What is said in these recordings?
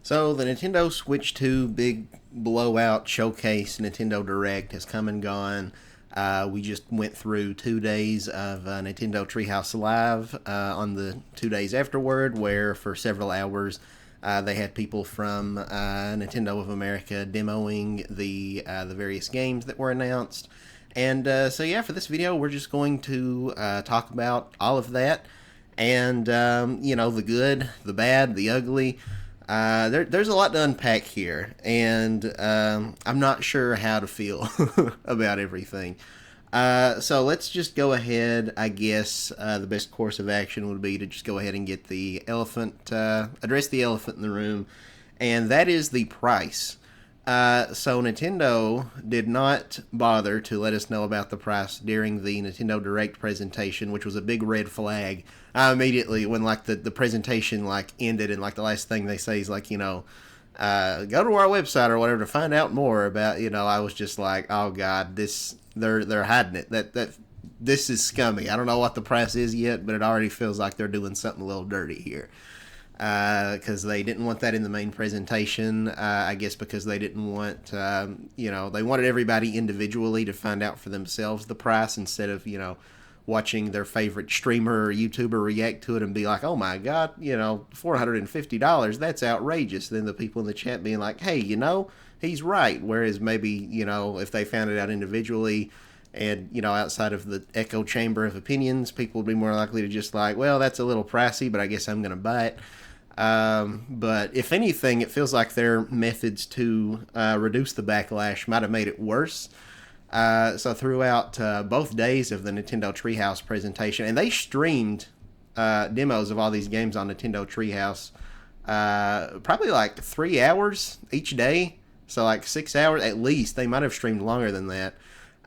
So the Nintendo Switch 2 big blowout showcase Nintendo Direct has come and gone. We just went through 2 days of Nintendo Treehouse Live on the 2 days afterward, where for several hours they had people from Nintendo of America demoing the various games that were announced. And so yeah, for this video, we're just going to talk about all of that, and the good, the bad, the ugly. There's a lot to unpack here, and I'm not sure how to feel about everything. So let's just go ahead. I guess the best course of action would be to just go ahead and get the elephant, address the elephant in the room, and that is the price. So Nintendo did not bother to let us know about the price during the Nintendo Direct presentation, which was a big red flag. Immediately when the presentation ended, and the last thing they say is go to our website or whatever to find out more about. I was just like, oh god, they're hiding it. That this is scummy. I don't know what the price is yet, but it already feels like they're doing something a little dirty here. Because they didn't want that in the main presentation. I guess because they didn't want, they wanted everybody individually to find out for themselves the price instead of, watching their favorite streamer or YouTuber react to it and be like, oh my God, $450, that's outrageous. Then the people in the chat being like, hey, he's right. Whereas maybe, if they found it out individually, and outside of the echo chamber of opinions, people would be more likely to just well, that's a little pricey, but I guess I'm going to buy it. But if anything, it feels like their methods to reduce the backlash might have made it worse. So throughout both days of the Nintendo Treehouse presentation, and they streamed demos of all these games on Nintendo Treehouse, probably 3 hours each day. So 6 hours at least. They might have streamed longer than that.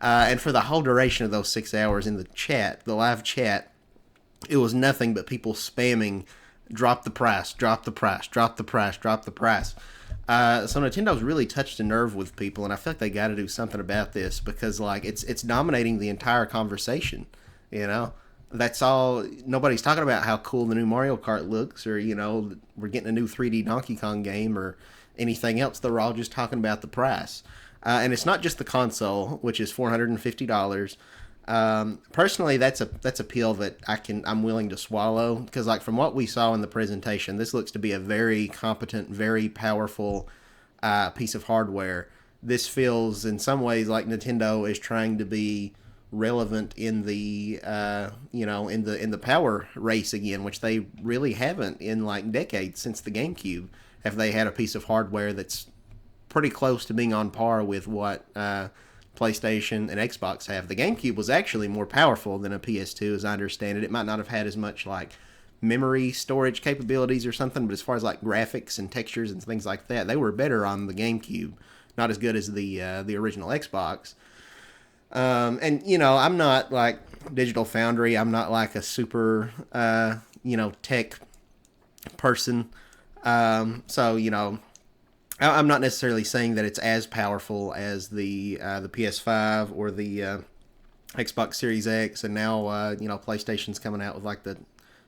And for the whole duration of those 6 hours in the chat, the live chat, it was nothing but people spamming, drop the price, drop the price, drop the price, drop the price. So Nintendo's really touched a nerve with people, and I feel like they got to do something about this because it's dominating the entire conversation. That's all. Nobody's talking about how cool the new Mario Kart looks, or we're getting a new 3D Donkey Kong game, or anything else. They're all just talking about the price. And it's not just the console, which is $450. Personally, that's a pill that I'm willing to swallow because from what we saw in the presentation, this looks to be a very competent, very powerful piece of hardware. This feels in some ways like Nintendo is trying to be relevant in the in the power race again, which they really haven't in decades since the GameCube. Have they had a piece of hardware that's pretty close to being on par with what PlayStation and Xbox have. The GameCube was actually more powerful than a PS2, as I understand it. It might not have had as much memory storage capabilities or something, but as far as graphics and textures and things like that, they were better on the GameCube. Not as good as the original Xbox. And I'm not Digital Foundry. I'm not a super tech person. So I'm not necessarily saying that it's as powerful as the PS5 or the Xbox Series X, and now PlayStation's coming out with the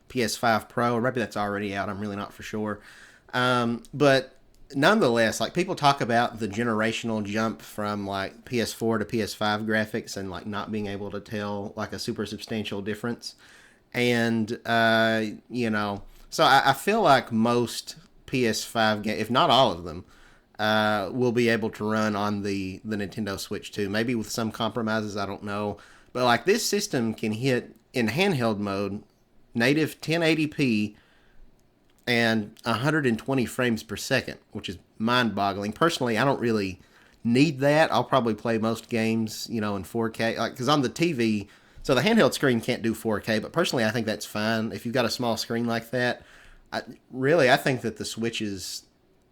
PS5 Pro, or maybe that's already out. I'm really not for sure. But nonetheless, people talk about the generational jump from PS4 to PS5 graphics and not being able to tell a super substantial difference, and so I feel like most PS5 games, if not all of them, will be able to run on the Nintendo Switch 2. Maybe with some compromises, I don't know. But this system can hit in handheld mode native 1080p and 120 frames per second, which is mind-boggling. Personally, I don't really need that. I'll probably play most games, in 4K. Because on the TV, so the handheld screen can't do 4K, but personally, I think that's fine. If you've got a small screen like that, I think that the Switch's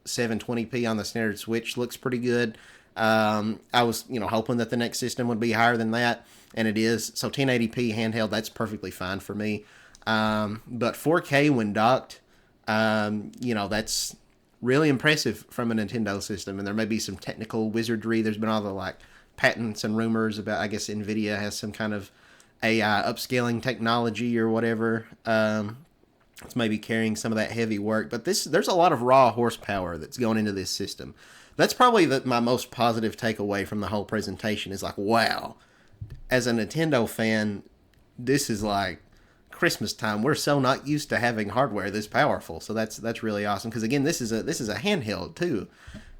720p on the standard Switch looks pretty good. I was, hoping that the next system would be higher than that, and it is. So 1080p handheld, that's perfectly fine for me. But 4K when docked, that's really impressive from a Nintendo system, and there may be some technical wizardry. There's been all the patents and rumors about, I guess Nvidia has some kind of AI upscaling technology or whatever. It's maybe carrying some of that heavy work, but there's a lot of raw horsepower that's going into this system. That's probably my most positive takeaway from the whole presentation is like, wow, as a Nintendo fan, this is like Christmas time. We're so not used to having hardware this powerful, so that's really awesome. Because again, this is a handheld too,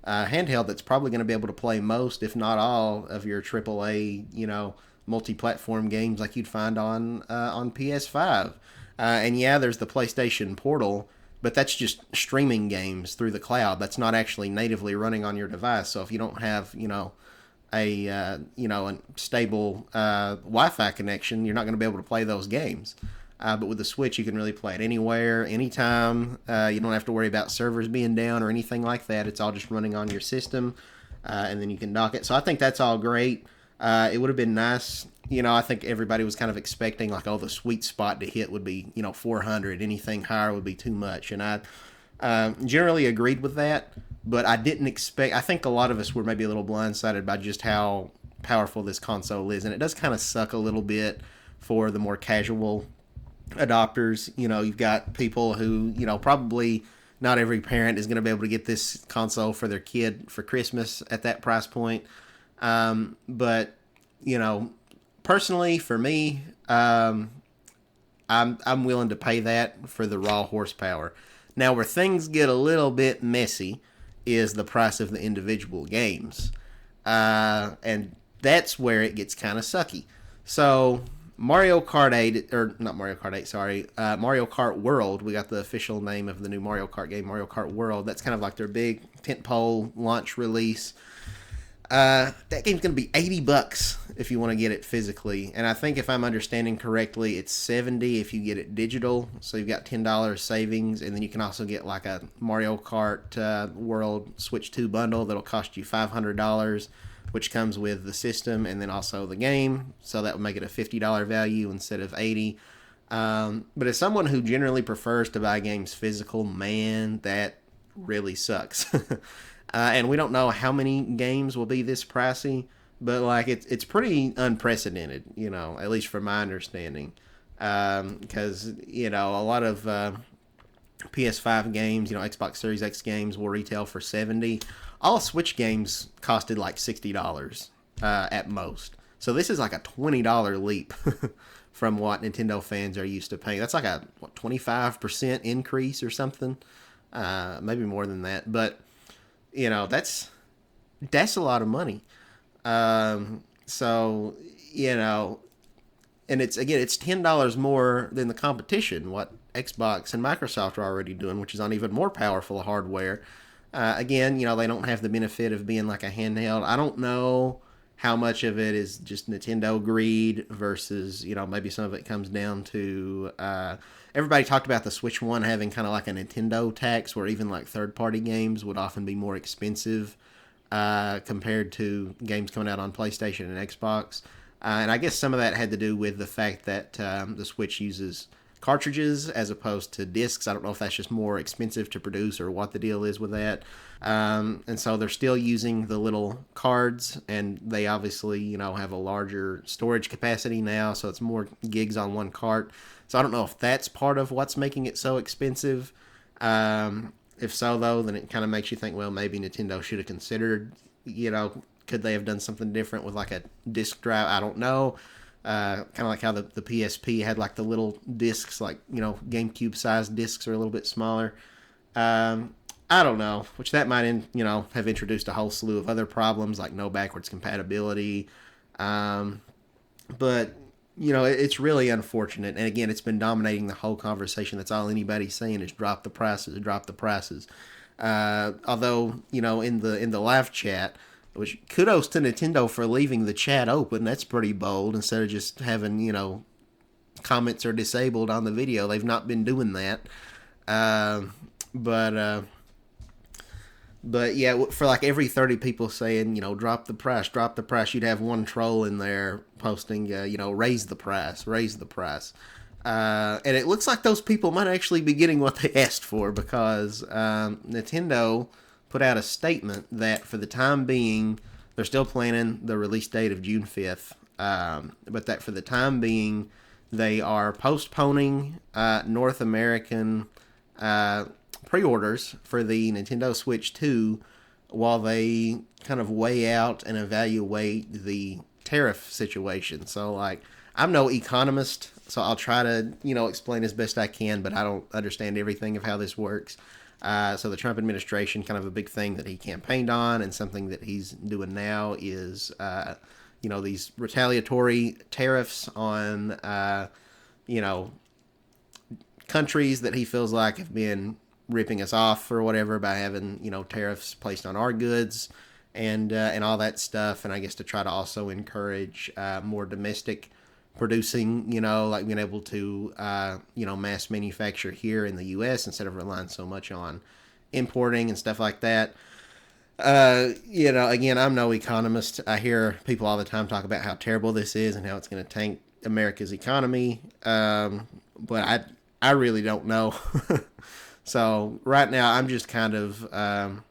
handheld that's probably going to be able to play most, if not all, of your AAA, multi-platform games like you'd find on PS5. And yeah, there's the PlayStation Portal, but that's just streaming games through the cloud. That's not actually natively running on your device. So if you don't have, a stable Wi-Fi connection, you're not going to be able to play those games. But with the Switch, you can really play it anywhere, anytime. You don't have to worry about servers being down or anything like that. It's all just running on your system, and then you can dock it. So I think that's all great. It would have been nice. I think everybody was kind of expecting like, oh, the sweet spot to hit would be, 400. Anything higher would be too much. And I generally agreed with that, but I didn't expect. I think a lot of us were maybe a little blindsided by just how powerful this console is, and it does kind of suck a little bit for the more casual adopters. You've got people who, probably not every parent is going to be able to get this console for their kid for Christmas at that price point. But personally, for me, I'm willing to pay that for the raw horsepower. Now, where things get a little bit messy is the price of the individual games, and that's where it gets kind of sucky. So Mario Kart 8, or not Mario Kart 8, sorry, Mario Kart World. We got the official name of the new Mario Kart game, Mario Kart World. That's kind of like their big tentpole launch release. That game's going to be $80 if you want to get it physically. And I think if I'm understanding correctly, it's $70 if you get it digital. So you've got $10 savings. And then you can also get like a Mario Kart World Switch 2 bundle that'll cost you $500, which comes with the system and then also the game. So that would make it a $50 value instead of $80. But as someone who generally prefers to buy games physical, man, that really sucks. And we don't know how many games will be this pricey, but like it's pretty unprecedented, at least from my understanding. Because a lot of PS5 games, Xbox Series X games will retail for $70. All Switch games costed like $60 at most. So this is like a $20 leap from what Nintendo fans are used to paying. That's like a 25% increase or something, maybe more than that, but. That's a lot of money. So, and it's $10 more than the competition, what Xbox and Microsoft are already doing, which is on even more powerful hardware. Again, they don't have the benefit of being like a handheld. I don't know how much of it is just Nintendo greed versus, maybe some of it comes down to, everybody talked about the Switch 1 having kind of like a Nintendo tax where even like third-party games would often be more expensive compared to games coming out on PlayStation and Xbox. And I guess some of that had to do with the fact that the Switch uses cartridges as opposed to discs. I don't know if that's just more expensive to produce or what the deal is with that. And so they're still using the little cards, and they obviously, have a larger storage capacity now, so it's more gigs on one cart. So I don't know if that's part of what's making it so expensive. If so, though, then it kind of makes you think, well, maybe Nintendo should have considered, could they have done something different with like a disc drive? I don't know. Kind of like how the PSP had like the little discs, like, GameCube sized discs are a little bit smaller. I don't know, which that might, have introduced a whole slew of other problems like no backwards compatibility. But, it's really unfortunate. And again, it's been dominating the whole conversation. That's all anybody's saying is drop the prices, drop the prices. Although, in the live chat, which kudos to Nintendo for leaving the chat open. That's pretty bold. Instead of just having, comments are disabled on the video. They've not been doing that. But yeah, for like every 30 people saying, drop the price, you'd have one troll in there posting, raise the price. And it looks like those people might actually be getting what they asked for, because Nintendo put out a statement that for the time being, they're still planning the release date of June 5th, but that for the time being, they are postponing North American pre-orders for the Nintendo Switch 2 while they kind of weigh out and evaluate the tariff situation. So, like, I'm no economist, so I'll try to, explain as best I can, but I don't understand everything of how this works. So the Trump administration, kind of a big thing that he campaigned on, and something that he's doing now is, these retaliatory tariffs on, countries that he feels like have been ripping us off or whatever by having, tariffs placed on our goods and all that stuff. And I guess to try to also encourage more domestic producing, like being able to, mass manufacture here in the U.S. instead of relying so much on importing and stuff like that. Again, I'm no economist. I hear people all the time talk about how terrible this is and how it's going to tank America's economy. But I really don't know. So right now I'm just kind of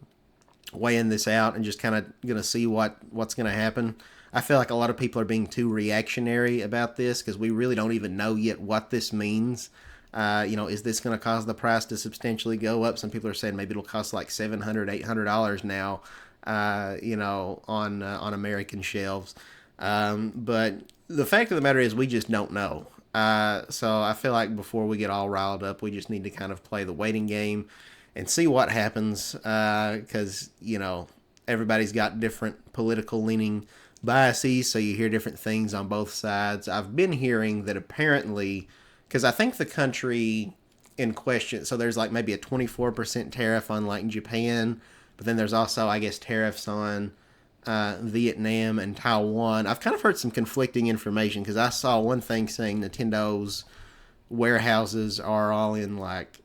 weighing this out and just kind of going to see what's going to happen. I feel like a lot of people are being too reactionary about this because we really don't even know yet what this means. Is this going to cause the price to substantially go up? Some people are saying maybe it'll cost like $700, $800 now, on American shelves. But the fact of the matter is we just don't know. So I feel like before we get all riled up, we just need to kind of play the waiting game and see what happens. Because, everybody's got different political leaning biases, so you hear different things on both sides. I've been hearing that apparently, because I think the country in question, so there's like maybe a 24% tariff on like Japan, but then there's also, I guess, tariffs on Vietnam and Taiwan. I've kind of heard some conflicting information because I saw one thing saying Nintendo's warehouses are all in like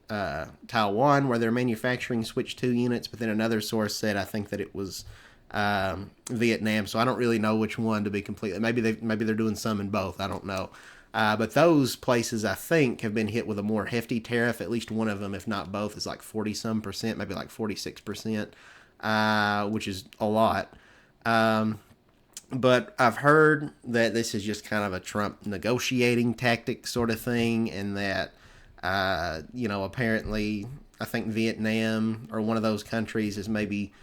Taiwan where they're manufacturing Switch 2 units, but then another source said I think that it was Vietnam. So I don't really know which one to be completely. Maybe they're doing some in both. I don't know. But those places I think have been hit with a more hefty tariff. At least one of them, if not both, is like 40-some%, maybe like 46%, which is a lot. But I've heard that this is just kind of a Trump negotiating tactic sort of thing, and that, apparently I think Vietnam or one of those countries is maybe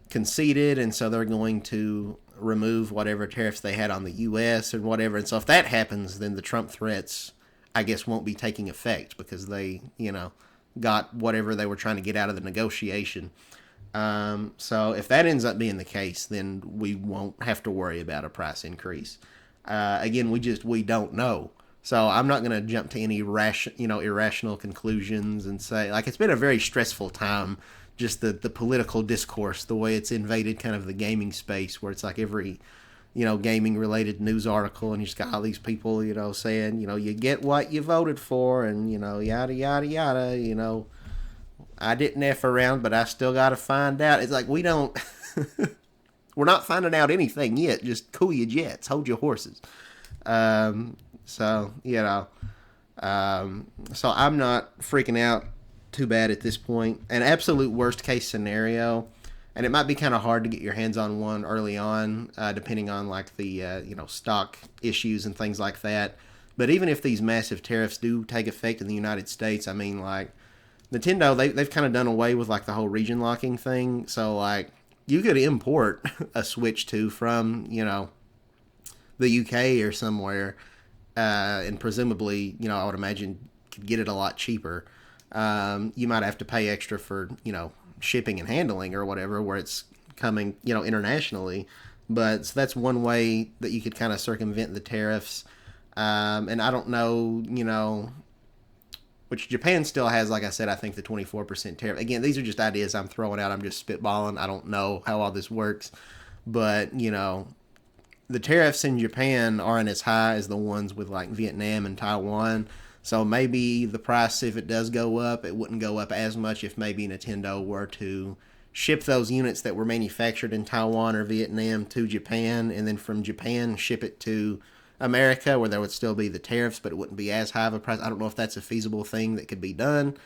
conceded, and so they're going to remove whatever tariffs they had on the U.S. and whatever. And so if that happens, then the Trump threats, I guess, won't be taking effect because they, got whatever they were trying to get out of the negotiation. So if that ends up being the case, then we won't have to worry about a price increase. Again, we don't know. So I'm not going to jump to any irrational conclusions and say, like, it's been a very stressful time, just the political discourse, the way it's invaded kind of the gaming space, where it's like every, gaming related news article, and you just got all these people, saying, you get what you voted for, and, yada, yada, yada, I didn't F around, but I still got to find out. It's like, we're not finding out anything yet. Just cool your jets, hold your horses. So I'm not freaking out too bad at this point. An absolute worst case scenario, and it might be kind of hard to get your hands on one early on, depending on like the stock issues and things like that. But even if these massive tariffs do take effect in the United States, I mean, like, Nintendo, they've kind of done away with like the whole region locking thing. So like you could import a Switch 2 from, the UK or somewhere, and presumably, I would imagine could get it a lot cheaper. You might have to pay extra for, shipping and handling or whatever, where it's coming, internationally. But so that's one way that you could kind of circumvent the tariffs. And I don't know, which Japan still has, like I said, I think the 24% tariff. Again, these are just ideas I'm throwing out. I'm just spitballing. I don't know how all this works. But, the tariffs in Japan aren't as high as the ones with like Vietnam and Taiwan. So maybe the price, if it does go up, it wouldn't go up as much if maybe Nintendo were to ship those units that were manufactured in Taiwan or Vietnam to Japan, and then from Japan ship it to America, where there would still be the tariffs, but it wouldn't be as high of a price. I don't know if that's a feasible thing that could be done.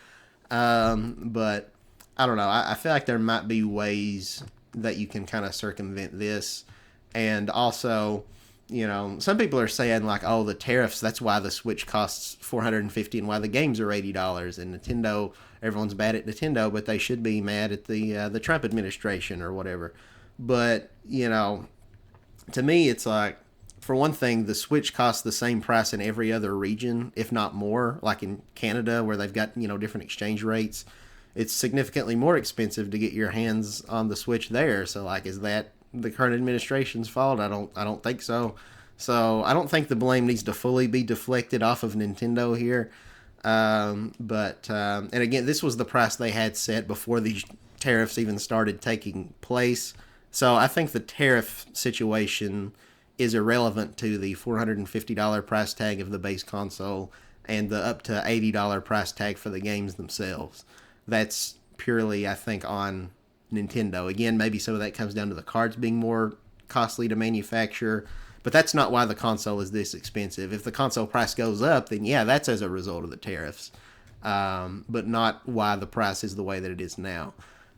But I don't know. I feel like there might be ways that you can kind of circumvent this. And also, some people are saying like, oh, the tariffs, that's why the Switch costs $450 and why the games are $80. And Nintendo, everyone's bad at Nintendo, but they should be mad at the Trump administration or whatever. But, to me, it's like, for one thing, the Switch costs the same price in every other region, if not more. Like in Canada, where they've got different exchange rates, it's significantly more expensive to get your hands on the Switch there. So, like, is that the current administration's fault? I don't think so. So I don't think the blame needs to fully be deflected off of Nintendo here. And again, this was the price they had set before these tariffs even started taking place. So I think the tariff situation is irrelevant to the $450 price tag of the base console and the up to $80 price tag for the games themselves. That's purely, I think, on Nintendo. Again, maybe some of that comes down to the cards being more costly to manufacture, but that's not why the console is this expensive. If the console price goes up, then yeah, that's as a result of the tariffs, but not why the price is the way that it is now.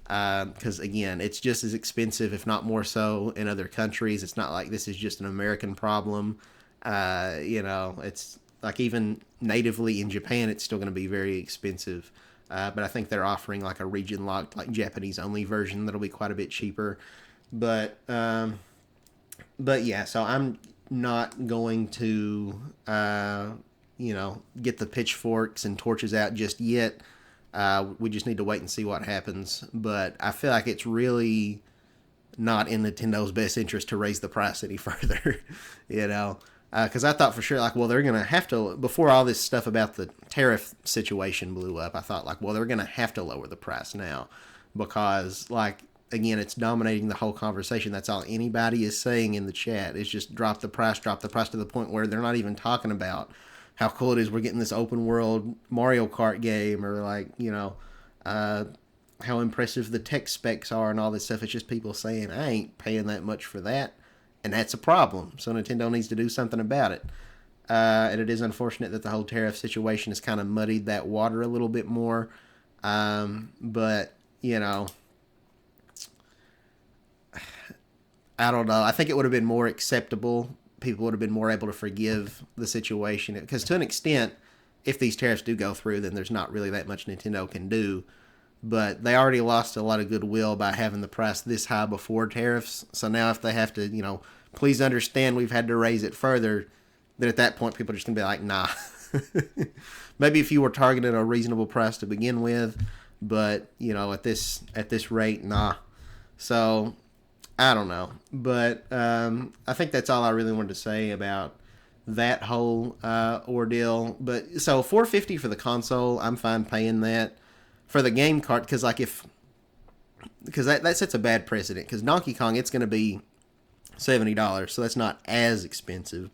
Because again, it's just as expensive, if not more so, in other countries. It's not like this is just an American problem. It's like even natively in Japan, it's still going to be very expensive. But I think they're offering like a region locked, like Japanese only version that'll be quite a bit cheaper. But yeah, so I'm not going to get the pitchforks and torches out just yet. We just need to wait and see what happens. But I feel like it's really not in Nintendo's best interest to raise the price any further, because I thought for sure, like, well, they're going to have to, before all this stuff about the tariff situation blew up, I thought, like, well, they're going to have to lower the price now because, like, again, it's dominating the whole conversation. That's all anybody is saying in the chat is just drop the price to the point where they're not even talking about how cool it is we're getting this open world Mario Kart game, or like, how impressive the tech specs are and all this stuff. It's just people saying, I ain't paying that much for that. And that's a problem. So Nintendo needs to do something about it. And it is unfortunate that the whole tariff situation has kind of muddied that water a little bit more. But, I don't know. I think it would have been more acceptable. People would have been more able to forgive the situation. Because to an extent, if these tariffs do go through, then there's not really that much Nintendo can do. But they already lost a lot of goodwill by having the price this high before tariffs. So now if they have to, please understand we've had to raise it further, then at that point people are just going to be like, nah. Maybe if you were targeting a reasonable price to begin with, but, at this rate, nah. So I don't know. But I think that's all I really wanted to say about that whole ordeal. But so $450 for the console, I'm fine paying that. For the game cart, because that sets a bad precedent. Because Donkey Kong, it's going to be $70, so that's not as expensive.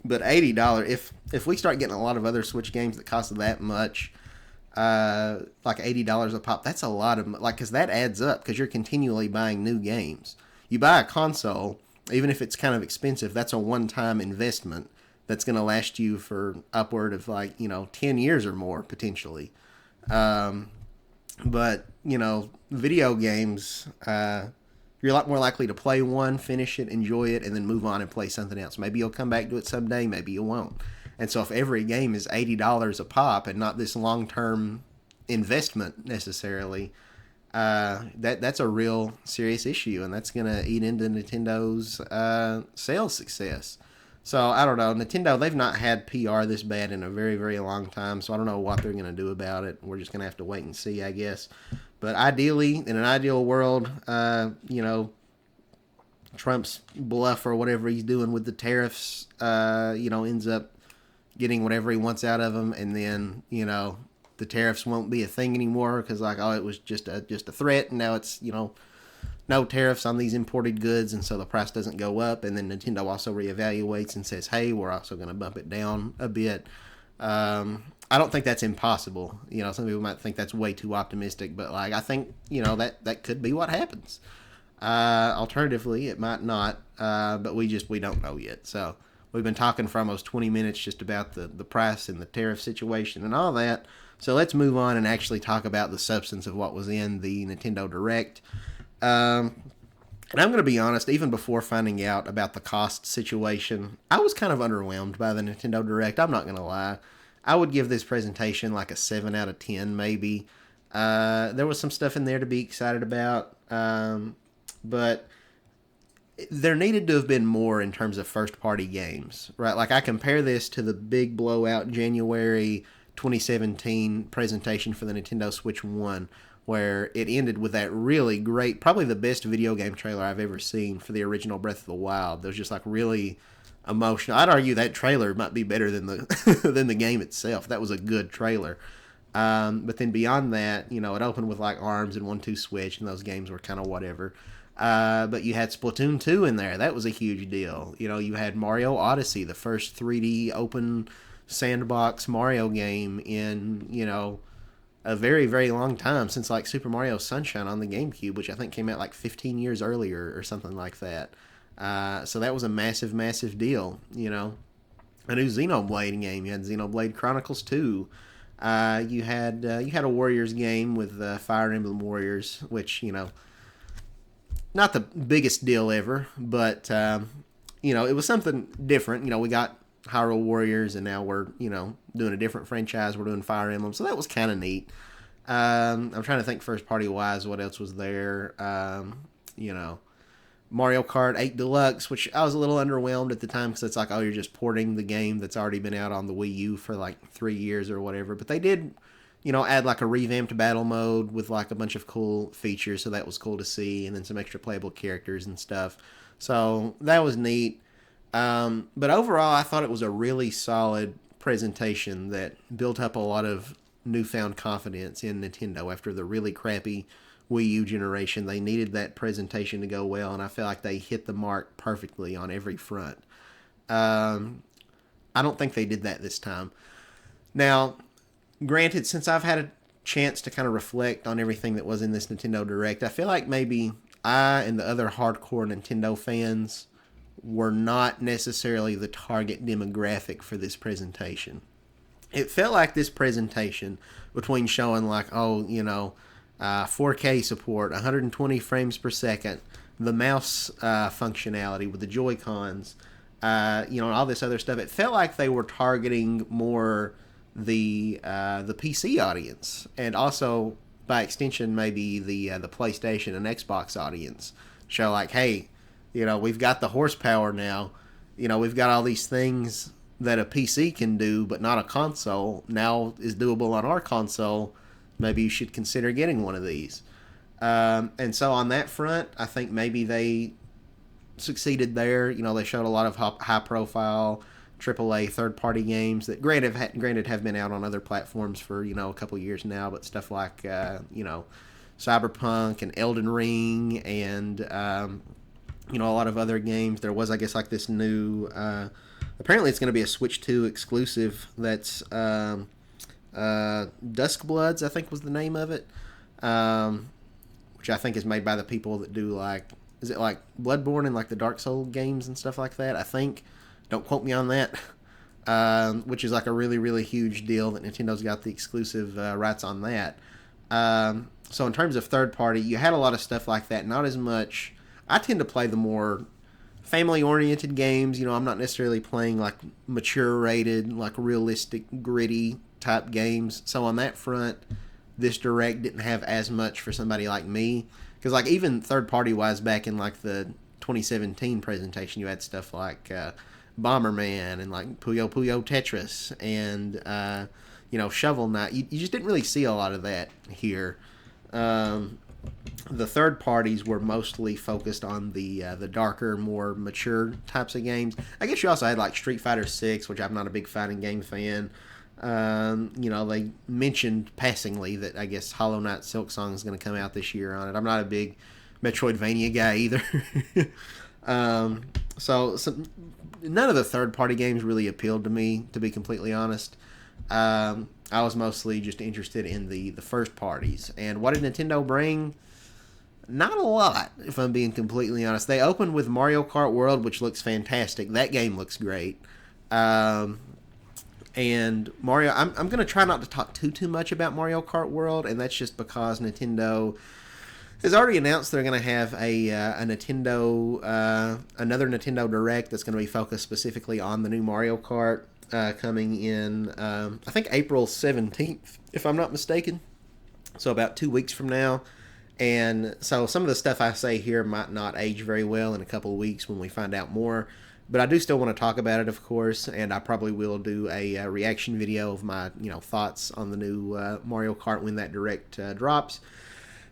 But $80, if we start getting a lot of other Switch games that cost that much, like $80 a pop, that's a lot of, like, because that adds up, because you're continually buying new games. You buy a console, even if it's kind of expensive, that's a one-time investment that's going to last you for upward of, like, 10 years or more, potentially. But, video games, you're a lot more likely to play one, finish it, enjoy it, and then move on and play something else. Maybe you'll come back to it someday, maybe you won't. And so if every game is $80 a pop and not this long-term investment necessarily, that's a real serious issue, and that's going to eat into Nintendo's sales success. So, I don't know. Nintendo, they've not had PR this bad in a very, very long time, so I don't know what they're going to do about it. We're just going to have to wait and see, I guess. But ideally, in an ideal world, Trump's bluff or whatever he's doing with the tariffs, ends up getting whatever he wants out of them, and then, the tariffs won't be a thing anymore because, like, oh, it was just a threat, and now it's, no tariffs on these imported goods, and so the price doesn't go up. And then Nintendo also reevaluates and says, hey, we're also going to bump it down a bit. I don't think that's impossible. Some people might think that's way too optimistic, but, like, I think, that could be what happens. Alternatively, it might not, but we don't know yet. So we've been talking for almost 20 minutes just about the price and the tariff situation and all that. So let's move on and actually talk about the substance of what was in the Nintendo Direct. And I'm going to be honest, even before finding out about the cost situation, I was kind of underwhelmed by the Nintendo Direct. I'm not going to lie. I would give this presentation like a 7 out of 10, maybe. There was some stuff in there to be excited about, but there needed to have been more in terms of first party games, right? Like, I compare this to the big blowout January 2017 presentation for the Nintendo Switch 1, where it ended with that really great, probably the best video game trailer I've ever seen for the original Breath of the Wild. There was just like really emotional. I'd argue that trailer might be better than the than the game itself. That was a good trailer. But then beyond that, you know, it opened with like ARMS and 1-2 Switch, and those games were kind of whatever. But you had Splatoon 2 in there. That was a huge deal. You know, you had Mario Odyssey, the first 3D open sandbox Mario game in, you know, a very, very long time, since like Super Mario Sunshine on the GameCube, which I think came out like 15 years earlier or something like that. So that was a massive, massive deal, you know. A new Xenoblade game. You had Xenoblade Chronicles 2. You had a Warriors game with Fire Emblem Warriors, which, you know, not the biggest deal ever, but you know, it was something different. You know, we got Hyrule Warriors, and now we're, you know, doing a different franchise. We're doing Fire Emblem, so that was kind of neat. I'm trying to think first party wise, what else was there? You know, Mario Kart 8 Deluxe, which I was a little underwhelmed at the time because it's like, oh, you're just porting the game that's already been out on the Wii U for like 3 years or whatever. But they did, you know, add like a revamped battle mode with like a bunch of cool features, so that was cool to see, and then some extra playable characters and stuff. So that was neat. But overall, I thought it was a really solid presentation that built up a lot of newfound confidence in Nintendo after the really crappy Wii U generation. They needed that presentation to go well, and I feel like they hit the mark perfectly on every front. I don't think they did that this time. Now, granted, since I've had a chance to kind of reflect on everything that was in this Nintendo Direct, I feel like maybe I and the other hardcore Nintendo fans were not necessarily the target demographic for this presentation. It felt like this presentation, between showing like, oh, you know, 4K support, 120 frames per second, the mouse functionality with the Joy-Cons, you know, all this other stuff, it felt like they were targeting more the PC audience, and also by extension maybe the PlayStation and Xbox audience. Show like, hey, you know, we've got the horsepower now. You know, we've got all these things that a PC can do, but not a console. Now is doable on our console. Maybe you should consider getting one of these. And so on that front, I think maybe they succeeded there. You know, they showed a lot of high-profile AAA third-party games that granted have been out on other platforms for, you know, a couple years now, but stuff like, you know, Cyberpunk and Elden Ring and, you know, a lot of other games. There was, I guess, like this new, apparently it's going to be a Switch 2 exclusive that's Duskbloods, I think was the name of it, which I think is made by the people that do like, is it like Bloodborne and like the Dark Souls games and stuff like that, I think. Don't quote me on that. Which is like a really, really huge deal that Nintendo's got the exclusive rights on that. So in terms of third party, you had a lot of stuff like that. Not as much. I tend to play the more family-oriented games. You know, I'm not necessarily playing like mature-rated, like realistic, gritty type games. So on that front, this Direct didn't have as much for somebody like me. Because like even third-party wise, back in like the 2017 presentation, you had stuff like Bomberman and like Puyo Puyo Tetris and you know, Shovel Knight. You just didn't really see a lot of that here. The third parties were mostly focused on the darker, more mature types of games. I guess you also had like Street Fighter 6, which I'm not a big fighting game fan. You know, they mentioned passingly that I guess Hollow Knight Silk Song is going to come out this year on it. I'm not a big Metroidvania guy either. So none of the third-party games really appealed to me, to be completely honest. I was mostly just interested in the first parties. And what did Nintendo bring? Not a lot, if I'm being completely honest. They opened with Mario Kart World, which looks fantastic. That game looks great. And Mario, I'm going to try not to talk too much about Mario Kart World, and that's just because Nintendo has already announced they're going to have a Nintendo, another Nintendo Direct that's going to be focused specifically on the new Mario Kart coming in, I think April 17th, if I'm not mistaken. So about 2 weeks from now. And so some of the stuff I say here might not age very well in a couple of weeks when we find out more. But I do still want to talk about it, of course, and I probably will do a reaction video of my thoughts on the new Mario Kart when that direct drops.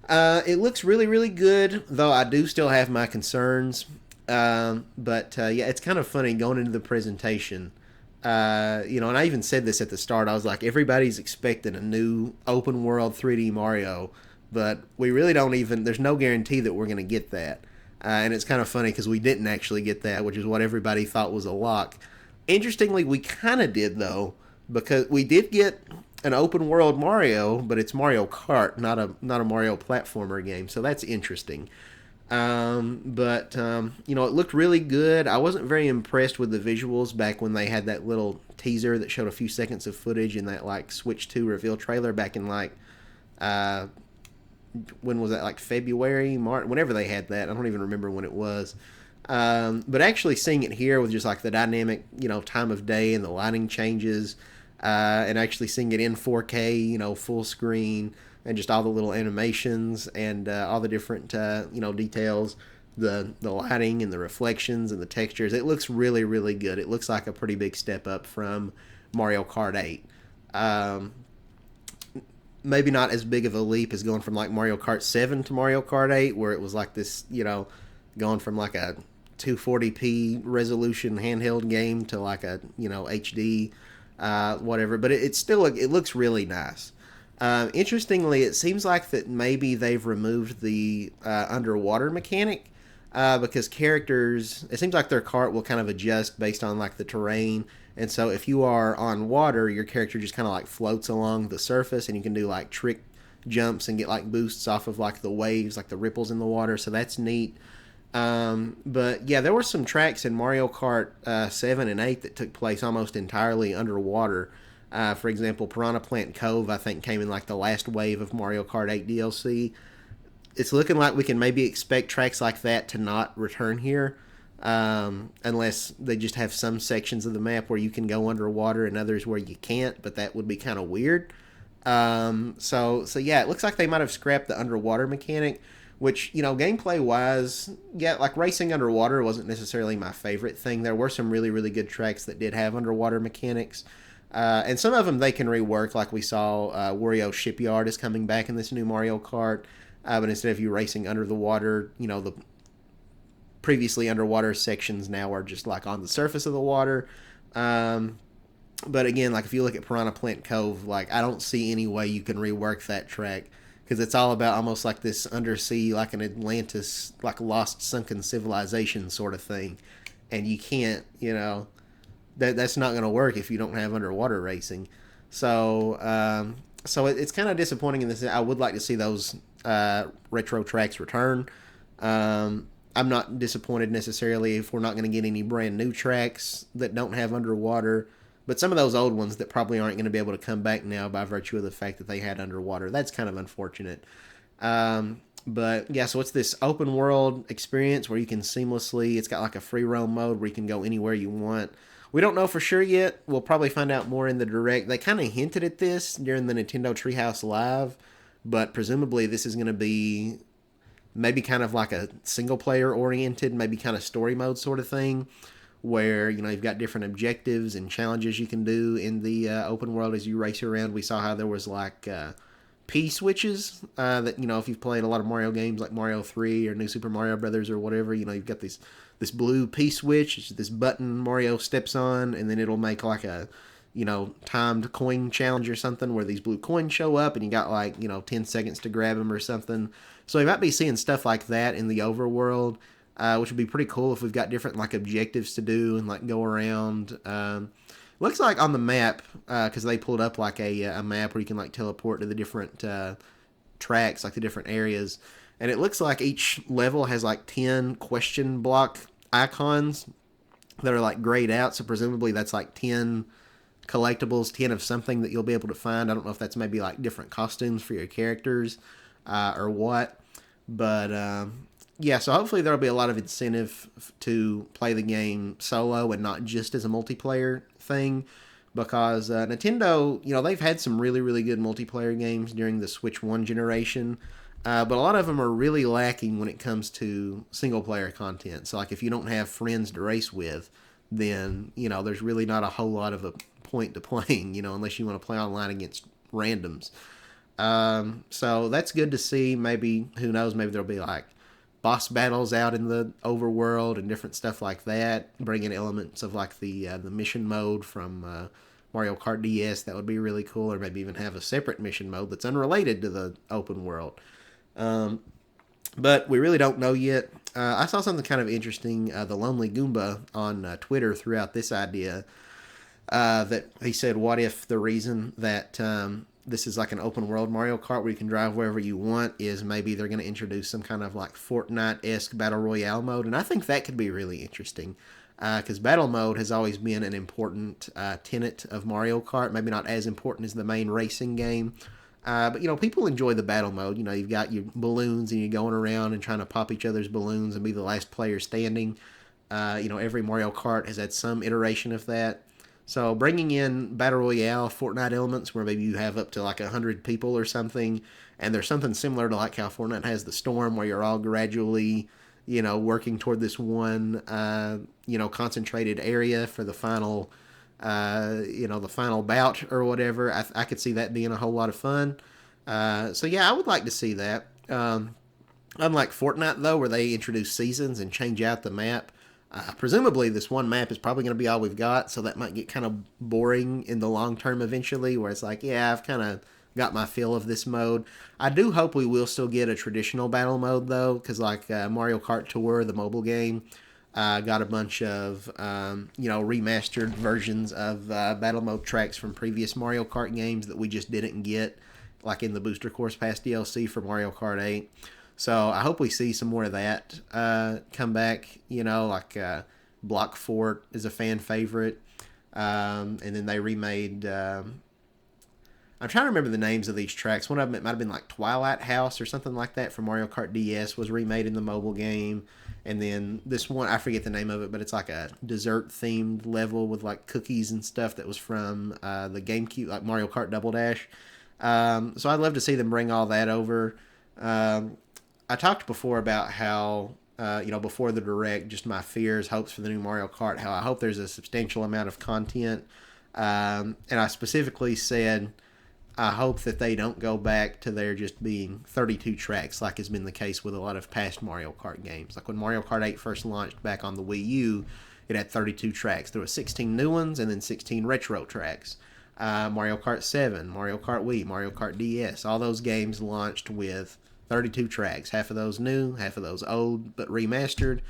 It looks really, really good, though I do still have my concerns. But yeah, it's kind of funny going into the presentation. And I even said this at the start. I was like, everybody's expecting a new open world 3D Mario, but we really don't even. There's no guarantee that we're going to get that. And it's kind of funny because we didn't actually get that, which is what everybody thought was a lock. Interestingly, we kind of did, though, because we did get an open world Mario, but it's Mario Kart, not a Mario platformer game. So that's interesting. But it looked really good. I wasn't very impressed with the visuals back when they had that little teaser that showed a few seconds of footage in that like Switch 2 reveal trailer back in like when was that, like February, March, whenever they had that. I don't even remember when it was. But actually seeing it here with just like the dynamic, time of day and the lighting changes, and actually seeing it in 4K, full screen, and just all the little animations and all the different, details, the lighting and the reflections and the textures. It looks really, really good. It looks like a pretty big step up from Mario Kart 8. Maybe not as big of a leap as going from like Mario Kart 7 to Mario Kart 8, where it was like this, going from like a 240p resolution handheld game to like a, HD, whatever. But it still, it looks really nice. Interestingly, it seems like that maybe they've removed the underwater mechanic, because characters, it seems like their cart will kind of adjust based on like the terrain. And so if you are on water, your character just kind of like floats along the surface, and you can do like trick jumps and get like boosts off of like the waves, like the ripples in the water. So that's neat. But yeah, there were some tracks in Mario Kart 7 and 8 that took place almost entirely underwater. For example, Piranha Plant Cove, I think, came in like the last wave of Mario Kart 8 DLC. It's looking like we can maybe expect tracks like that to not return here, unless they just have some sections of the map where you can go underwater and others where you can't, but that would be kind of weird. So yeah, it looks like they might have scrapped the underwater mechanic, which, gameplay wise, yeah, like racing underwater wasn't necessarily my favorite thing. There were some really, really good tracks that did have underwater mechanics. And some of them they can rework, like we saw Wario Shipyard is coming back in this new Mario Kart. But instead of you racing under the water, the previously underwater sections now are just like on the surface of the water. But again, like if you look at Piranha Plant Cove, like I don't see any way you can rework that track, because it's all about almost like this undersea, like an Atlantis, like lost sunken civilization sort of thing. And you can't, that's not going to work if you don't have underwater racing. So it's kind of disappointing in this. I would like to see those retro tracks return. I'm not disappointed necessarily if we're not going to get any brand new tracks that don't have underwater, but some of those old ones that probably aren't going to be able to come back now by virtue of the fact that they had underwater. That's kind of unfortunate. But yeah, so it's this open world experience where you can seamlessly, it's got like a free roam mode where you can go anywhere you want. We don't know for sure yet. We'll probably find out more in the Direct. They kind of hinted at this during the Nintendo Treehouse Live, but presumably this is going to be maybe kind of like a single player oriented, maybe kind of story mode sort of thing, where, you've got different objectives and challenges you can do in the open world as you race around. We saw how there was like P switches that, if you've played a lot of Mario games like Mario 3 or New Super Mario Brothers or whatever, you've got this blue P switch, it's this button Mario steps on, and then it'll make like a, timed coin challenge or something where these blue coins show up and you got like, 10 seconds to grab them or something. So we might be seeing stuff like that in the overworld, which would be pretty cool if we've got different like objectives to do and like go around. Looks like on the map, because they pulled up like a map where you can like teleport to the different tracks, like the different areas. And it looks like each level has like 10 question block icons that are like grayed out. So presumably that's like 10 collectibles, 10 of something that you'll be able to find. I don't know if that's maybe like different costumes for your characters or what. But yeah, so hopefully there'll be a lot of incentive to play the game solo and not just as a multiplayer thing. Because Nintendo, they've had some really, really good multiplayer games during the Switch 1 generation. But a lot of them are really lacking when it comes to single player content. So, like, if you don't have friends to race with, then, there's really not a whole lot of a point to playing, unless you want to play online against randoms. So that's good to see. Maybe, who knows, maybe there'll be like boss battles out in the overworld and different stuff like that, bringing elements of like the mission mode from Mario Kart DS. That would be really cool. Or maybe even have a separate mission mode that's unrelated to the open world. But we really don't know yet. I saw something kind of interesting. The Lonely Goomba on Twitter threw out this idea that he said, what if the reason that this is like an open world Mario Kart where you can drive wherever you want is maybe they're going to introduce some kind of like Fortnite-esque Battle Royale mode. And I think that could be really interesting because battle mode has always been an important tenet of Mario Kart. Maybe not as important as the main racing game. But, people enjoy the battle mode. You've got your balloons and you're going around and trying to pop each other's balloons and be the last player standing. Every Mario Kart has had some iteration of that. So bringing in Battle Royale, Fortnite elements where maybe you have up to like 100 people or something, and there's something similar to like how Fortnite has the Storm where you're all gradually, working toward this one, concentrated area for the final, the final bout or whatever. I could see that being a whole lot of fun. So yeah, I would like to see that. Unlike Fortnite though, where they introduce seasons and change out the map, presumably this one map is probably going to be all we've got, so that might get kind of boring in the long term eventually, where it's like, yeah, I've kind of got my feel of this mode. I do hope we will still get a traditional battle mode, though, because like Mario Kart Tour, the mobile game, got a bunch of, remastered versions of battle mode tracks from previous Mario Kart games that we just didn't get, like in the Booster Course Pass DLC for Mario Kart 8. So I hope we see some more of that come back. Like Block Fort is a fan favorite. And then they remade... I'm trying to remember the names of these tracks. One of them, it might have been like Twilight House or something like that from Mario Kart DS was remade in the mobile game. And then this one, I forget the name of it, but it's like a dessert-themed level with like cookies and stuff that was from the GameCube, like Mario Kart Double Dash. So I'd love to see them bring all that over. I talked before about how, before the Direct, just my fears, hopes for the new Mario Kart, how I hope there's a substantial amount of content. And I specifically said, I hope that they don't go back to there just being 32 tracks like has been the case with a lot of past Mario Kart games. Like when Mario Kart 8 first launched back on the Wii U, it had 32 tracks. There were 16 new ones and then 16 retro tracks. Mario Kart 7, Mario Kart Wii, Mario Kart DS, all those games launched with 32 tracks. Half of those new, half of those old, but remastered.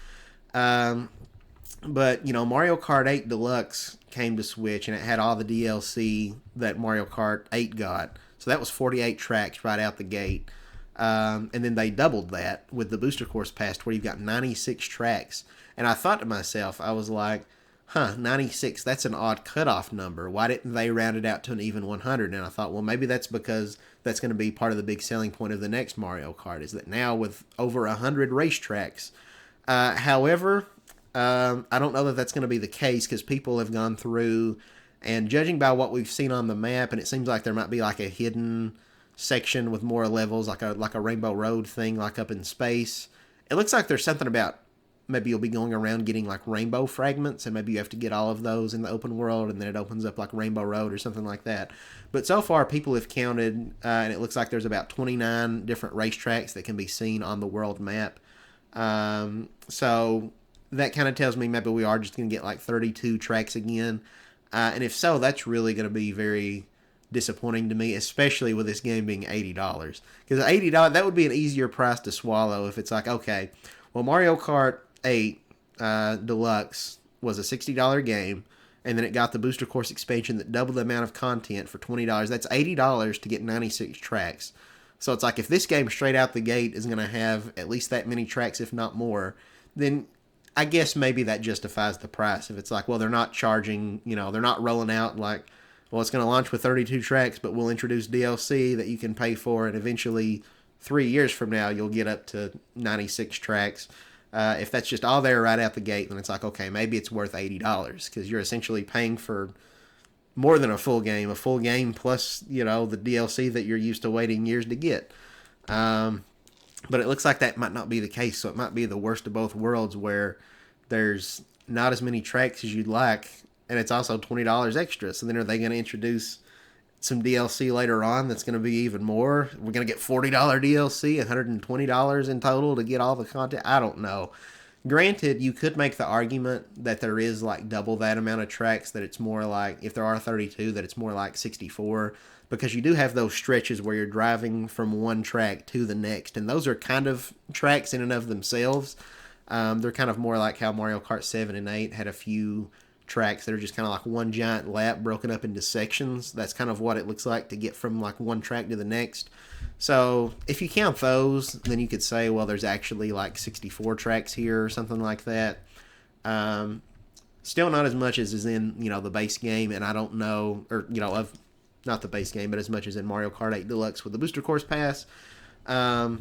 But, Mario Kart 8 Deluxe came to Switch, and it had all the DLC that Mario Kart 8 got. So that was 48 tracks right out the gate. And then they doubled that with the Booster Course Pass, where you've got 96 tracks. And I thought to myself, I was like, 96, that's an odd cutoff number. Why didn't they round it out to an even 100? And I thought, well, maybe that's because that's going to be part of the big selling point of the next Mario Kart, is that now with over 100 racetracks. However, I don't know that that's going to be the case because people have gone through, and judging by what we've seen on the map, and it seems like there might be like a hidden section with more levels, like a Rainbow Road thing, like up in space. It looks like there's something about maybe you'll be going around getting like rainbow fragments, and maybe you have to get all of those in the open world, and then it opens up like Rainbow Road or something like that. But so far, people have counted, and it looks like there's about 29 different racetracks that can be seen on the world map. So that kind of tells me maybe we are just going to get like 32 tracks again. And if so, that's really going to be very disappointing to me, especially with this game being $80. Because $80, that would be an easier price to swallow if it's like, okay, well, Mario Kart 8 Deluxe was a $60 game, and then it got the Booster Course expansion that doubled the amount of content for $20. That's $80 to get 96 tracks. So it's like if this game straight out the gate is going to have at least that many tracks, if not more, then I guess maybe that justifies the price. If it's like, well, they're not charging, they're not rolling out like, well, it's going to launch with 32 tracks, but we'll introduce DLC that you can pay for, and eventually 3 years from now, you'll get up to 96 tracks. If that's just all there right out the gate, then it's like, okay, maybe it's worth $80 because you're essentially paying for more than a full game plus, the DLC that you're used to waiting years to get. But it looks like that might not be the case, so it might be the worst of both worlds where there's not as many tracks as you'd like, and it's also $20 extra. So then are they going to introduce some DLC later on that's going to be even more? We're going to get $40 DLC, $120 in total to get all the content? I don't know. Granted, you could make the argument that there is like double that amount of tracks, that it's more like, if there are 32, that it's more like 64, because you do have those stretches where you're driving from one track to the next, and those are kind of tracks in and of themselves. They're kind of more like how Mario Kart 7 and 8 had a few tracks that are just kind of like one giant lap broken up into sections. That's kind of what it looks like to get from like one track to the next. So if you count those, then you could say, well, there's actually like 64 tracks here or something like that. Still not as much as is in, the base game, and I don't know, or, of not the base game, but as much as in Mario Kart 8 Deluxe with the Booster Course Pass. But,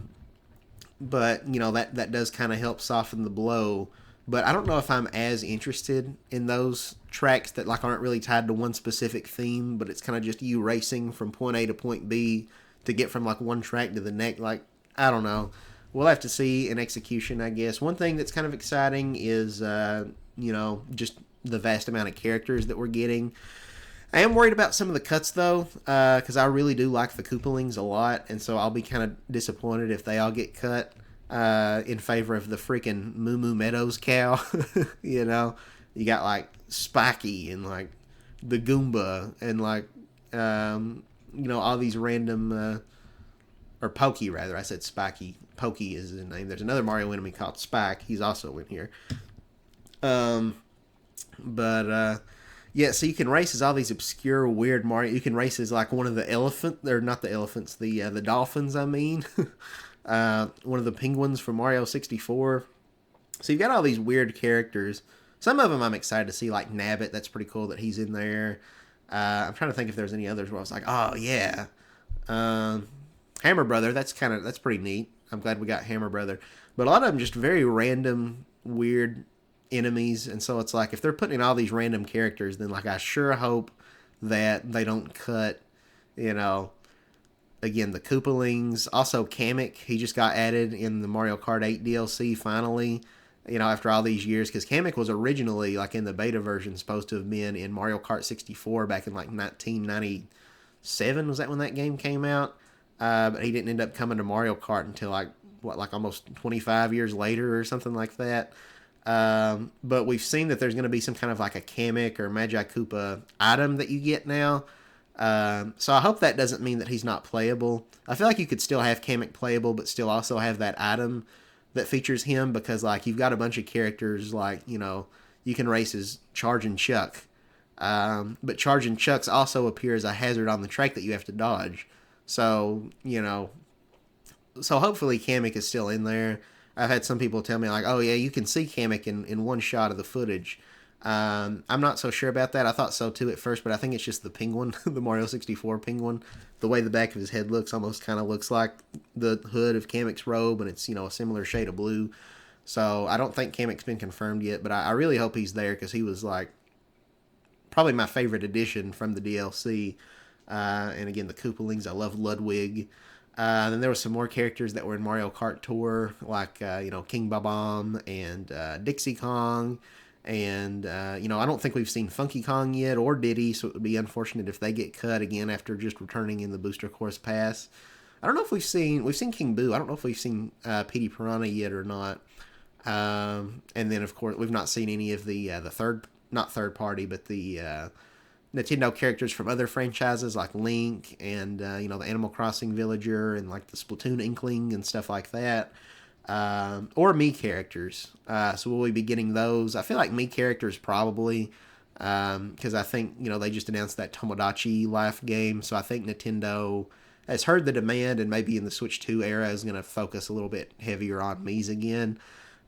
that does kind of help soften the blow. But I don't know if I'm as interested in those tracks that like aren't really tied to one specific theme, but it's kind of just you racing from point A to point B to get from like one track to the next. Like, I don't know. We'll have to see in execution, I guess. One thing that's kind of exciting is, just the vast amount of characters that we're getting. I am worried about some of the cuts, though, because I really do like the Koopalings a lot, and so I'll be kind of disappointed if they all get cut in favor of the freaking Moo Moo Meadows cow. You got, like, Spiky and, like, the Goomba and, like, all these random, or Pokey, rather. I said Spiky. Pokey is his name. There's another Mario enemy called Spike. He's also in here. Yeah, so you can race as all these obscure, weird Mario. You can race as like one of the not the elephants, the dolphins. I mean, one of the penguins from Mario 64. So you've got all these weird characters. Some of them I'm excited to see, like Nabbit. That's pretty cool that he's in there. I'm trying to think if there's any others where I was like, oh yeah, Hammer Brother. That's pretty neat. I'm glad we got Hammer Brother. But a lot of them just very random, weird enemies, and so it's like if they're putting in all these random characters, then like I sure hope that they don't cut, again, the Koopalings. Also Kamek, he just got added in the Mario Kart 8 DLC finally, after all these years, because Kamek was originally, like in the beta version, supposed to have been in Mario Kart 64 back in like 1997. Was that when that game came out? But he didn't end up coming to Mario Kart until like almost 25 years later or something like that. But we've seen that there's going to be some kind of like a Kamek or Magi Koopa item that you get now. So I hope that doesn't mean that he's not playable. I feel like you could still have Kamek playable, but still also have that item that features him, because like you've got a bunch of characters like, you can race as Charging Chuck. But Charging Chuck's also appear as a hazard on the track that you have to dodge. So, so hopefully Kamek is still in there. I've had some people tell me like, oh yeah, you can see Kamek in one shot of the footage. I'm not so sure about that. I thought so too at first, but I think it's just the penguin, the Mario 64 penguin. The way the back of his head looks almost kind of looks like the hood of Kamek's robe, and it's, a similar shade of blue. So I don't think Kamek's been confirmed yet, but I really hope he's there, because he was like probably my favorite addition from the DLC. And again, the Koopalings, I love Ludwig. Then there were some more characters that were in Mario Kart Tour, like, King Bob-omb and Dixie Kong. And, I don't think we've seen Funky Kong yet, or Diddy, so it would be unfortunate if they get cut again after just returning in the Booster Course Pass. I don't know if we've seen King Boo. I don't know if we've seen Petey Piranha yet or not. And then, of course, we've not seen any of the not third party, but the Nintendo characters from other franchises like Link and, the Animal Crossing Villager and like the Splatoon Inkling and stuff like that. Or Mii characters. So will we be getting those? I feel like Mii characters probably, because I think, they just announced that Tomodachi Life game. So I think Nintendo has heard the demand, and maybe in the Switch 2 era is going to focus a little bit heavier on Mii's again.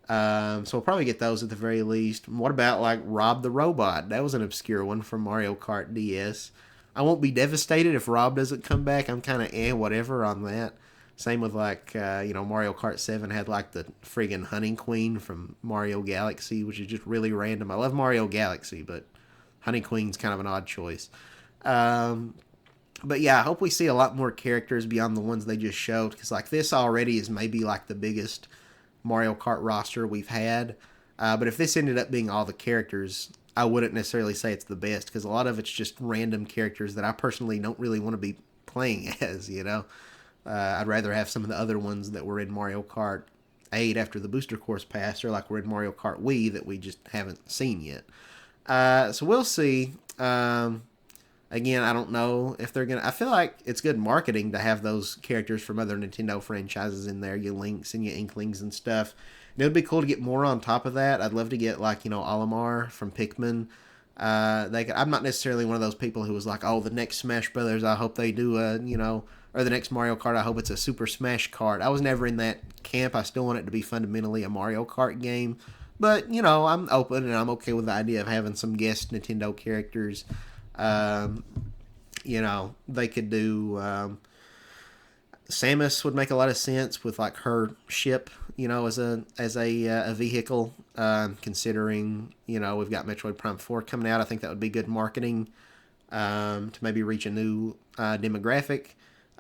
So we'll probably get those at the very least. What about like Rob the Robot? That was an obscure one from Mario Kart DS. I won't be devastated if Rob doesn't come back. I'm kind of whatever on that. Same with like Mario Kart 7 had like the friggin' Hunting Queen from Mario Galaxy, which is just really random. I love Mario Galaxy, but Hunting Queen's kind of an odd choice. Um, but yeah, I hope we see a lot more characters beyond the ones they just showed, because like this already is maybe like the biggest Mario Kart roster we've had. But if this ended up being all the characters, I wouldn't necessarily say it's the best, because a lot of it's just random characters that I personally don't really want to be playing as. I'd rather have some of the other ones that were in Mario Kart 8 after the booster course passed, or like we're in Mario Kart Wii that we just haven't seen yet. So we'll see. Again, I don't know if they're gonna. I feel like it's good marketing to have those characters from other Nintendo franchises in there, your Links and your Inklings and stuff. And it would be cool to get more on top of that. I'd love to get like Olimar from Pikmin. I'm not necessarily one of those people who was like, oh, the next Smash Brothers, I hope they do or the next Mario Kart, I hope it's a Super Smash Kart. I was never in that camp. I still want it to be fundamentally a Mario Kart game. But, I'm open and I'm okay with the idea of having some guest Nintendo characters. Um, they could do. Samus would make a lot of sense with like her ship, as a vehicle. Considering we've got Metroid Prime 4 coming out, I think that would be good marketing to maybe reach a new demographic.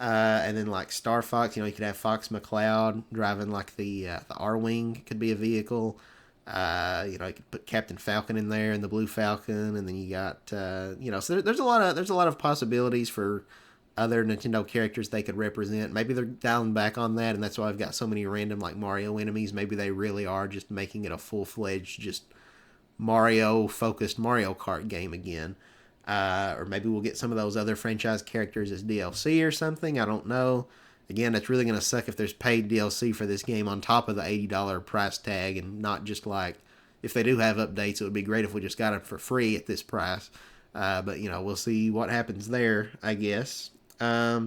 And then like Star Fox, you could have Fox McCloud driving like the R-Wing could be a vehicle. You could put Captain Falcon in there and the Blue Falcon, and then you got so there's a lot of possibilities for other Nintendo characters they could represent. Maybe they're dialing back on that, and that's why I've got so many random like Mario enemies. Maybe they really are just making it a full-fledged just Mario focused Mario Kart game again. Or maybe we'll get some of those other franchise characters as DLC or something. I don't know. Again, that's really going to suck if there's paid DLC for this game on top of the $80 price tag, and not just like, if they do have updates, it would be great if we just got them for free at this price. But, we'll see what happens there, I guess. But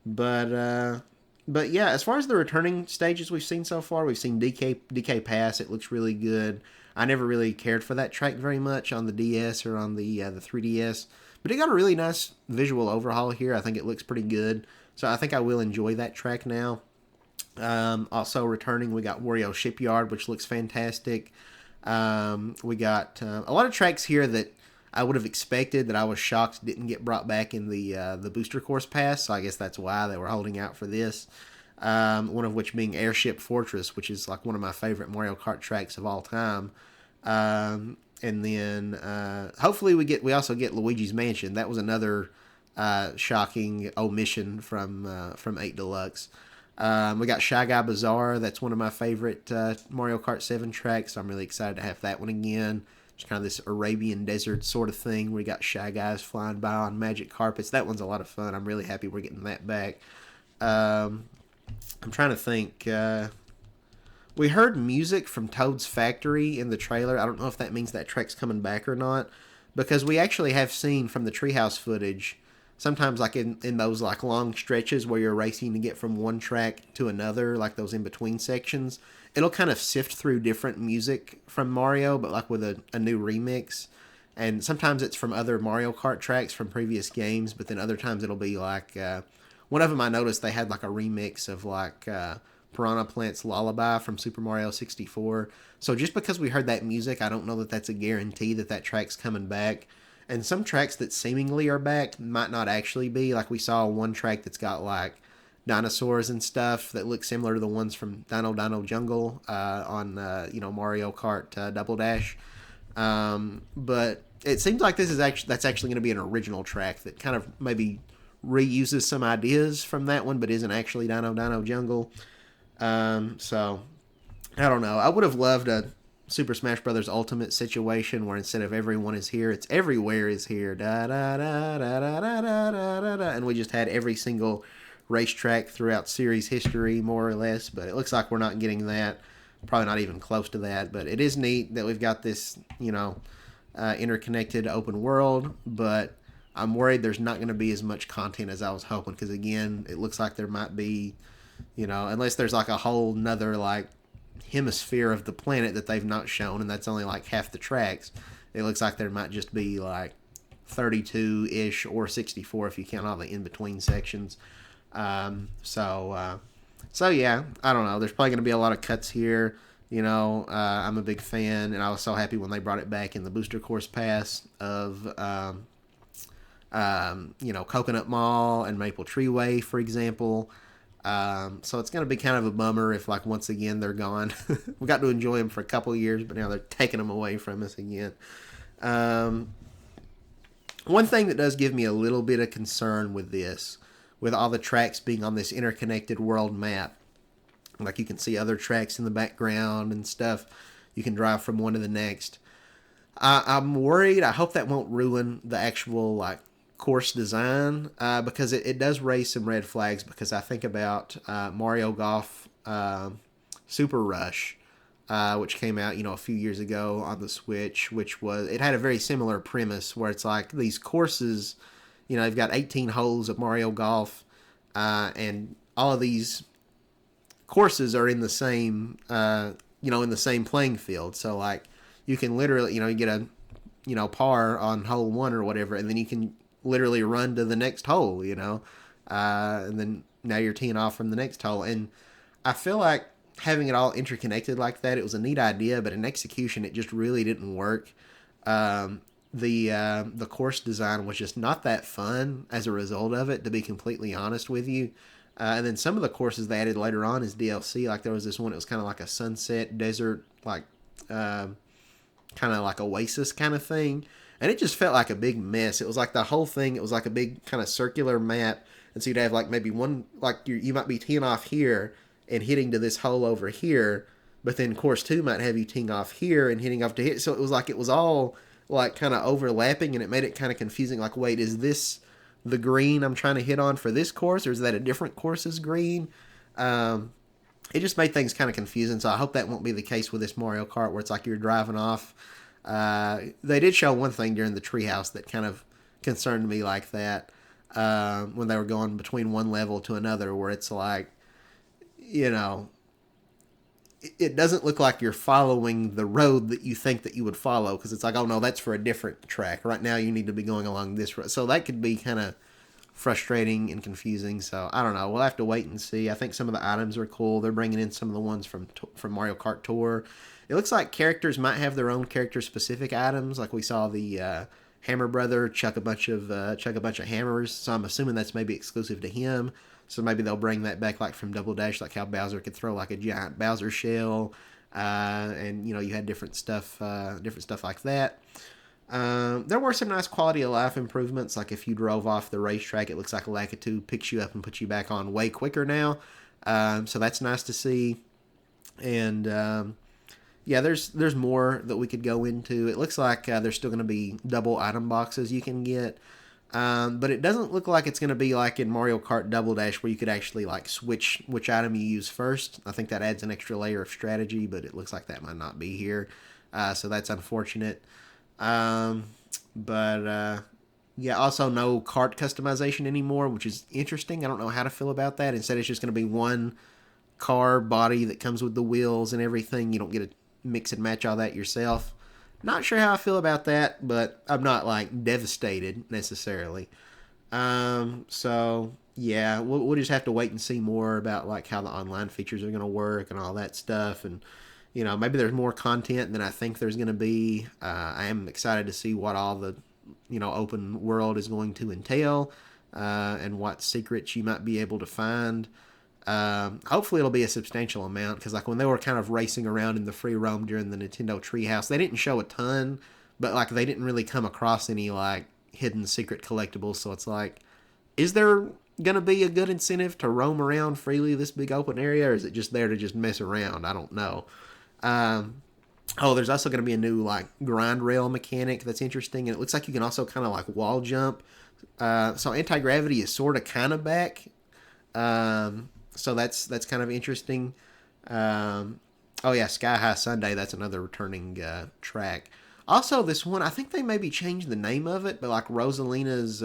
yeah, as far as the returning stages we've seen so far, we've seen DK Pass. It looks really good. I never really cared for that track very much on the DS or on the 3DS, but it got a really nice visual overhaul here. I think it looks pretty good. So I think I will enjoy that track now. Also returning, we got Wario Shipyard, which looks fantastic. We got a lot of tracks here that I would have expected that I was shocked didn't get brought back in the Booster Course Pass. So I guess that's why they were holding out for this. One of which being Airship Fortress, which is like one of my favorite Mario Kart tracks of all time. And then hopefully we also get Luigi's Mansion. That was another shocking omission from 8 Deluxe. We got Shy Guy Bazaar. That's one of my favorite Mario Kart 7 tracks. So I'm really excited to have that one again. Just kind of this Arabian desert sort of thing where we got Shy Guys flying by on magic carpets. That one's a lot of fun. I'm really happy we're getting that back. I'm trying to think. We heard music from Toad's Factory in the trailer. I don't know if that means that track's coming back or not, because we actually have seen from the treehouse footage, sometimes like in those like long stretches where you're racing to get from one track to another, like those in between sections, it'll kind of sift through different music from Mario, but like with a new remix. And sometimes it's from other Mario Kart tracks from previous games, but then other times it'll be like one of them I noticed they had like a remix of like Piranha Plant's Lullaby from Super Mario 64. So just because we heard that music, I don't know that that's a guarantee that that track's coming back. And some tracks that seemingly are back might not actually be. Like we saw one track that's got like dinosaurs and stuff that look similar to the ones from Dino Dino Jungle on Mario Kart Double Dash. But it seems like that's actually going to be an original track that kind of maybe reuses some ideas from that one, but isn't actually Dino Dino Jungle. So I don't know. I would have loved a Super Smash Brothers Ultimate situation where instead of everyone is here, it's everywhere is here. Da da da da da da da da da, and we just had every single racetrack throughout series history, more or less. But it looks like we're not getting that. Probably not even close to that. But it is neat that we've got this, interconnected open world. But I'm worried there's not going to be as much content as I was hoping, because again, it looks like there might be, unless there's like a whole nother like hemisphere of the planet that they've not shown, and that's only like half the tracks. It looks like there might just be like 32-ish or 64 if you count all the in-between sections. So So yeah, I don't know. There's probably going to be a lot of cuts here. I'm a big fan, and I was so happy when they brought it back in the booster course pass of Coconut Mall and Maple Tree Way, for example. So it's going to be kind of a bummer if, like, once again they're gone. We got to enjoy them for a couple of years, but now they're taking them away from us again. Um, One thing that does give me a little bit of concern with this, with all the tracks being on this interconnected world map, like you can see other tracks in the background and stuff. You can drive from one to the next. I'm worried. I hope that won't ruin the actual like course design because it does raise some red flags. Because I think about Mario Golf Super Rush, which came out a few years ago on the Switch, which it had a very similar premise where it's like these courses. You've got 18 holes of Mario Golf, and all of these courses are in the same in the same playing field. So like you can literally you get a par on hole one or whatever, and then you can literally run to the next hole, and then now you're teeing off from the next hole. And I feel like having it all interconnected like that, it was a neat idea, but in execution it just really didn't work. The course design was just not that fun as a result of it, to be completely honest with you. And then some of the courses they added later on as DLC, like there was this one that was kind of like a sunset desert, like kind of like oasis kind of thing, and it just felt like a big mess. It was like the whole thing. It was like a big kind of circular map, and so you'd have like maybe one, like you might be teeing off here and hitting to this hole over here, but then course two might have you teeing off here and hitting off to here. So it was like it was all like kind of overlapping, and it made it kind of confusing. Like, wait, is this the green I'm trying to hit on for this course, or is that a different course's green? It just made things kind of confusing. So I hope that won't be the case with this Mario Kart, where it's like you're driving off. They did show one thing during the treehouse that kind of concerned me like that, when they were going between one level to another, where it's like, it doesn't look like you're following the road that you think that you would follow, because it's like, oh no, that's for a different track. Right now you need to be going along this road. So that could be kind of frustrating and confusing. So I don't know. We'll have to wait and see. I think some of the items are cool. They're bringing in some of the ones from Mario Kart Tour. It looks like characters might have their own character specific items. Like we saw the Hammer Brother chuck a bunch of hammers. So I'm assuming that's maybe exclusive to him. So maybe they'll bring that back, like from Double Dash, like how Bowser could throw like a giant Bowser shell, and you had different stuff like that. There were some nice quality of life improvements. Like if you drove off the racetrack, it looks like Lakitu picks you up and puts you back on way quicker now. So that's nice to see. And yeah, there's more that we could go into. It looks like there's still going to be double item boxes you can get. But it doesn't look like it's going to be like in Mario Kart Double Dash, where you could actually like switch which item you use first. I think that adds an extra layer of strategy, but it looks like that might not be here. So that's unfortunate. But yeah, also no kart customization anymore, which is interesting. I don't know how to feel about that. Instead, it's just going to be one car body that comes with the wheels and everything. You don't get to mix and match all that yourself. Not sure how I feel about that, but I'm not like devastated necessarily. So yeah, we'll just have to wait and see more about like how the online features are going to work and all that stuff. And maybe there's more content than I think there's going to be. I am excited to see what all the open world is going to entail, and what secrets you might be able to find. Hopefully it'll be a substantial amount, because like when they were kind of racing around in the free roam during the Nintendo Treehouse, they didn't show a ton, but like they didn't really come across any like hidden secret collectibles. So it's like, is there gonna be a good incentive to roam around freely this big open area, or is it just there to just mess around? I don't know. There's also going to be a new like grind rail mechanic that's interesting, and it looks like you can also kind of like wall jump. So anti-gravity is sort of kind of back. So that's kind of interesting. Oh yeah, Sky High Sunday, that's another returning track. Also, this one, I think they maybe changed the name of it, but like Rosalina's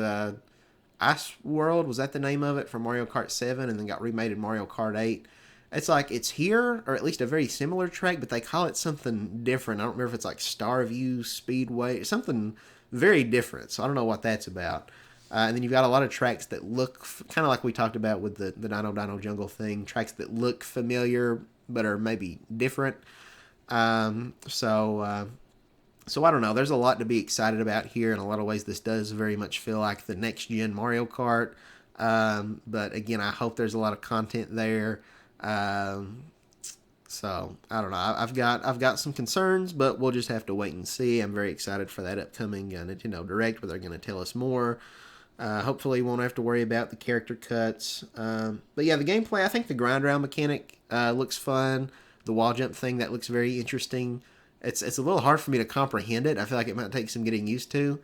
Ice World, was that the name of it, from Mario Kart 7, and then got remade in Mario Kart 8. It's like it's here, or at least a very similar track, but they call it something different. I don't remember if it's like Starview Speedway, something very different. So I don't know what that's about. And then you've got a lot of tracks that look kind of like we talked about with the Dino Dino Jungle thing, tracks that look familiar but are maybe different. Um, so, uh, so I don't know. There's a lot to be excited about here. In a lot of ways, this does very much feel like the next gen Mario Kart. But again, I hope there's a lot of content there. Um, so I don't know. I've got some concerns, but we'll just have to wait and see. I'm very excited for that upcoming Nintendo Direct, where they're going to tell us more. Hopefully, we won't have to worry about the character cuts. But yeah, the gameplay. I think the grind round mechanic looks fun. The wall jump thing that looks very interesting. It's a little hard for me to comprehend it. I feel like it might take some getting used to.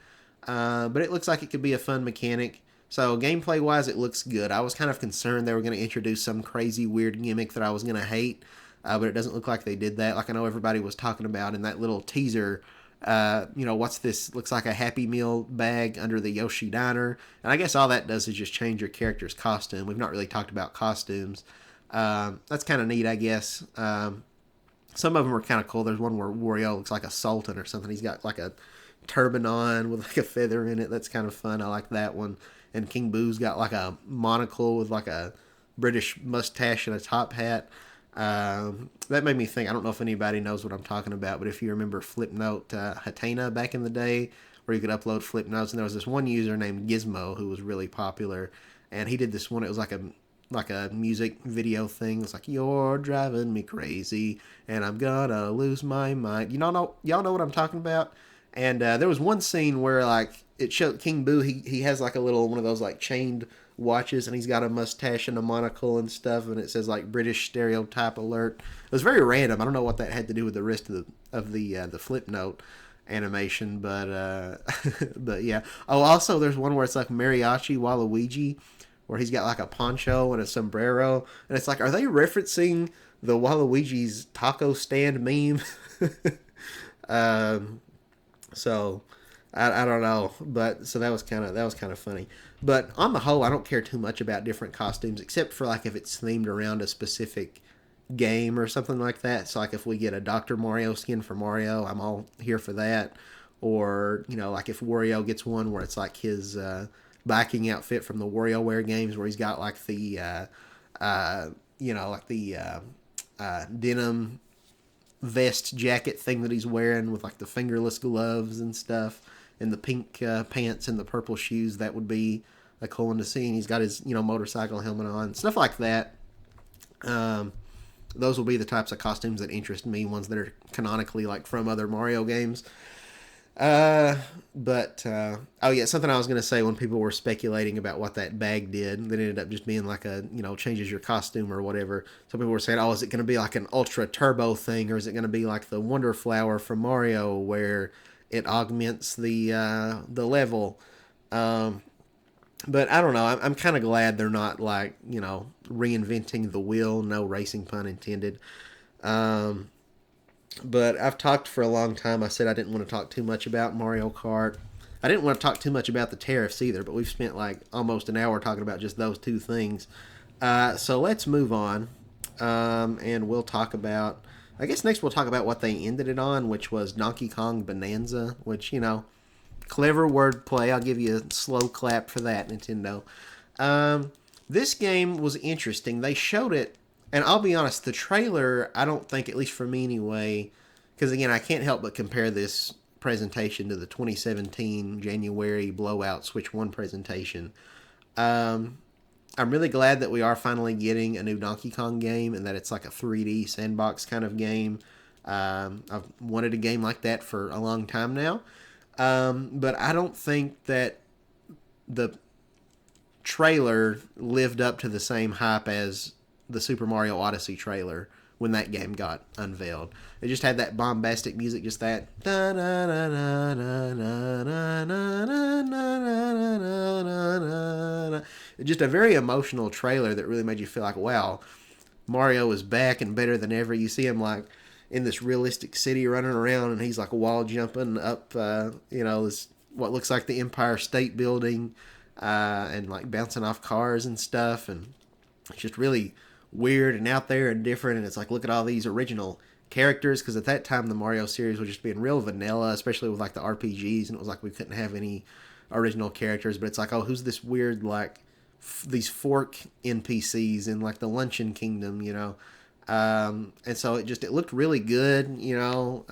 But it looks like it could be a fun mechanic. So gameplay wise, it looks good. I was kind of concerned they were going to introduce some crazy weird gimmick that I was going to hate, but it doesn't look like they did that. Like I know everybody was talking about in that little teaser. What's this? Looks like a Happy Meal bag under the Yoshi Diner, and I guess all that does is just change your character's costume. We've not really talked about costumes. That's kind of neat, I guess. Some of them are kind of cool. There's one where Wario looks like a sultan or something. He's got like a turban on with like a feather in it. That's kind of fun. I like that one. And King Boo's got like a monocle with like a British mustache and a top hat. That made me think. I don't know if anybody knows what I'm talking about, but if you remember Flipnote Hatena back in the day, where you could upload flip notes, and there was this one user named Gizmo who was really popular, and he did this one. It was like a music video thing. It's like, you're driving me crazy and I'm gonna lose my mind. Y'all know what I'm talking about? And there was one scene where like it showed King Boo. He has like a little one of those like chained watches, and he's got a mustache and a monocle and stuff, and it says like British stereotype alert. It was very random. I don't know what that had to do with the rest of the flip note animation, but but yeah. Oh, also there's one where it's like Mariachi Waluigi, where he's got like a poncho and a sombrero, and it's like, are they referencing the Waluigi's taco stand meme? um, so I don't know, but so that was kind of funny. But on the whole, I don't care too much about different costumes, except for like if it's themed around a specific game or something like that. So like if we get a Dr. Mario skin for Mario, I'm all here for that. Or like if Wario gets one where it's like his biking outfit from the WarioWare games, where he's got like the like the denim vest jacket thing that he's wearing with like the fingerless gloves and stuff, and the pink pants and the purple shoes. That would be a cool one to see. And he's got his motorcycle helmet on, stuff like that. Those will be the types of costumes that interest me, ones that are canonically like from other Mario games. Oh yeah, something I was gonna say when people were speculating about what that bag did, that ended up just being like a changes your costume or whatever. Some people were saying, oh, is it gonna be like an ultra turbo thing, or is it gonna be like the Wonder Flower from Mario where it augments the level? But I don't know. I'm kind of glad they're not like reinventing the wheel. No racing pun intended. But I've talked for a long time. I said I didn't want to talk too much about Mario Kart. I didn't want to talk too much about the tariffs either, but we've spent like almost an hour talking about just those two things. So let's move on. And we'll talk about, I guess next we'll talk about what they ended it on, which was Donkey Kong Bonanza, which, clever wordplay. I'll give you a slow clap for that, Nintendo. This game was interesting. They showed it. And I'll be honest, the trailer, I don't think, at least for me anyway, because again, I can't help but compare this presentation to the 2017 January Blowout Switch 1 presentation. I'm really glad that we are finally getting a new Donkey Kong game, and that it's like a 3D sandbox kind of game. I've wanted a game like that for a long time now. But I don't think that the trailer lived up to the same hype as the Super Mario Odyssey trailer when that game got unveiled. It just had that bombastic music, just that just a very emotional trailer that really made you feel like, wow, Mario is back and better than ever. You see him like in this realistic city running around, and he's like wall jumping up this what looks like the Empire State Building, and like bouncing off cars and stuff, and it's just really weird and out there and different. And it's like, look at all these original characters, because at that time the Mario series was just being real vanilla, especially with like the RPGs, and it was like we couldn't have any original characters, but it's like, oh, who's this weird, like, these fork NPCs in, like, the Luncheon Kingdom, you know? And so it looked really good, you know.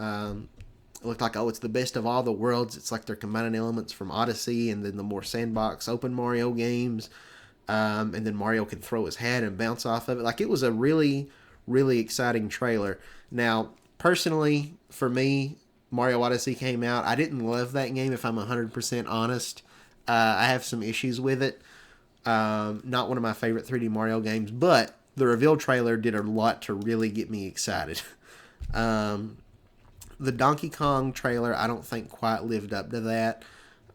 It looked like, oh, it's the best of all the worlds. It's like they're combining elements from Odyssey and then the more sandbox open Mario games. And then Mario can throw his hat and bounce off of it. Like, it was a really, really exciting trailer. Now, personally, for me, Mario Odyssey came out. I didn't love that game, if I'm 100% honest. I have some issues with it. Not one of my favorite 3D Mario games, but the reveal trailer did a lot to really get me excited. The Donkey Kong trailer, I don't think quite lived up to that.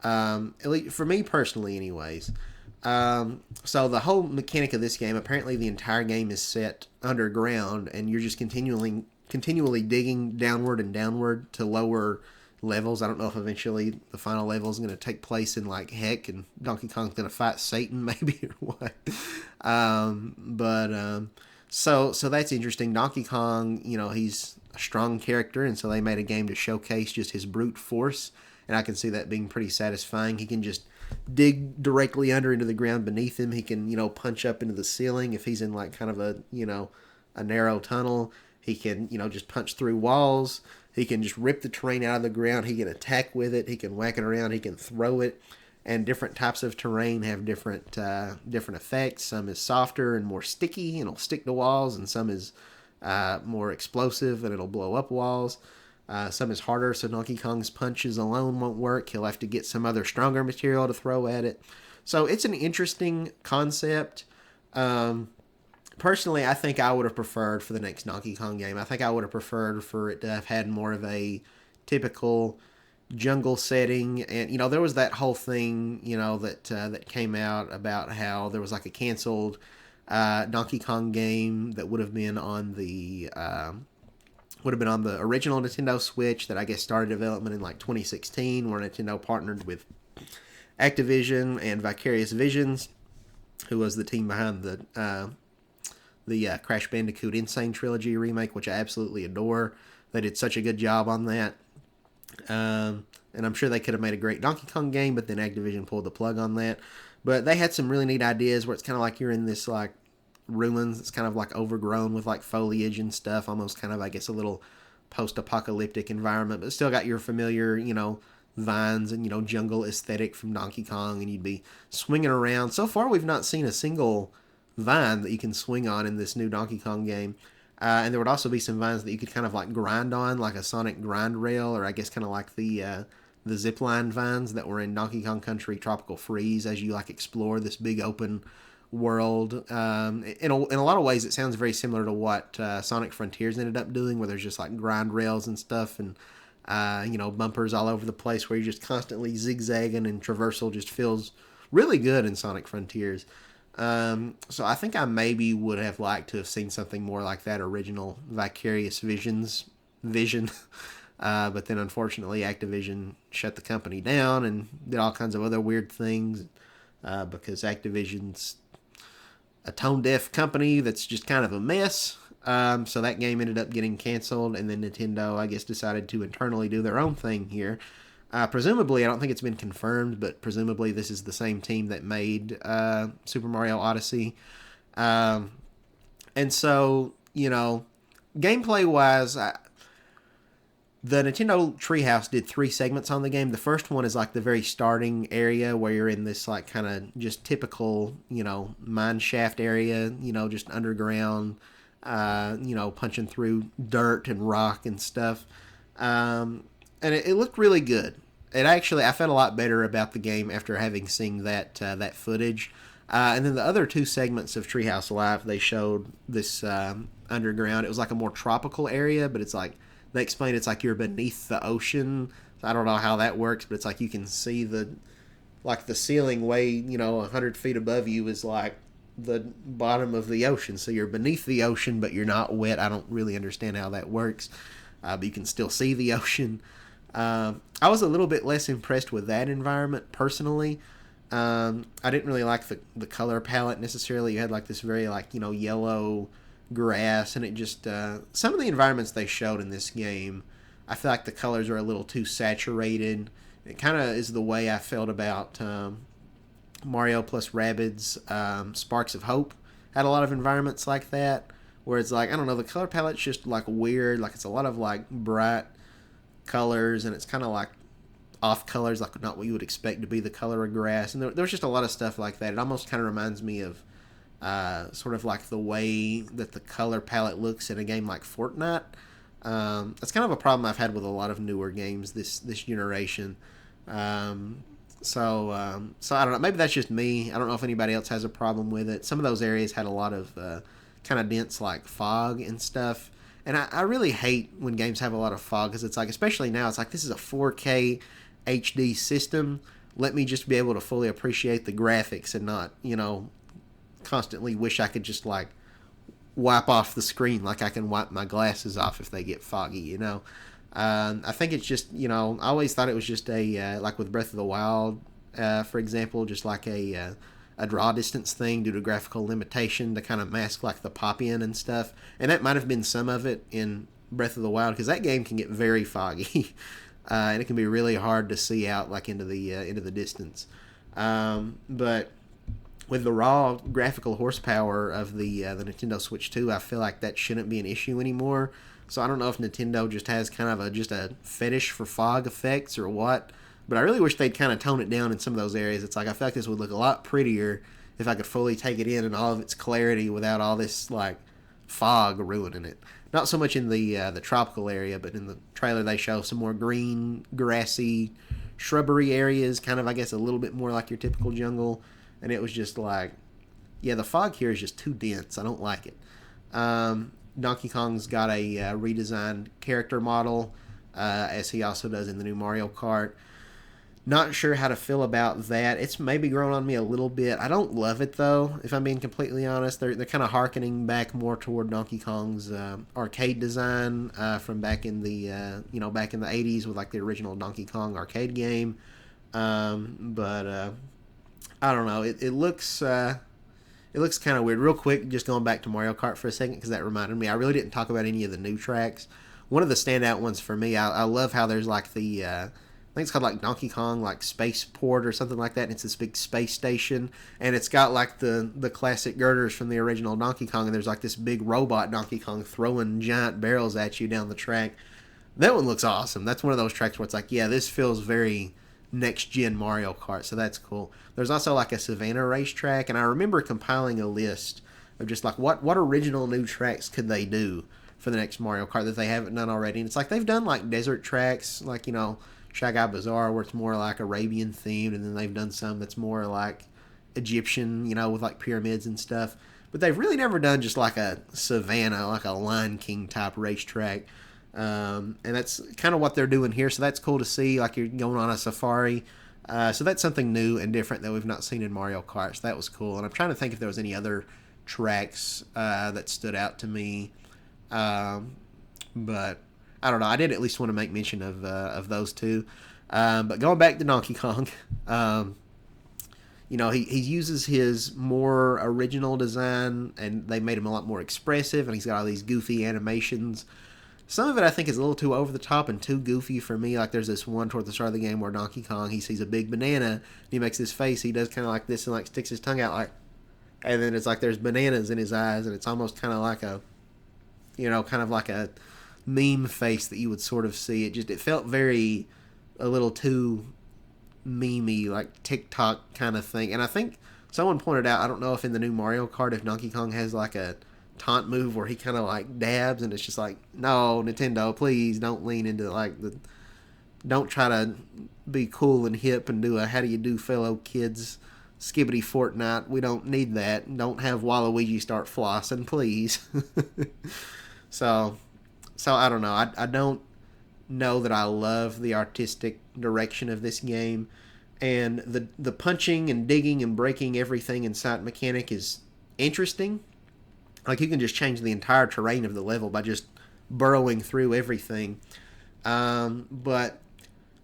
At least for me personally, anyways. So the whole mechanic of this game, apparently the entire game is set underground, and you're just continually digging downward and downward to lower levels. I don't know if eventually the final level is going to take place in, like, heck, and Donkey Kong's going to fight Satan, maybe, or what. So that's interesting. Donkey Kong, you know, he's a strong character, and so they made a game to showcase just his brute force, and I can see that being pretty satisfying. He can just dig directly under into the ground beneath him. He can, you know, punch up into the ceiling if he's in, like, kind of a, you know, a narrow tunnel. He can, you know, just punch through walls. He can just rip the terrain out of the ground. He can attack with it. He can whack it around. He can throw it. And different types of terrain have different effects. Some is softer and more sticky, and it'll stick to walls, and some is more explosive, and it'll blow up walls. Some is harder, so Donkey Kong's punches alone won't work. He'll have to get some other stronger material to throw at it. So it's an interesting concept. Personally, I think I would have preferred for the next Donkey Kong game, I think I would have preferred for it to have had more of a typical jungle setting. And, you know, there was that whole thing, you know, that came out about how there was, like, a canceled Donkey Kong game that would have been on the original Nintendo Switch that I guess started development in, like, 2016, where Nintendo partnered with Activision and Vicarious Visions, who was the team behind the Crash Bandicoot Insane Trilogy remake, which I absolutely adore. They did such a good job on that. And I'm sure they could have made a great Donkey Kong game, but then Activision pulled the plug on that. But they had some really neat ideas where it's kind of like you're in this, like, ruins. It's kind of, like, overgrown with, like, foliage and stuff. Almost kind of, I guess, a little post-apocalyptic environment. But still got your familiar, you know, vines and, you know, jungle aesthetic from Donkey Kong. And you'd be swinging around. So far, we've not seen a single vine that you can swing on in this new Donkey Kong game. And there would also be some vines that you could kind of, like, grind on, like a Sonic grind rail, or I guess kind of like the zipline vines that were in Donkey Kong Country Tropical Freeze as you, like, explore this big open world. In a lot of ways, it sounds very similar to what Sonic Frontiers ended up doing, where there's just, like, grind rails and stuff, and you know, bumpers all over the place where you're just constantly zigzagging, and traversal just feels really good in Sonic Frontiers. So I think I maybe would have liked to have seen something more like that original Vicarious vision. But then unfortunately Activision shut the company down and did all kinds of other weird things, because Activision's a tone-deaf company that's just kind of a mess. So that game ended up getting canceled, and then Nintendo, I guess, decided to internally do their own thing here. Presumably, I don't think it's been confirmed, but presumably this is the same team that made Super Mario Odyssey. And so, you know, gameplay-wise, the Nintendo Treehouse did 3 segments on the game. The first one is, like, the very starting area where you're in this, like, kind of just typical, you know, mine shaft area, you know, just underground, you know, punching through dirt and rock and stuff. And it looked really good. I felt a lot better about the game after having seen that footage. And then the other 2 segments of Treehouse Live, they showed this underground. It was like a more tropical area, but it's like, they explain it's like you're beneath the ocean. I don't know how that works, but it's like you can see the ceiling way, you know, 100 feet above you is like the bottom of the ocean. So you're beneath the ocean, but you're not wet. I don't really understand how that works. But you can still see the ocean. I was a little bit less impressed with that environment personally. I didn't really like the color palette necessarily. You had like this very, like, you know, yellow grass, and it just some of the environments they showed in this game, I feel like the colors are a little too saturated, It kind of is the way I felt about Mario plus Rabbids Sparks of Hope. Had a lot of environments like that where it's like, I don't know, the color palette's just like weird. Like it's a lot of like bright colors, and it's kind of like off colors, like not what you would expect to be the color of grass. And there's just a lot of stuff like that. It almost kind of reminds me of sort of like the way that the color palette looks in a game like Fortnite. That's kind of a problem I've had with a lot of newer games this generation. So I don't know. Maybe that's just me. I don't know if anybody else has a problem with it. Some of those areas had a lot of kind of dense like fog and stuff. And I really hate when games have a lot of fog because it's like, especially now, it's like this is a 4K HD system. Let me just be able to fully appreciate the graphics and not, constantly wish I could just like wipe off the screen like I can wipe my glasses off if they get foggy. I think it's just, I always thought it was just like with Breath of the Wild, for example, just like a draw distance thing due to graphical limitation to kind of mask like the pop in and stuff. And that might have been some of it in Breath of the Wild because that game can get very foggy. And it can be really hard to see out like into the distance. But with the raw graphical horsepower of the Nintendo Switch 2, I feel like that shouldn't be an issue anymore. So I don't know if Nintendo just has kind of just a fetish for fog effects or what. But I really wish they'd kind of tone it down in some of those areas. It's like I feel like this would look a lot prettier if I could fully take it in all of its clarity without all this like fog ruining it. Not so much in the tropical area, but in the trailer they show some more green, grassy, shrubbery areas, kind of I guess a little bit more like your typical jungle. And it was just like, yeah, the fog here is just too dense. I don't like it. Donkey Kong's got a redesigned character model, as he also does in the new Mario Kart. Not sure how to feel about that. It's maybe grown on me a little bit. I don't love it though, if I'm being completely honest. They're kind of harkening back more toward Donkey Kong's arcade design from back in the back in the 80s with like the original Donkey Kong arcade game. But I don't know. It looks kind of weird. Real quick, just going back to Mario Kart for a second because that reminded me. I really didn't talk about any of the new tracks. One of the standout ones for me, I love how there's like the I think it's called like Donkey Kong like Spaceport or something like that. And it's this big space station, and it's got like the classic girders from the original Donkey Kong, and there's like this big robot Donkey Kong throwing giant barrels at you down the track. That one looks awesome. That's one of those tracks where it's like, yeah, this feels very next gen Mario Kart, so that's cool. There's also like a Savannah racetrack, and I remember compiling a list of just like what original new tracks could they do for the next Mario Kart that they haven't done already. And it's like they've done like desert tracks, like Shy Guy Bazaar, where it's more like Arabian themed, and then they've done some that's more like Egyptian, with like pyramids and stuff. But they've really never done just like a Savannah, like a Lion King type racetrack. And that's kind of what they're doing here, so that's cool to see. Like you're going on a safari, so that's something new and different that we've not seen in Mario Kart. So that was cool. And I'm trying to think if there was any other tracks that stood out to me, but I don't know. I did at least want to make mention of those two. But going back to Donkey Kong, he uses his more original design, and they made him a lot more expressive, and he's got all these goofy animations. Some of it I think is a little too over the top and too goofy for me. Like there's this one toward the start of the game where Donkey Kong, he sees a big banana, and he makes this face. He does kind of like this and like sticks his tongue out like, and then it's like there's bananas in his eyes, and it's almost kind of like kind of like a meme face that you would sort of see. It felt a little too memey, like TikTok kind of thing. And I think someone pointed out, I don't know if in the new Mario Kart if Donkey Kong has like a taunt move where he kind of like dabs, and it's just like, no, Nintendo, please don't lean into like don't try to be cool and hip and do a how do you do fellow kids skibbity Fortnite. We don't need that. Don't have Waluigi start flossing, please. so I don't know. I don't know that I love the artistic direction of this game, and the punching and digging and breaking everything inside mechanic is interesting. Like you can just change the entire terrain of the level by just burrowing through everything. But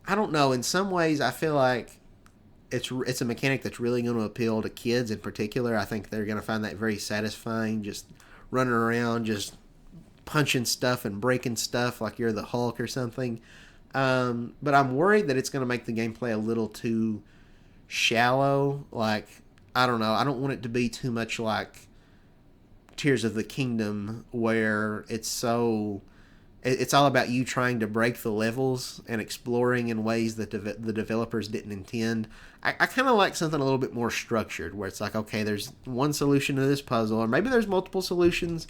I don't know. In some ways, I feel like it's a mechanic that's really going to appeal to kids in particular. I think they're going to find that very satisfying, just running around, just punching stuff and breaking stuff like you're the Hulk or something. But I'm worried that it's going to make the gameplay a little too shallow. Like, I don't know. I don't want it to be too much like Tears of the Kingdom, where it's all about you trying to break the levels and exploring in ways that the developers didn't intend. I kind of like something a little bit more structured, where it's like, okay, there's one solution to this puzzle, or maybe there's multiple solutions,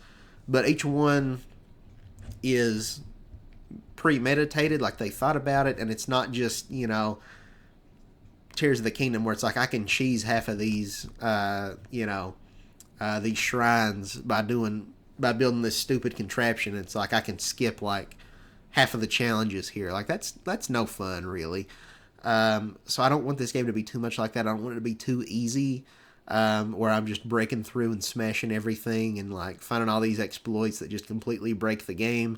but each one is premeditated, like they thought about it, and it's not just, Tears of the Kingdom, where it's like I can cheese half of these shrines by building this stupid contraption. It's like I can skip like half of the challenges here. Like that's no fun, really. So I don't want this game to be too much like that. I don't want it to be too easy, where I'm just breaking through and smashing everything and like finding all these exploits that just completely break the game.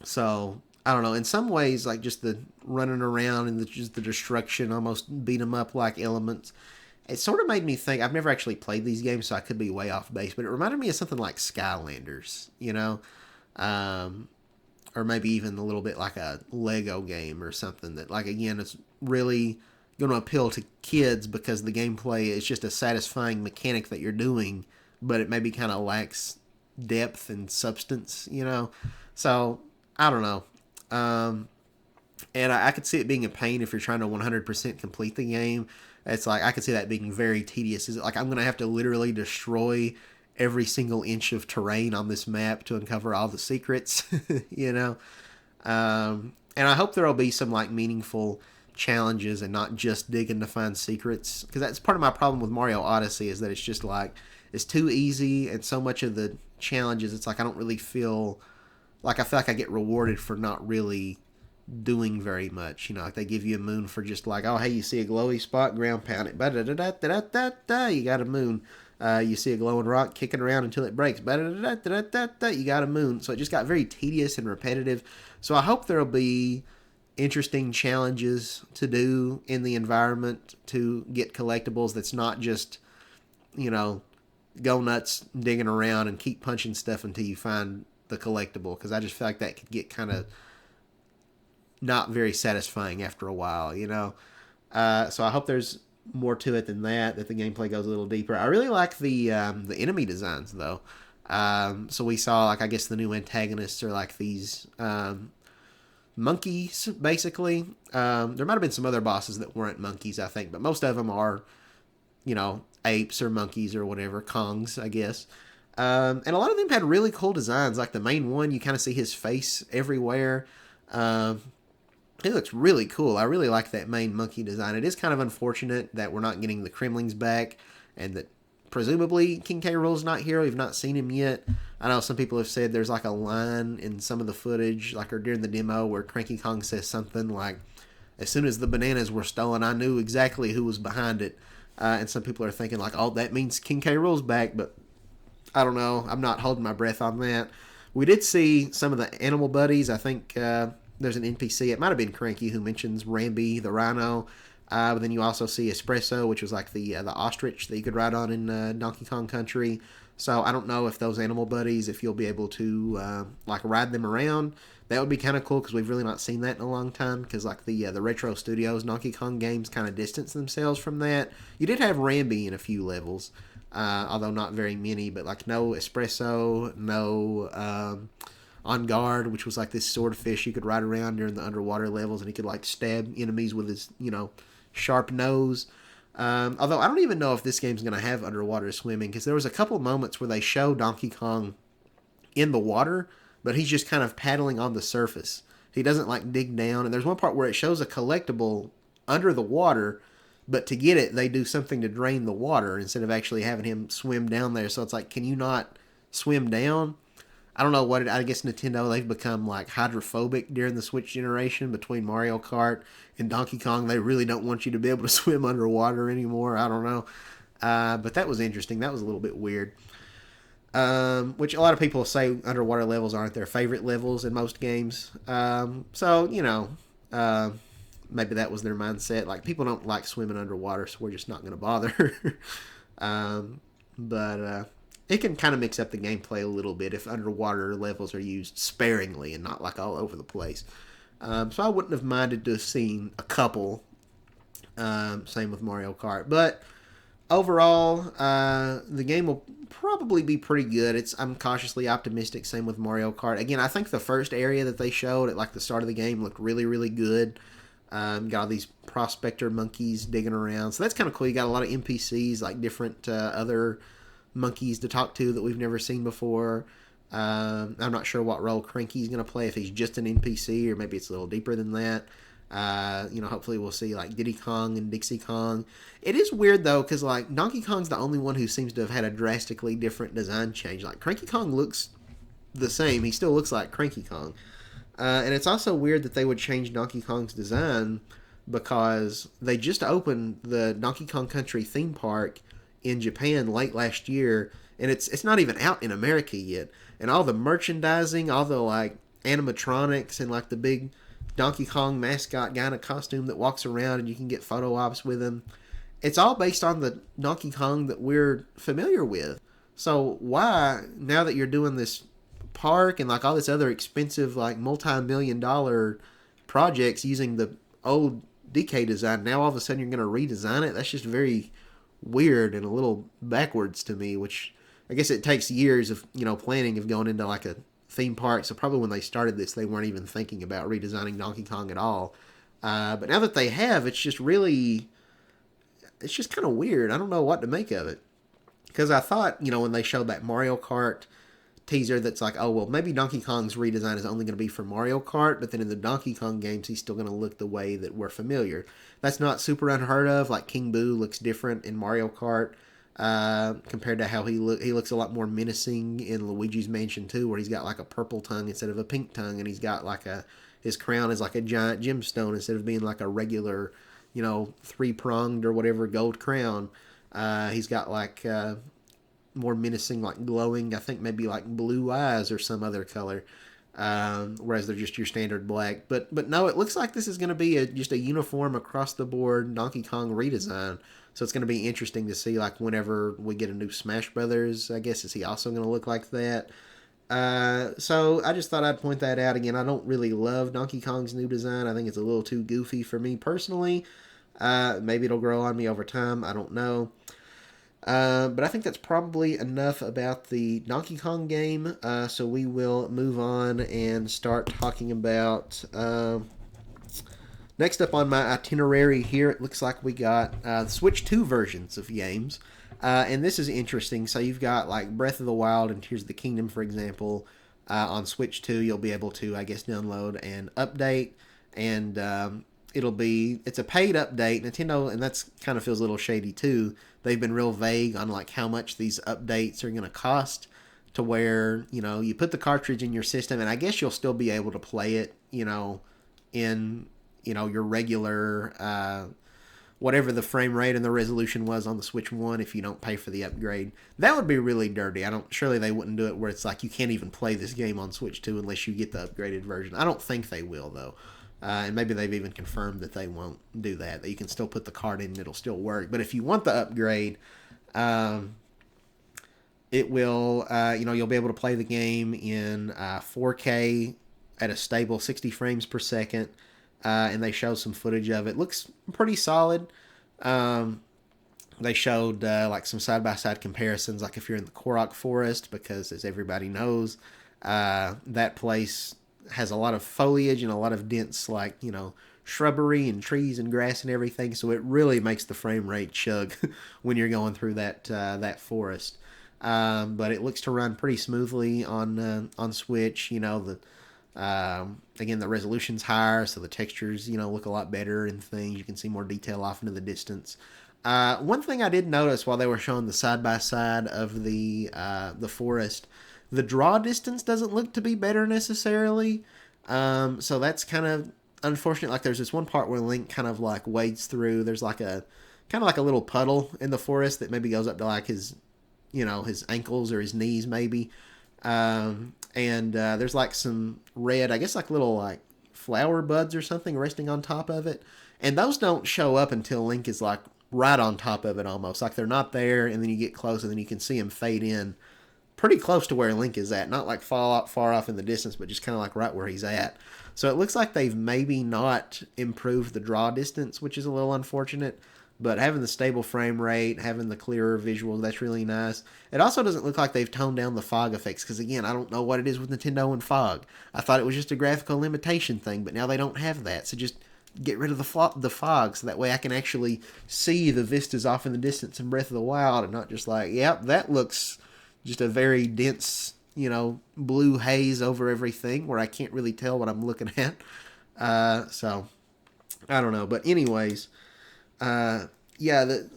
So I don't know. In some ways, like just the running around and just the destruction, almost beat 'em up like elements. It sort of made me think. I've never actually played these games, so I could be way off base. But it reminded me of something like Skylanders, um, or maybe even a little bit like a Lego game or something. That, like, again, it's really going to appeal to kids because the gameplay is just a satisfying mechanic that you're doing, but it maybe kind of lacks depth and substance. So I don't know. And I could see it being a pain if you're trying to 100% complete the game. It's like I could see that being very tedious. Is it like I'm going to have to literally destroy every single inch of terrain on this map to uncover all the secrets, you know? And I hope there'll be some like meaningful challenges and not just digging to find secrets, because that's part of my problem with Mario Odyssey, is that it's just like it's too easy, and so much of the challenges, it's like I don't really feel like I get rewarded for not really doing very much. Like they give you a moon for just like, oh, hey, you see a glowy spot, ground pound it, ba-da-da-da-da-da-da, you got a moon. You see a glowing rock kicking around until it breaks, ba-da-da-da-da-da-da, you got a moon. So it just got very tedious and repetitive. So I hope there'll be interesting challenges to do in the environment to get collectibles that's not just, go nuts digging around and keep punching stuff until you find the collectible, because I just feel like that could get kind of not very satisfying after a while. So I hope there's more to it than that the gameplay goes a little deeper. I really like the enemy designs, though. So we saw, like, I guess the new antagonists are like these monkeys, basically. There might have been some other bosses that weren't monkeys, I think, but most of them are, apes or monkeys or whatever, Kongs, I guess. And a lot of them had really cool designs. Like the main one, you kind of see his face everywhere. It looks really cool. I really like that main monkey design. It is kind of unfortunate that we're not getting the Kremlings back, and that presumably King K. Rool's not here. We've not seen him yet. I know some people have said there's like a line in some of the footage, like or during the demo, where Cranky Kong says something like, "As soon as the bananas were stolen, I knew exactly who was behind it." And some people are thinking like, "Oh, that means King K. Rool's back," but I don't know. I'm not holding my breath on that. We did see some of the animal buddies. I think there's an NPC. It might have been Cranky who mentions Rambi the rhino. But then you also see Espresso, which was like the ostrich that you could ride on in Donkey Kong Country. So I don't know if those animal buddies, if you'll be able to like ride them around. That would be kind of cool, because we've really not seen that in a long time. Because like the Retro Studios Donkey Kong games kind of distance themselves from that. You did have Rambi in a few levels, although not very many. But like no Espresso, no On Guard, which was like this swordfish you could ride around during the underwater levels, and he could like stab enemies with his sharp nose. Although I don't even know if this game's going to have underwater swimming, because there was a couple moments where they show Donkey Kong in the water, but he's just kind of paddling on the surface. He doesn't like dig down. And there's one part where it shows a collectible under the water, but to get it, they do something to drain the water instead of actually having him swim down there. So it's like, can you not swim down? I don't know what I guess Nintendo, they've become like hydrophobic during the Switch generation between Mario Kart and Donkey Kong. They really don't want you to be able to swim underwater anymore. I don't know. But that was interesting. That was a little bit weird. Which a lot of people say underwater levels aren't their favorite levels in most games. So, maybe that was their mindset. Like, people don't like swimming underwater, so we're just not going to bother. But it can kind of mix up the gameplay a little bit if underwater levels are used sparingly and not like all over the place. So I wouldn't have minded to have seen a couple. Same with Mario Kart, but overall, the game will probably be pretty good. I'm cautiously optimistic. Same with Mario Kart. Again, I think the first area that they showed at like the start of the game looked really, really good. Got all these prospector monkeys digging around, so that's kind of cool. You got a lot of NPCs, like different other monkeys to talk to that we've never seen before. I'm not sure what role Cranky's going to play, if he's just an NPC or maybe it's a little deeper than that. Hopefully we'll see like Diddy Kong and Dixie Kong. It is weird though, because like Donkey Kong's the only one who seems to have had a drastically different design change. Like Cranky Kong looks the same; he still looks like Cranky Kong. And it's also weird that they would change Donkey Kong's design because they just opened the Donkey Kong Country theme park in Japan late last year, and it's not even out in America yet. And all the merchandising, all the like animatronics, and like the big Donkey Kong mascot guy in a costume that walks around and you can get photo ops with him. It's all based on the Donkey Kong that we're familiar with. So why, now that you're doing this park and like all this other expensive like multi-million-dollar projects using the old DK design, now all of a sudden you're going to redesign it? That's just very weird and a little backwards to me, which I guess it takes years of planning of going into like a theme park. So probably when they started this, they weren't even thinking about redesigning Donkey Kong at all. But now that they have, it's just kind of weird. I don't know what to make of it, because I thought when they showed that Mario Kart teaser, that's like, oh well, maybe Donkey Kong's redesign is only going to be for Mario Kart, but then in the Donkey Kong games he's still going to look the way that we're familiar. That's not super unheard of. Like King Boo looks different in Mario Kart compared to how he looks a lot more menacing in Luigi's Mansion 2, where he's got like a purple tongue instead of a pink tongue, and he's got like his crown is like a giant gemstone instead of being like a regular 3-pronged or whatever gold crown. He's got like more menacing, like glowing, I think maybe like blue eyes or some other color, whereas they're just your standard black. But no, it looks like this is going to be just a uniform across the board Donkey Kong redesign. So it's going to be interesting to see, like, whenever we get a new Smash Brothers, I guess, is he also going to look like that? So I just thought I'd point that out. Again, I don't really love Donkey Kong's new design. I think it's a little too goofy for me personally. Maybe it'll grow on me over time. I don't know. But I think that's probably enough about the Donkey Kong game. So we will move on and start talking about... next up on my itinerary here, it looks like we got Switch 2 versions of games. And this is interesting. So you've got like Breath of the Wild and Tears of the Kingdom, for example. On Switch 2, you'll be able to, I guess, download and update. And it's a paid update. Nintendo, and that's kind of feels a little shady too. They've been real vague on like how much these updates are going to cost, to where, you put the cartridge in your system, and I guess you'll still be able to play it, in your regular whatever the frame rate and the resolution was on the Switch 1 if you don't pay for the upgrade. That would be really dirty. Surely they wouldn't do it where it's like you can't even play this game on Switch 2 unless you get the upgraded version. I don't think they will, though. And maybe they've even confirmed that they won't do that you can still put the card in and it'll still work. But if you want the upgrade, it will, you'll be able to play the game in 4K at a stable 60 frames per second. And they show some footage of it. Looks pretty solid. They showed like some side-by-side comparisons, like if you're in the Korok Forest, because as everybody knows, that place has a lot of foliage and a lot of dense, like, shrubbery and trees and grass and everything. So it really makes the frame rate chug when you're going through that forest. But it looks to run pretty smoothly on Switch. Again, the resolution's higher, so the textures, look a lot better and things. You can see more detail off into the distance. One thing I did notice while they were showing the side-by-side of the forest, the draw distance doesn't look to be better necessarily. So that's kind of unfortunate. Like, there's this one part where Link kind of like wades through. There's like a little puddle in the forest that maybe goes up to like his ankles or his knees maybe. And there's like some red, I guess like little like flower buds or something resting on top of it. And those don't show up until Link is like right on top of it almost. Like they're not there, and then you get close and then you can see him fade in pretty close to where Link is at. Not like far off in the distance, but just kind of like right where he's at. So it looks like they've maybe not improved the draw distance, which is a little unfortunate. But having the stable frame rate, having the clearer visual, that's really nice. It also doesn't look like they've toned down the fog effects, because again, I don't know what it is with Nintendo and fog. I thought it was just a graphical limitation thing, but now they don't have that. So just get rid of the fog, so that way I can actually see the vistas off in the distance in Breath of the Wild, and not just like, yep, that looks just a very dense, blue haze over everything where I can't really tell what I'm looking at. So, I don't know. But anyways, yeah, the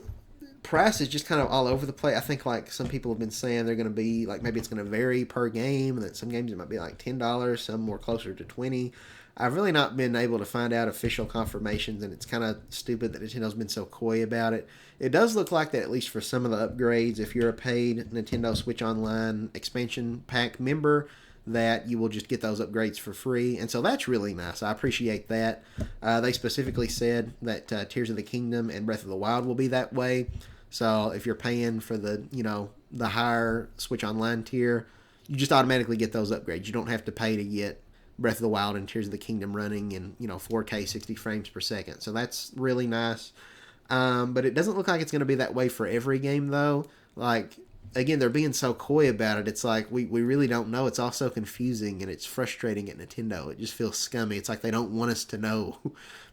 price is just kind of all over the place. I think like some people have been saying they're going to be like, maybe it's going to vary per game, and that some games it might be like $10, some more closer to $20. I've really not been able to find out official confirmations, and it's kind of stupid that Nintendo's been so coy about it. It does look like that, at least for some of the upgrades, if you're a paid Nintendo Switch Online expansion pack member, that you will just get those upgrades for free. And so that's really nice. I appreciate that. They specifically said that Tears of the Kingdom and Breath of the Wild will be that way. So if you're paying for the higher Switch Online tier, you just automatically get those upgrades. You don't have to pay to get Breath of the Wild and Tears of the Kingdom running in 4K 60 frames per second. So that's really nice. But it doesn't look like it's going to be that way for every game, though. Like, again, they're being so coy about it. It's like we really don't know. It's all so confusing, and it's frustrating at Nintendo. It just feels scummy. It's like they don't want us to know.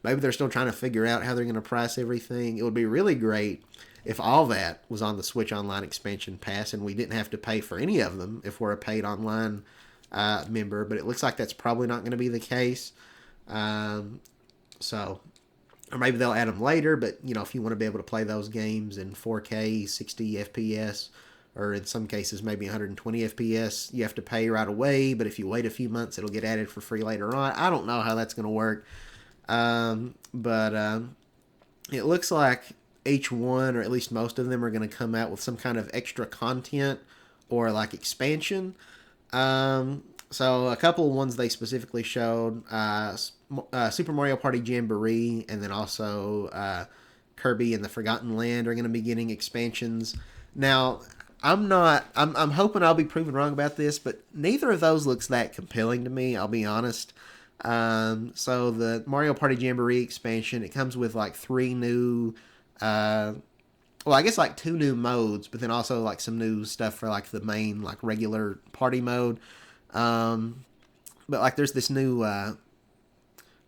Maybe they're still trying to figure out how they're going to price everything. It would be really great if all that was on the Switch Online expansion pass and we didn't have to pay for any of them if we're a paid online member. But it looks like that's probably not going to be the case. Or maybe they'll add them later, but if you want to be able to play those games in 4K 60 FPS, or in some cases maybe 120 FPS, you have to pay right away. But if you wait a few months, it'll get added for free later on. I don't know how that's going to work. But it looks like each one, or at least most of them, are going to come out with some kind of extra content or like expansion. So a couple of ones they specifically showed, Super Mario Party Jamboree, and then also Kirby and the Forgotten Land are going to be getting expansions. Now, I'm hoping I'll be proven wrong about this, but neither of those looks that compelling to me, I'll be honest. So the Mario Party Jamboree expansion, it comes with like 3 new, I guess like 2 new modes, but then also like some new stuff for like the main like regular party mode. But like there's this new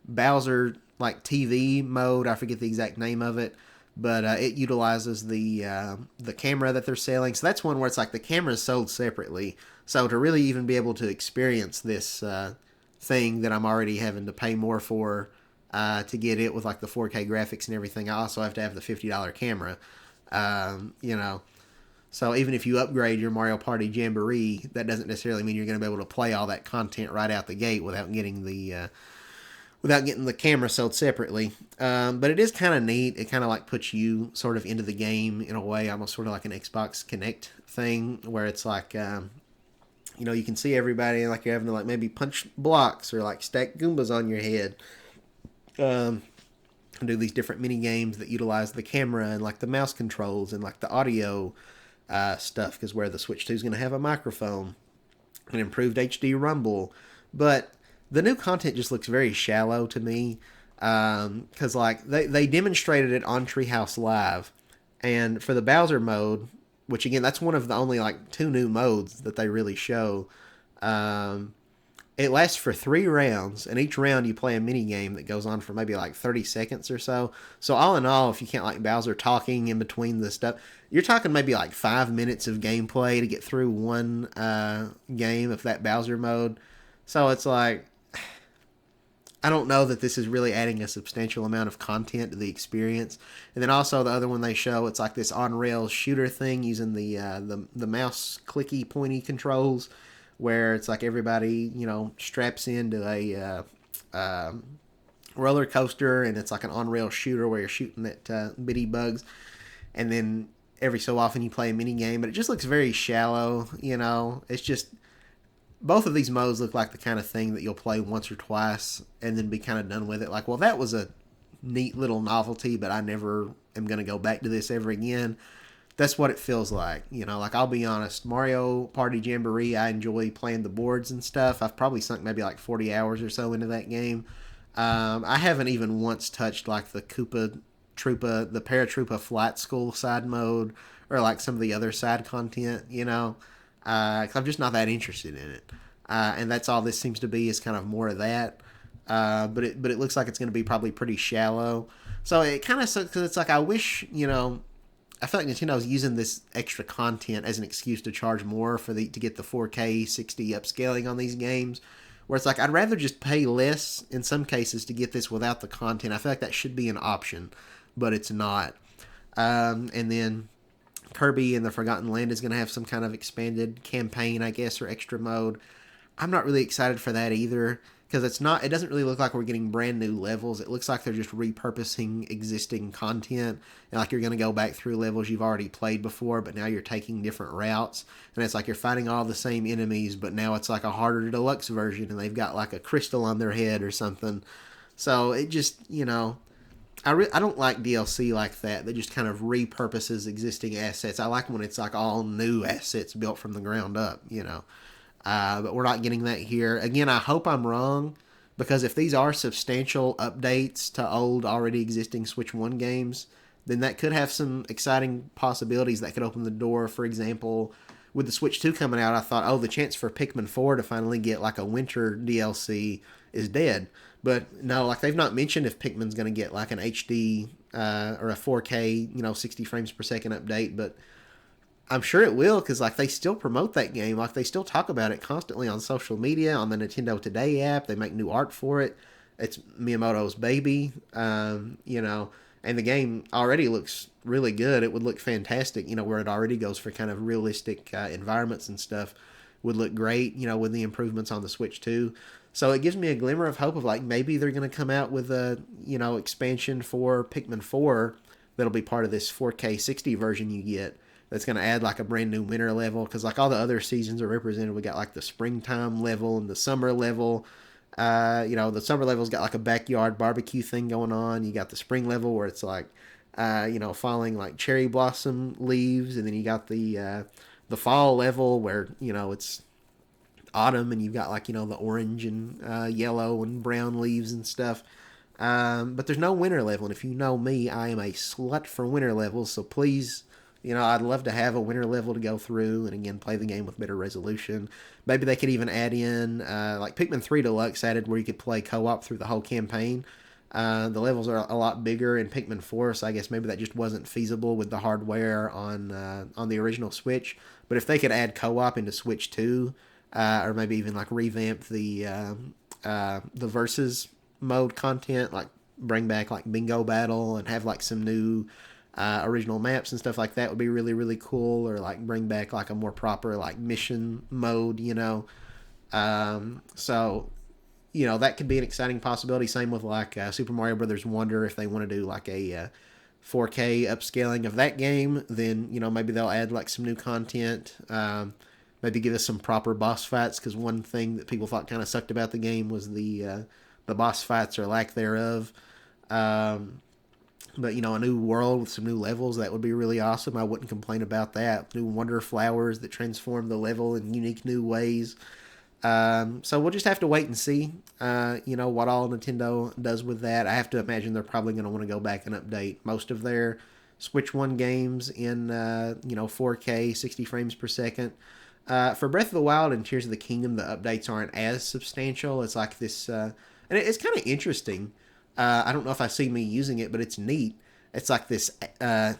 Bowser like TV mode. I forget the exact name of it, but it utilizes the camera that they're selling. So that's one where it's like the camera is sold separately. So to really even be able to experience this thing that I'm already having to pay more for to get it with like the 4K graphics and everything, I also have to have the $50 camera. So even if you upgrade your Mario Party Jamboree, that doesn't necessarily mean you're going to be able to play all that content right out the gate without getting the camera sold separately. But it is kind of neat. It kind of like puts you sort of into the game in a way, almost sort of like an Xbox Connect thing, where it's like, you can see everybody, and like you're having to like maybe punch blocks or like stack Goombas on your head. And do these different mini games that utilize the camera and like the mouse controls and like the audio stuff, because where the Switch 2 is going to have a microphone, an improved HD rumble. But the new content just looks very shallow to me, because like they demonstrated it on Treehouse Live, and for the Bowser mode, which again, that's one of the only like 2 new modes that they really show, it lasts for 3 rounds, and each round you play a mini game that goes on for maybe like 30 seconds or so. So all in all, if you can't like Bowser talking in between the stuff, you're talking maybe like 5 minutes of gameplay to get through one game of that Bowser mode. So it's like, I don't know that this is really adding a substantial amount of content to the experience. And then also the other one they show, it's like this on-rails shooter thing using the mouse clicky pointy controls, where it's like everybody, straps into a roller coaster, and it's like an on-rail shooter where you're shooting at bitty bugs, and then every so often you play a mini game, but it just looks very shallow. It's just, both of these modes look like the kind of thing that you'll play once or twice and then be kind of done with it. Like, well, that was a neat little novelty, but I never am going to go back to this ever again. That's what it feels like. Like I'll be honest, Mario Party Jamboree, I enjoy playing the boards and stuff. I've probably sunk maybe like 40 hours or so into that game. I haven't even once touched like the Koopa Troopa, the Paratroopa Flight School side mode, or like some of the other side content, 'cause I'm just not that interested in it. And that's all this seems to be, is kind of more of that. But it looks like it's going to be probably pretty shallow. So it kind of sucks, because it's like I wish, I feel like Nintendo's using this extra content as an excuse to charge more to get the 4K 60 upscaling on these games. Where it's like, I'd rather just pay less in some cases to get this without the content. I feel like that should be an option, but it's not. And then Kirby and the Forgotten Land is going to have some kind of expanded campaign, I guess, or extra mode. I'm not really excited for that either, because it doesn't really look like we're getting brand new levels. It looks like they're just repurposing existing content, and like you're going to go back through levels you've already played before, but now you're taking different routes, and it's like you're fighting all the same enemies, but now it's like a harder deluxe version, and they've got like a crystal on their head or something. So it just, I don't like DLC like that just kind of repurposes existing assets. I like when it's like all new assets built from the ground up. But we're not getting that here. Again, I hope I'm wrong, because if these are substantial updates to old, already existing Switch 1 games, then that could have some exciting possibilities that could open the door. For example, with the Switch 2 coming out, I thought, the chance for Pikmin 4 to finally get like a winter DLC is dead. But no, like they've not mentioned if Pikmin's going to get like an HD or a 4K, 60 frames per second update, but I'm sure it will, because like they still promote that game. Like they still talk about it constantly on social media, on the Nintendo Today app. They make new art for it. It's Miyamoto's baby, and the game already looks really good. It would look fantastic, where it already goes for kind of realistic environments and stuff. Would look great, with the improvements on the Switch 2. So it gives me a glimmer of hope of like maybe they're going to come out with a, expansion for Pikmin 4 that'll be part of this 4K 60 version you get, that's going to add like a brand new winter level, because like all the other seasons are represented. We got like the springtime level and the summer level. The summer level's got like a backyard barbecue thing going on. You got the spring level where it's like, falling like cherry blossom leaves, and then you got the fall level where it's autumn, and you've got like the orange and yellow and brown leaves and stuff. But there's no winter level, and if you know me, I am a slut for winter levels. So please. I'd love to have a winter level to go through and, again, play the game with better resolution. Maybe they could even add in, like Pikmin 3 Deluxe added where you could play co-op through the whole campaign. The levels are a lot bigger in Pikmin 4, so I guess maybe that just wasn't feasible with the hardware on the original Switch. But if they could add co-op into Switch 2, or maybe even like revamp the versus mode content, like bring back like Bingo Battle and have like some new original maps and stuff like that, would be really, really cool. Or like bring back like a more proper like mission mode, so that could be an exciting possibility. Same with like Super Mario Brothers Wonder. If they want to do like a 4K upscaling of that game, then maybe they'll add like some new content. Maybe give us some proper boss fights, because one thing that people thought kind of sucked about the game was the boss fights, or lack thereof. But, a new world with some new levels, that would be really awesome. I wouldn't complain about that. New wonder flowers that transform the level in unique new ways. So we'll just have to wait and see, what all Nintendo does with that. I have to imagine they're probably going to want to go back and update most of their Switch 1 games in, 4K, 60 frames per second. For Breath of the Wild and Tears of the Kingdom, the updates aren't as substantial. It's like this, and it's kind of interesting. I don't know if I see me using it, but it's neat. It's like this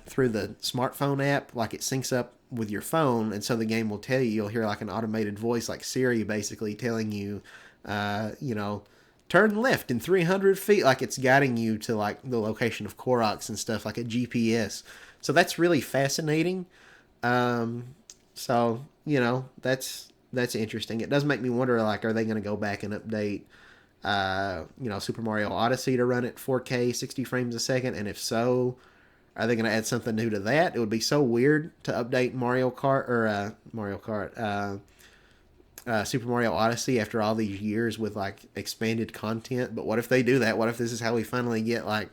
through the smartphone app, like it syncs up with your phone, and so the game will tell you. You'll hear like an automated voice, like Siri, basically telling you, turn left in 300 feet. Like it's guiding you to like the location of Koroks and stuff, like a GPS. So that's really fascinating. So that's interesting. It does make me wonder, like, are they going to go back and update? Super Mario Odyssey to run at 4K 60 frames a second, and if so, are they going to add something new to that? It would be so weird to update Super Mario Odyssey after all these years with like expanded content. But what if they do that? What if this is how we finally get like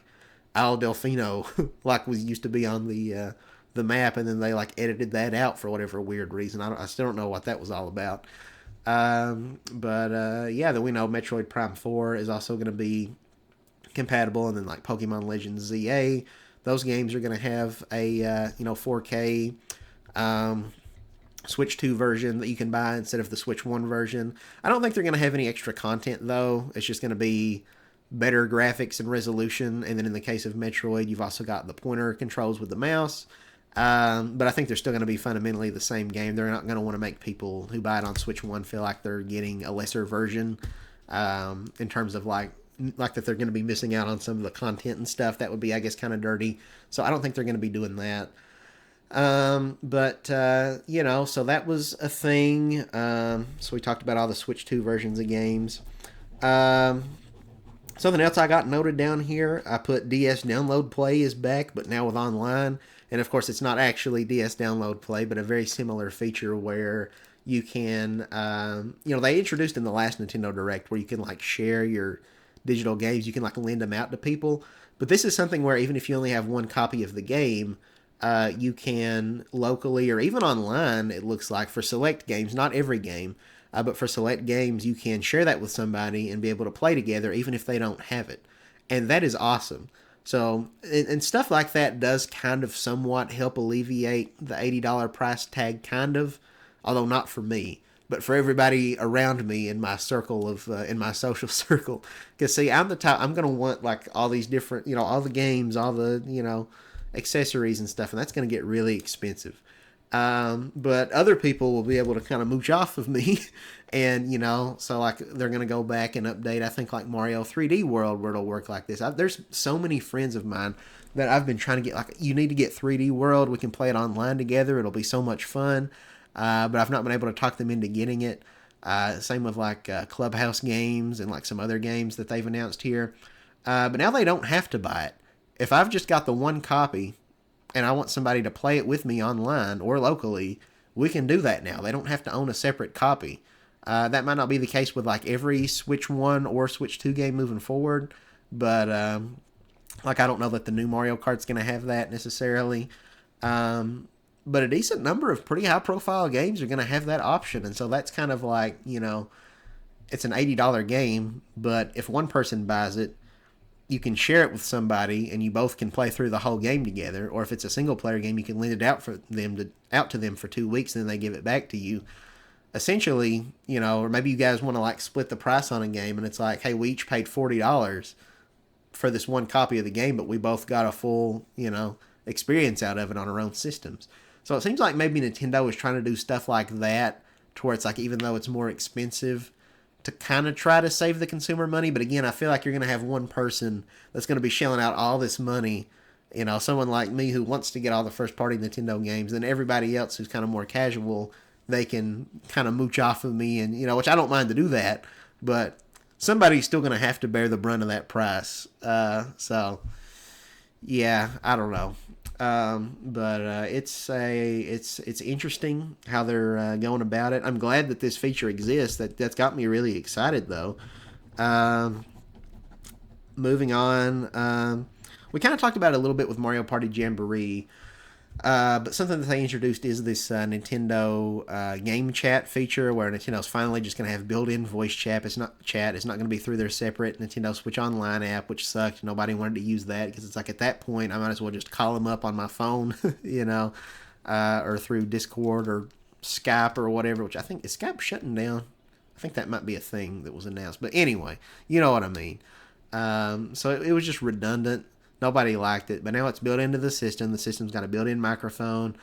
Al Delfino, like was used to be on the the map, and then they like edited that out for whatever weird reason. I still don't know what that was all about. But yeah, then we know Metroid Prime 4 is also going to be compatible, and then like Pokemon Legends ZA, those games are going to have a 4K Switch 2 version that you can buy instead of the Switch 1 version. I don't think they're going to have any extra content though. It's just going to be better graphics and resolution. And then in the case of Metroid, you've also got the pointer controls with the mouse. But I think they're still going to be fundamentally the same game. They're not going to want to make people who buy it on Switch 1 feel like they're getting a lesser version in terms of like that they're going to be missing out on some of the content and stuff. That would be, I guess, kind of dirty. So I don't think they're going to be doing that. So that was a thing. So we talked about all the Switch 2 versions of games. Something else I got noted down here, I put DS Download Play is back, but now with online. And of course, it's not actually DS Download Play, but a very similar feature where you can, they introduced in the last Nintendo Direct where you can like share your digital games. You can like lend them out to people. But this is something where even if you only have one copy of the game, you can locally or even online, it looks like, for select games, not every game, but for select games, you can share that with somebody and be able to play together even if they don't have it. And that is awesome. So, and stuff like that does kind of somewhat help alleviate the $80 price tag, kind of, although not for me, but for everybody around me in my circle of, in my social circle. Because, see, I'm the type, I'm going to want, like, all these different, all the games, all the, accessories and stuff, and that's going to get really expensive. But other people will be able to kind of mooch off of me and, so like they're going to go back and update, I think like Mario 3D World where it'll work like this. There's so many friends of mine that I've been trying to get, like, you need to get 3D World. We can play it online together. It'll be so much fun. But I've not been able to talk them into getting it. Same with like Clubhouse games and like some other games that they've announced here. But now they don't have to buy it. If I've just got the one copy and I want somebody to play it with me online or locally, we can do that now. They don't have to own a separate copy. That might not be the case with like every Switch 1 or Switch 2 game moving forward, but like I don't know that the new Mario Kart's going to have that necessarily. But a decent number of pretty high profile games are going to have that option, and so that's kind of like, it's an $80 game, but if one person buys it, you can share it with somebody and you both can play through the whole game together. Or if it's a single player game, you can lend it out to them for 2 weeks and then they give it back to you. Essentially, or maybe you guys want to like split the price on a game and it's like, hey, we each paid $40 for this one copy of the game, but we both got a full, experience out of it on our own systems. So it seems like maybe Nintendo is trying to do stuff like that to where it's like, even though it's more expensive, to kind of try to save the consumer money. But again, I feel like you're going to have one person that's going to be shelling out all this money, someone like me who wants to get all the first party Nintendo games, and everybody else who's kind of more casual, they can kind of mooch off of me, and which I don't mind to do that, but somebody's still going to have to bear the brunt of that price. So yeah, I don't know. But it's interesting how they're going about it. I'm glad that this feature exists. That's got me really excited though. Moving on, we kind of talked about it a little bit with Mario Party Jamboree. But something that they introduced is this Nintendo game chat feature where Nintendo's finally just going to have built-in voice chat. It's not going to be through their separate Nintendo Switch Online app, which sucked. Nobody wanted to use that because it's like at that point I might as well just call them up on my phone, or through Discord or Skype or whatever, which I think, is Skype shutting down? I think that might be a thing that was announced. But anyway, you know what I mean. So it was just redundant. Nobody liked it, but now it's built into the system. The system's got a built-in microphone.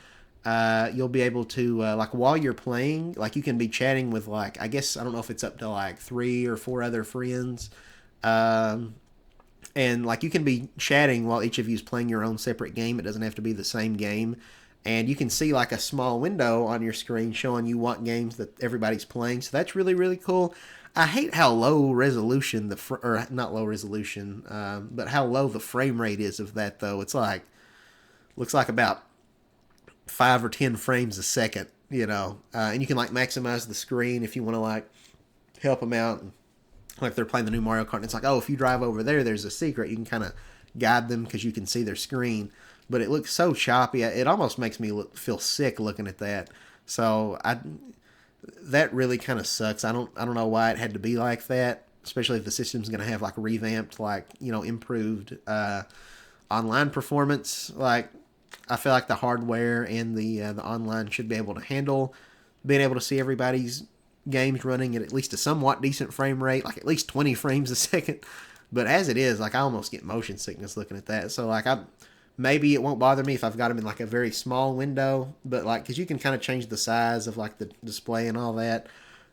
You'll be able to, like, while you're playing, like, you can be chatting with, like, I guess, I don't know if it's up to, like, 3 or 4 other friends. And, like, you can be chatting while each of you is playing your own separate game. It doesn't have to be the same game. And you can see, like, a small window on your screen showing you what games that everybody's playing. So that's really, really cool. I hate how low resolution not low resolution, but how low the frame rate is of that though. It's like, looks like about 5 or 10 frames a second, and you can like maximize the screen if you want to like help them out. Like they're playing the new Mario Kart and it's like, oh, if you drive over there, there's a secret. You can kind of guide them because you can see their screen. but it looks so choppy. It almost makes me feel sick looking at that. So that really kind of sucks. I don't know why it had to be like that, especially if the system's going to have like revamped, like, improved online performance. Like, I feel like the hardware and the online should be able to handle being able to see everybody's games running at least a somewhat decent frame rate, like at least 20 frames a second. But as it is, like, I almost get motion sickness looking at that. So like, maybe it won't bother me if I've got them in like a very small window, but like, because you can kind of change the size of like the display and all that.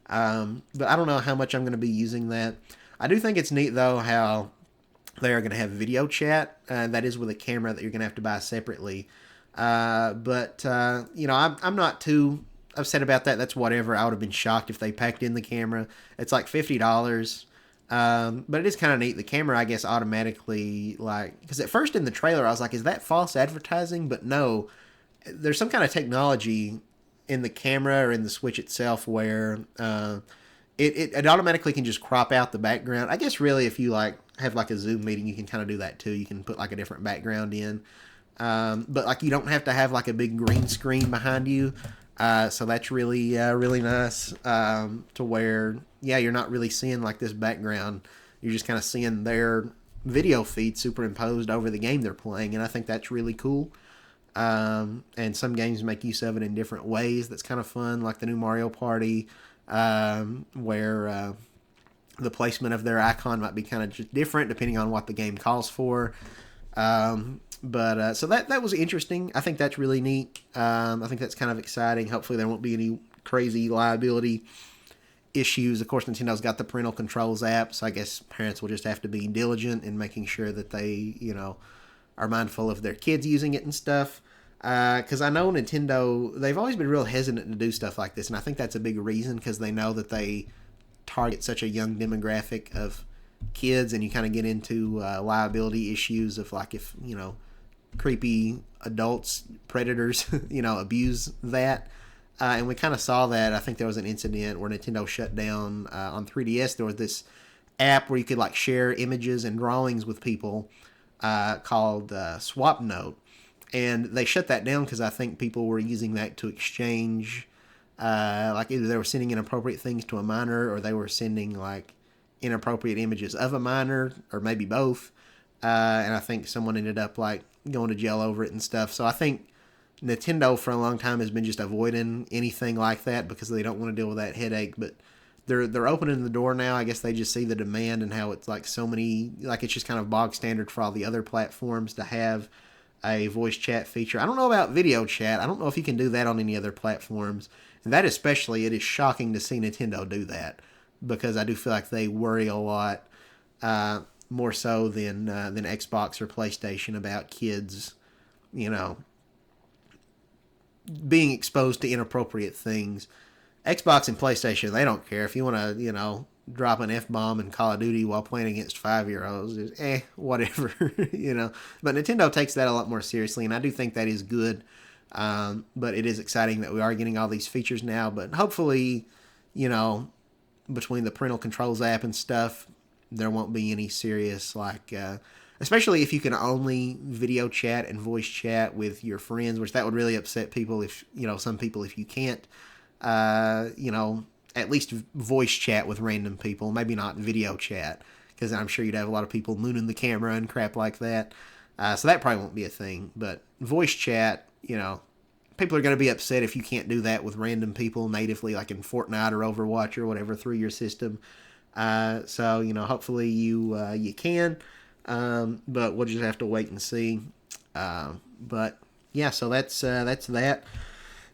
But I don't know how much I'm going to be using that. I do think it's neat though how they are going to have video chat. That is with a camera that you're going to have to buy separately. But I'm not too upset about that. That's whatever. I would have been shocked if they packed in the camera. It's like $50. But it is kind of neat. The camera, I guess, automatically, like, because at first in the trailer I was like, is that false advertising? But no, there's some kind of technology in the camera or in the Switch itself where it automatically can just crop out the background. I guess really if you like have like a Zoom meeting, you can kind of do that too. You can put like a different background in. But like, you don't have to have like a big green screen behind you. So that's really, really nice, to where, yeah, you're not really seeing like this background. You're just kind of seeing their video feed superimposed over the game they're playing. And I think that's really cool. And some games make use of it in different ways. That's kind of fun. Like the new Mario Party, where, the placement of their icon might be kind of just different depending on what the game calls for. So that was interesting. I think that's really neat. I think that's kind of exciting. Hopefully there won't be any crazy liability issues. Of course, Nintendo's got the parental controls app, so I guess parents will just have to be diligent in making sure that they, are mindful of their kids using it and stuff. Because I know Nintendo, they've always been real hesitant to do stuff like this, and I think that's a big reason, because they know that they target such a young demographic of kids, and you kind of get into liability issues of like, if creepy adults, predators, abuse that. And we kind of saw that. I think there was an incident where Nintendo shut down on 3DS. There was this app where you could like share images and drawings with people called Swap Note, and they shut that down because I think people were using that to exchange. Like either they were sending inappropriate things to a minor, or they were sending like inappropriate images of a minor, or maybe both. And I think someone ended up like going to jail over it and stuff. So I think Nintendo for a long time has been just avoiding anything like that because they don't want to deal with that headache. But they're opening the door now. I guess they just see the demand and how it's like so many, like it's just kind of bog standard for all the other platforms to have a voice chat feature. I don't know about video chat. I don't know if you can do that on any other platforms. And that especially, it is shocking to see Nintendo do that, because I do feel like they worry a lot, more so than Xbox or PlayStation, about kids, being exposed to inappropriate things. Xbox and PlayStation, they don't care. If you want to, drop an F-bomb in Call of Duty while playing against 5-year-olds, whatever, But Nintendo takes that a lot more seriously, and I do think that is good. But it is exciting that we are getting all these features now. But hopefully, between the parental controls app and stuff, there won't be any serious, like, especially if you can only video chat and voice chat with your friends, which that would really upset people if, some people, if you can't, at least voice chat with random people, maybe not video chat, because I'm sure you'd have a lot of people mooning the camera and crap like that. So that probably won't be a thing. But voice chat, people are going to be upset if you can't do that with random people natively, like in Fortnite or Overwatch or whatever, through your system. So hopefully you can, but we'll just have to wait and see. But yeah, so that's that.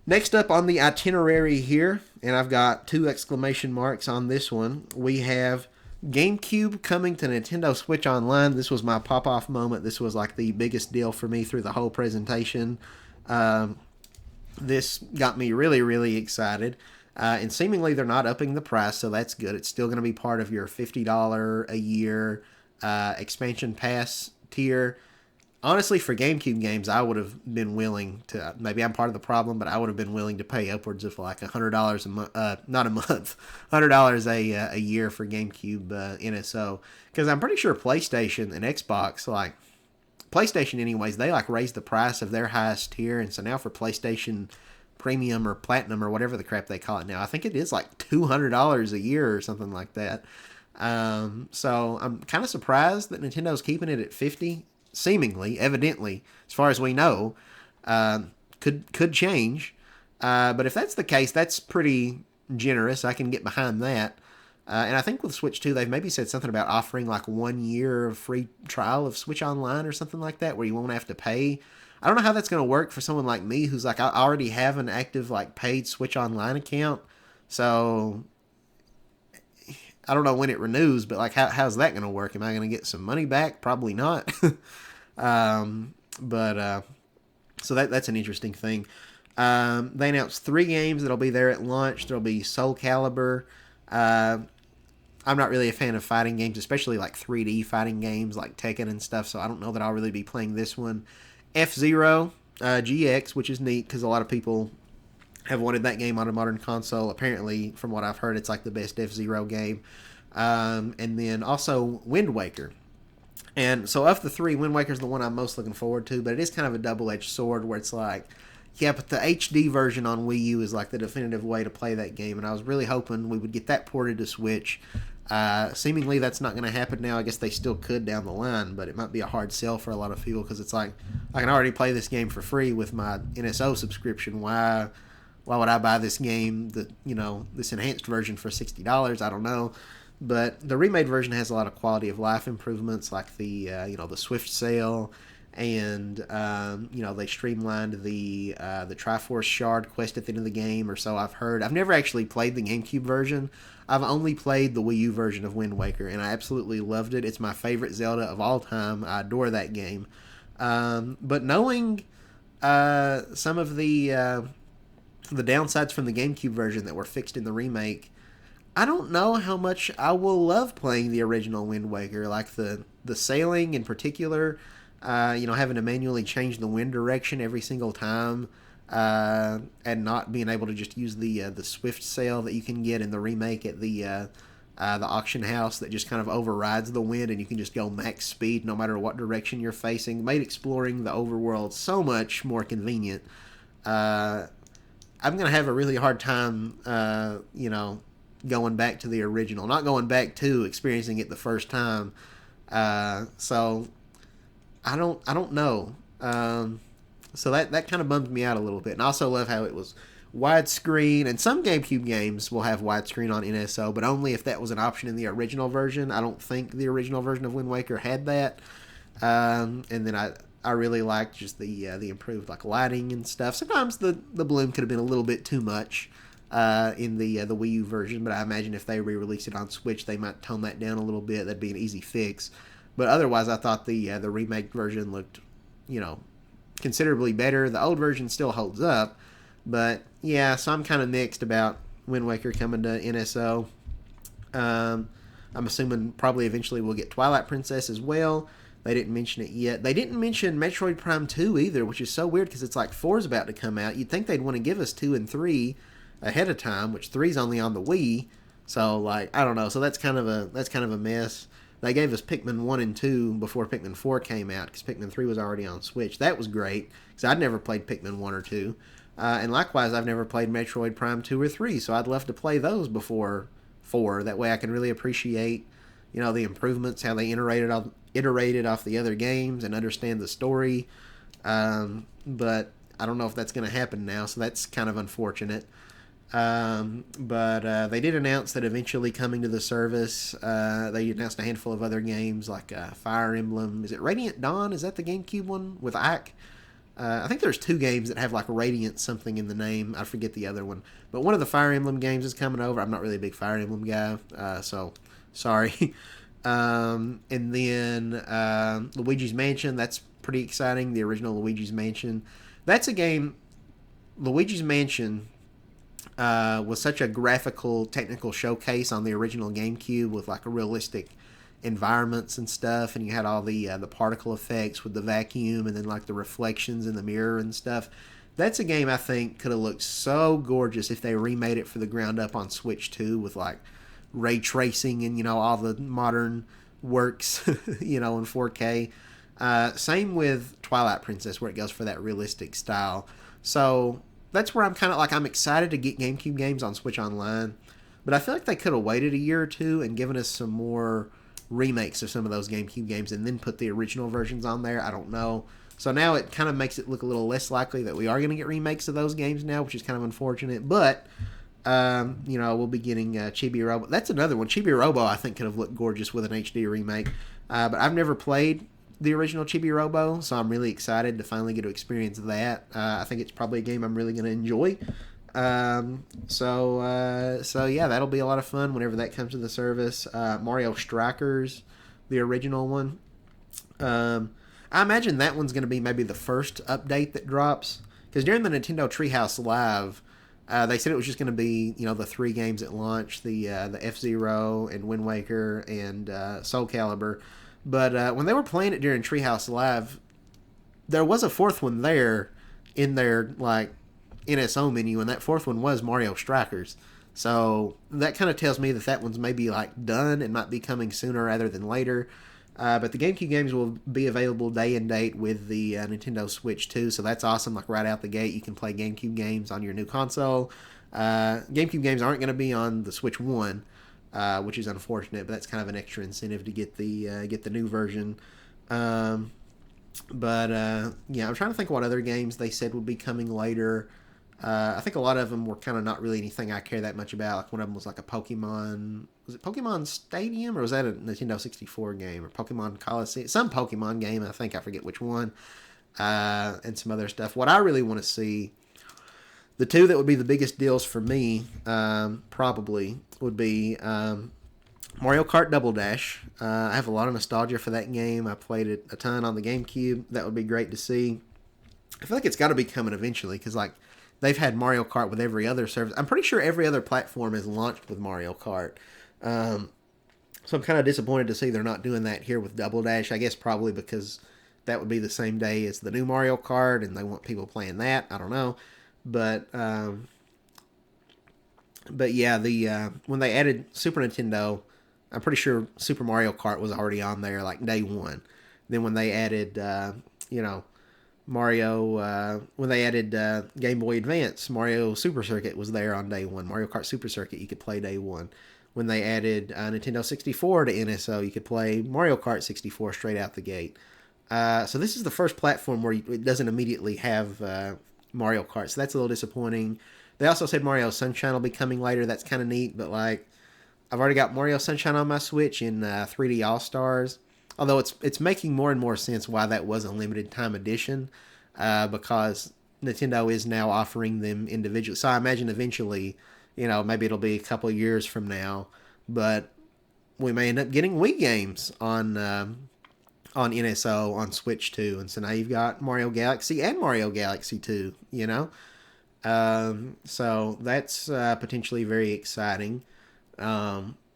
Next up on the itinerary here, and I've got 2 exclamation marks on this one, we have GameCube coming to Nintendo Switch Online. This was my pop-off moment. This was like the biggest deal for me through the whole presentation. This got me really, really excited. And seemingly they're not upping the price, so that's good. It's still going to be part of your $50 a year expansion pass tier. Honestly, for GameCube games, I would have been willing to, maybe I'm part of the problem, but I would have been willing to pay upwards of like $100 a month, not a month, $100 a year for GameCube NSO. Because I'm pretty sure PlayStation and Xbox, like, PlayStation anyways, they like raised the price of their highest tier, and so now for PlayStation Premium or Platinum or whatever the crap they call it now, I think it is like $200 a year or something like that. So I'm kind of surprised that Nintendo's keeping it at 50, seemingly, evidently, as far as we know. Could change, but if that's the case, that's pretty generous. I can get behind that. And I think with Switch 2, they've maybe said something about offering like 1 year of free trial of Switch Online or something like that, where you won't have to pay. I don't know how that's going to work for someone like me who's like, I already have an active like paid Switch Online account. So I don't know when it renews, but like, how's that going to work? Am I going to get some money back? Probably not. But so that's an interesting thing. They announced 3 games that'll be there at launch. There'll be Soul Calibur. I'm not really a fan of fighting games, especially like 3D fighting games like Tekken and stuff, so I don't know that I'll really be playing this one. F-Zero GX, which is neat because a lot of people have wanted that game on a modern console. Apparently, from what I've heard, it's like the best F-Zero game. And then also Wind Waker. And so of the 3, Wind Waker's the one I'm most looking forward to, but it is kind of a double-edged sword where it's like, yeah, but the HD version on Wii U is like the definitive way to play that game, and I was really hoping we would get that ported to Switch. Seemingly that's not going to happen now. I guess they still could down the line, but it might be a hard sell for a lot of people because it's like, I can already play this game for free with my NSO subscription. Why would I buy this game, this enhanced version for $60? I don't know. But the remade version has a lot of quality of life improvements, like the Swift Sail, and they streamlined the Triforce Shard quest at the end of the game, or so I've heard. I've never actually played the GameCube version. I've only played the Wii U version of Wind Waker, and I absolutely loved it. It's my favorite Zelda of all time. I adore that game. But knowing some of the downsides from the GameCube version that were fixed in the remake, I don't know how much I will love playing the original Wind Waker, like the sailing in particular. Having to manually change the wind direction every single time, and not being able to just use the Swift Sail that you can get in the remake at the auction house that just kind of overrides the wind, and you can just go max speed no matter what direction you're facing, made exploring the overworld so much more convenient. I'm gonna have a really hard time, going back to the original, not going back to experiencing it the first time. So I don't know. So that kind of bummed me out a little bit. And I also love how it was widescreen. And some GameCube games will have widescreen on NSO, but only if that was an option in the original version. I don't think the original version of Wind Waker had that. And then I really liked just the improved like lighting and stuff. Sometimes the bloom could have been a little bit too much in the Wii U version, but I imagine if they re-released it on Switch, they might tone that down a little bit. That'd be an easy fix. But otherwise, I thought the remake version looked, considerably better. The old version still holds up, but yeah, so I'm kind of mixed about Wind Waker coming to NSO. I'm assuming probably eventually we'll get Twilight Princess as well. They didn't mention it yet. They didn't mention Metroid Prime 2 either, which is so weird because it's like 4's about to come out. You'd think they'd want to give us 2 and 3 ahead of time, which 3's only on the Wii. So like, I don't know. So that's kind of a mess. They gave us Pikmin 1 and 2 before Pikmin 4 came out because Pikmin 3 was already on Switch. That was great because I'd never played Pikmin 1 or 2. And likewise, I've never played Metroid Prime 2 or 3, so I'd love to play those before 4. That way I can really appreciate, the improvements, how they iterated off the other games and understand the story. But I don't know if that's going to happen now, so that's kind of unfortunate. But they did announce that eventually coming to the service, they announced a handful of other games like Fire Emblem. Is it Radiant Dawn? Is that the GameCube one with Ike? I think there's 2 games that have like Radiant something in the name. I forget the other one. But one of the Fire Emblem games is coming over. I'm not really a big Fire Emblem guy, so sorry. And then Luigi's Mansion. That's pretty exciting. The original Luigi's Mansion. That's a game. Luigi's Mansion was such a graphical, technical showcase on the original GameCube with like a realistic environments and stuff, and you had all the particle effects with the vacuum and then like the reflections in the mirror and stuff. That's a game I think could have looked so gorgeous if they remade it for the ground up on Switch 2 with like ray tracing and all the modern works in 4K. Same with Twilight Princess, where it goes for that realistic style. So that's where I'm kind of like, I'm excited to get GameCube games on Switch Online, but I feel like they could have waited a year or two and given us some more remakes of some of those GameCube games and then put the original versions on there. I don't know. So now it kind of makes it look a little less likely that we are going to get remakes of those games now, which is kind of unfortunate. But we'll be getting Chibi Robo. That's another one. Chibi Robo, I think, could have looked gorgeous with an HD remake. But I've never played the original Chibi Robo, so I'm really excited to finally get to experience that. I think it's probably a game I'm really going to enjoy. So yeah, that'll be a lot of fun whenever that comes to the service. Mario Strikers, the original one. I imagine that one's going to be maybe the first update that drops, because during the Nintendo Treehouse Live, they said it was just going to be, the 3 games at launch, the F-Zero and Wind Waker and Soul Calibur. But when they were playing it during Treehouse Live, there was a 4th one there in their NSO menu, and that 4th one was Mario Strikers. So that kind of tells me that one's maybe done and might be coming sooner rather than later. But the GameCube games will be available day and date with the Nintendo Switch too, so that's awesome. Right out the gate, you can play GameCube games on your new console. GameCube games aren't going to be on the Switch 1, which is unfortunate, but that's kind of an extra incentive to get the new version. I'm trying to think what other games they said would be coming later. I think a lot of them were kind of not really anything I care that much about. One of them was a Pokemon. Was it Pokemon Stadium, or was that a Nintendo 64 game, or Pokemon Coliseum? Some Pokemon game, I think. I forget which one. And some other stuff. What I really want to see, the 2 that would be the biggest deals for me, probably, would be Mario Kart Double Dash. I have a lot of nostalgia for that game. I played it a ton on the GameCube. That would be great to see. I feel like it's got to be coming eventually, because they've had Mario Kart with every other service. I'm pretty sure every other platform is launched with Mario Kart. So I'm kind of disappointed to see they're not doing that here with Double Dash. I guess probably because that would be the same day as the new Mario Kart, and they want people playing that. I don't know. But yeah, when they added Super Nintendo, I'm pretty sure Super Mario Kart was already on there day one. Then when they added, Mario, when they added Game Boy Advance, Mario Super Circuit was there on day one. Mario Kart Super Circuit, you could play day one. When they added Nintendo 64 to NSO, you could play Mario Kart 64 straight out the gate. So this is the first platform where it doesn't immediately have Mario Kart, so that's a little disappointing. They also said Mario Sunshine will be coming later. That's kind of neat, but I've already got Mario Sunshine on my Switch in 3D All-Stars. Although it's making more and more sense why that was a limited time edition, because Nintendo is now offering them individually. So I imagine eventually, maybe it'll be a couple of years from now, but we may end up getting Wii games on NSO on Switch 2. And so now you've got Mario Galaxy and Mario Galaxy 2, So that's potentially very exciting.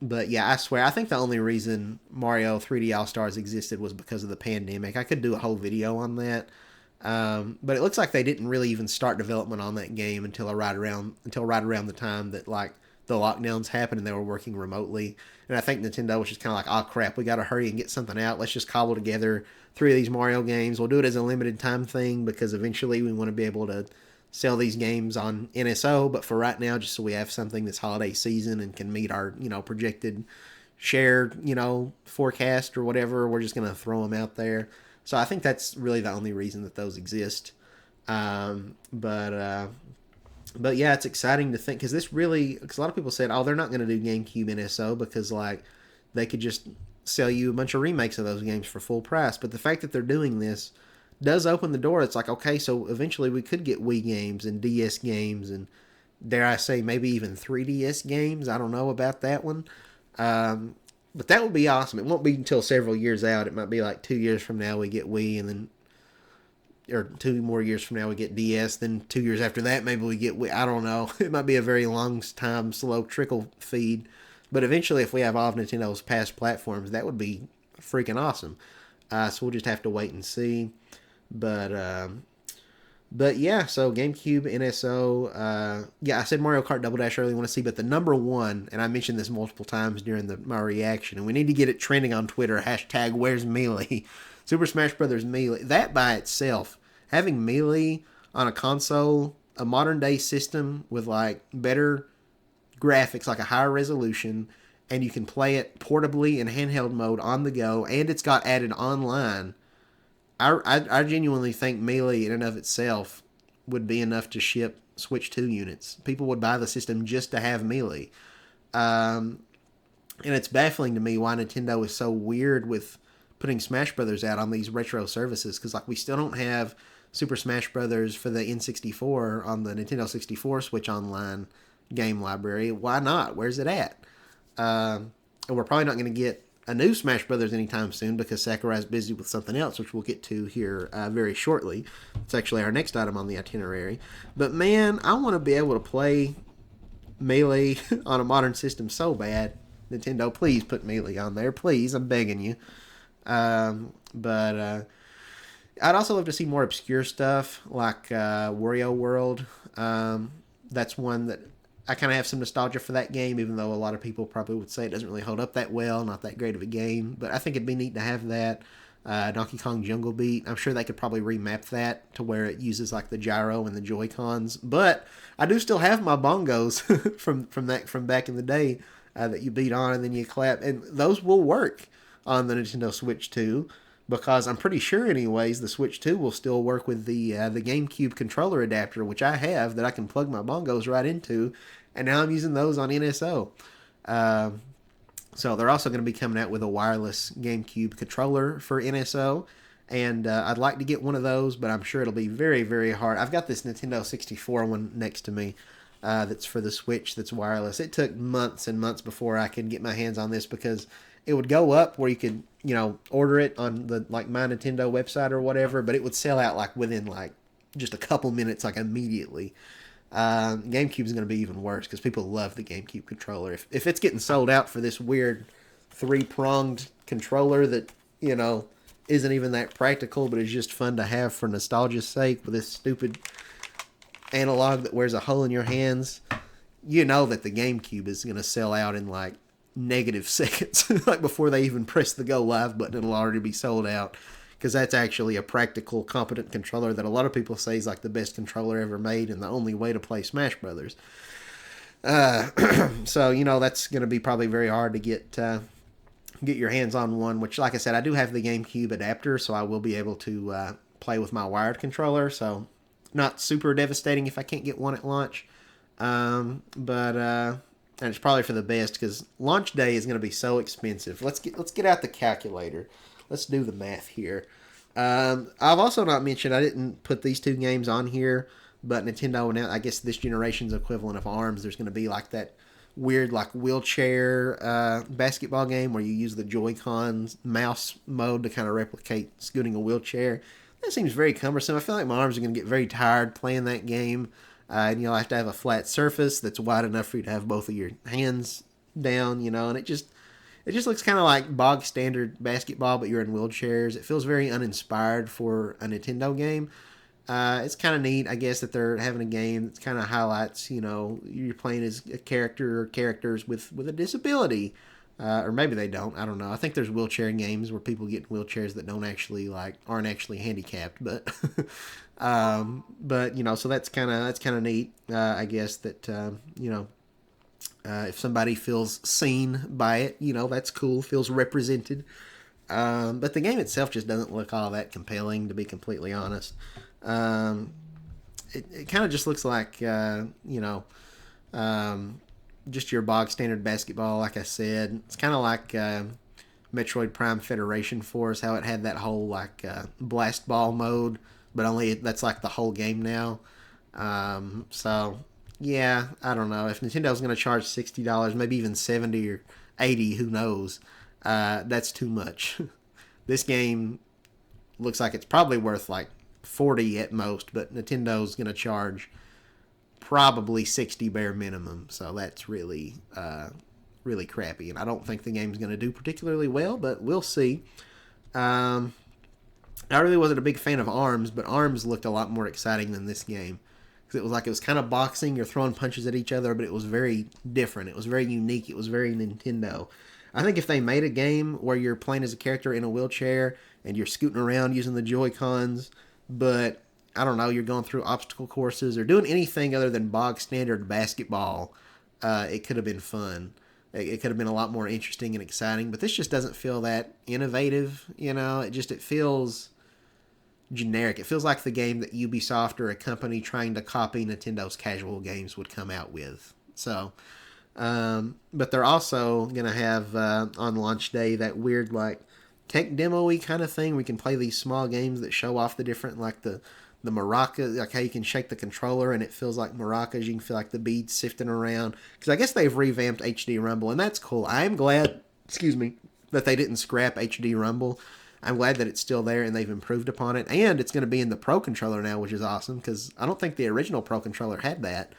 But yeah, I swear, I think the only reason Mario 3D All-Stars existed was because of the pandemic. I could do a whole video on that. But it looks like they didn't really even start development on that game until right around the time that the lockdowns happened and they were working remotely. And I think Nintendo was just kind of oh crap, we got to hurry and get something out. Let's just cobble together 3 of these Mario games. We'll do it as a limited time thing because eventually we want to be able to sell these games on NSO, but for right now, just so we have something this holiday season and can meet our, projected shared, forecast or whatever, we're just going to throw them out there. So I think that's really the only reason that those exist. But yeah, it's exciting to think, because a lot of people said, they're not going to do GameCube NSO because they could just sell you a bunch of remakes of those games for full price. But the fact that they're doing this does open the door. It's okay, so eventually we could get Wii games and DS games and, dare I say, maybe even 3DS games. I don't know about that one. But that would be awesome. It won't be until several years out. It might be 2 years from now we get Wii, and then, or 2 more years from now we get DS, then 2 years after that maybe we get Wii. I don't know. It might be a very long time, slow trickle feed. But eventually, if we have all of Nintendo's past platforms, that would be freaking awesome. So we'll just have to wait and see. But yeah, so GameCube, NSO, I said Mario Kart Double Dash I really want to see, but the number one, and I mentioned this multiple times during my reaction, and we need to get it trending on Twitter, #Where's Melee. Super Smash Brothers Melee. That by itself, having Melee on a console, a modern day system with like better graphics, like a higher resolution, and you can play it portably in handheld mode on the go, and it's got added online. I genuinely think Melee in and of itself would be enough to ship Switch 2 units. People would buy the system just to have Melee. Um, and it's baffling to me why Nintendo is so weird with putting Smash Brothers out on these retro services, because like we still don't have Super Smash Brothers for the N64 on the Nintendo 64 Switch Online game library. Why not? Where's it at? And we're probably not going to get a new Smash Brothers anytime soon because Sakurai's busy with something else, which we'll get to here very shortly. It's actually our next item on the itinerary. But man, I want to be able to play Melee on a modern system so bad. Nintendo, please put Melee on there. Please, I'm begging you. But I'd also love to see more obscure stuff like Wario World. That's one that I kind of have some nostalgia for that game, even though a lot of people probably would say it doesn't really hold up that well, not that great of a game. But I think it'd be neat to have that. Donkey Kong Jungle Beat. I'm sure they could probably remap that to where it uses like the gyro and the Joy-Cons. But I do still have my bongos from back in the day that you beat on and then you clap, and those will work on the Nintendo Switch 2. Because I'm pretty sure, anyways, the Switch 2 will still work with the GameCube controller adapter, which I have, that I can plug my bongos right into, and now I'm using those on NSO. So they're also going to be coming out with a wireless GameCube controller for NSO, and I'd like to get one of those, but I'm sure it'll be very, very hard. I've got this Nintendo 64 one next to me that's for the Switch that's wireless. It took months and months before I could get my hands on this because it would go up where you could, order it on the like My Nintendo website or whatever, but it would sell out like within like just a couple minutes, like immediately. GameCube is going to be even worse because people love the GameCube controller. If it's getting sold out for this weird 3-pronged controller that isn't even that practical, but is just fun to have for nostalgia's sake with this stupid analog that wears a hole in your hands, that the GameCube is going to sell out in like negative seconds, like before they even press the go live button, it'll already be sold out, because that's actually a practical, competent controller that a lot of people say is like the best controller ever made and the only way to play Smash Brothers. So that's going to be probably very hard to get your hands on one, which, like I said, I do have the GameCube adapter, so I will be able to play with my wired controller, so not super devastating if I can't get one at launch. And it's probably for the best because launch day is going to be so expensive. Let's get out the calculator. Let's do the math here. I've also not mentioned, I didn't put these two games on here, but Nintendo announced, I guess this generation's equivalent of ARMS, there's going to be like that weird like wheelchair basketball game where you use the Joy-Cons mouse mode to kind of replicate scooting a wheelchair. That seems very cumbersome. I feel like my arms are going to get very tired playing that game. And you'll have to have a flat surface that's wide enough for you to have both of your hands down, and it just looks kind of like bog standard basketball, but you're in wheelchairs. It feels very uninspired for a Nintendo game. It's kind of neat, I guess, that they're having a game that kind of highlights, you're playing as a character or characters with a disability. Or maybe they don't. I don't know. I think there's wheelchair games where people get in wheelchairs that aren't actually handicapped, but so that's kind of neat. I guess that if somebody feels seen by it, that's cool. Feels represented. But the game itself just doesn't look all that compelling, to be completely honest. It kind of just looks like just your bog standard basketball, like I said. It's kind of like Metroid Prime Federation Force, how it had that whole like blast ball mode, but only that's like the whole game now. So yeah, I don't know if Nintendo's going to charge $60, maybe even $70 or $80, who knows? That's too much. This game looks like it's probably worth like $40 at most, but Nintendo's going to charge probably $60 bare minimum, so that's really crappy, and I don't think the game's going to do particularly well, but we'll see. I really wasn't a big fan of ARMS, but ARMS looked a lot more exciting than this game, because it was kind of boxing, you're throwing punches at each other, but it was very different, it was very unique, it was very Nintendo. I think if they made a game where you're playing as a character in a wheelchair and you're scooting around using the Joy Cons, but I don't know, you're going through obstacle courses or doing anything other than bog standard basketball, it could have been fun. It could have been a lot more interesting and exciting, but this just doesn't feel that innovative. It feels generic. It feels like the game that Ubisoft or a company trying to copy Nintendo's casual games would come out with. So, but they're also gonna have on launch day that weird like tech demo-y kind of thing. We can play these small games that show off the different like the maraca, like how you can shake the controller and it feels like maracas. You can feel like the beads sifting around. Because I guess they've revamped HD Rumble, and that's cool. I am glad, excuse me, that they didn't scrap HD Rumble. I'm glad that it's still there and they've improved upon it. And it's going to be in the Pro Controller now, which is awesome because I don't think the original Pro Controller had that.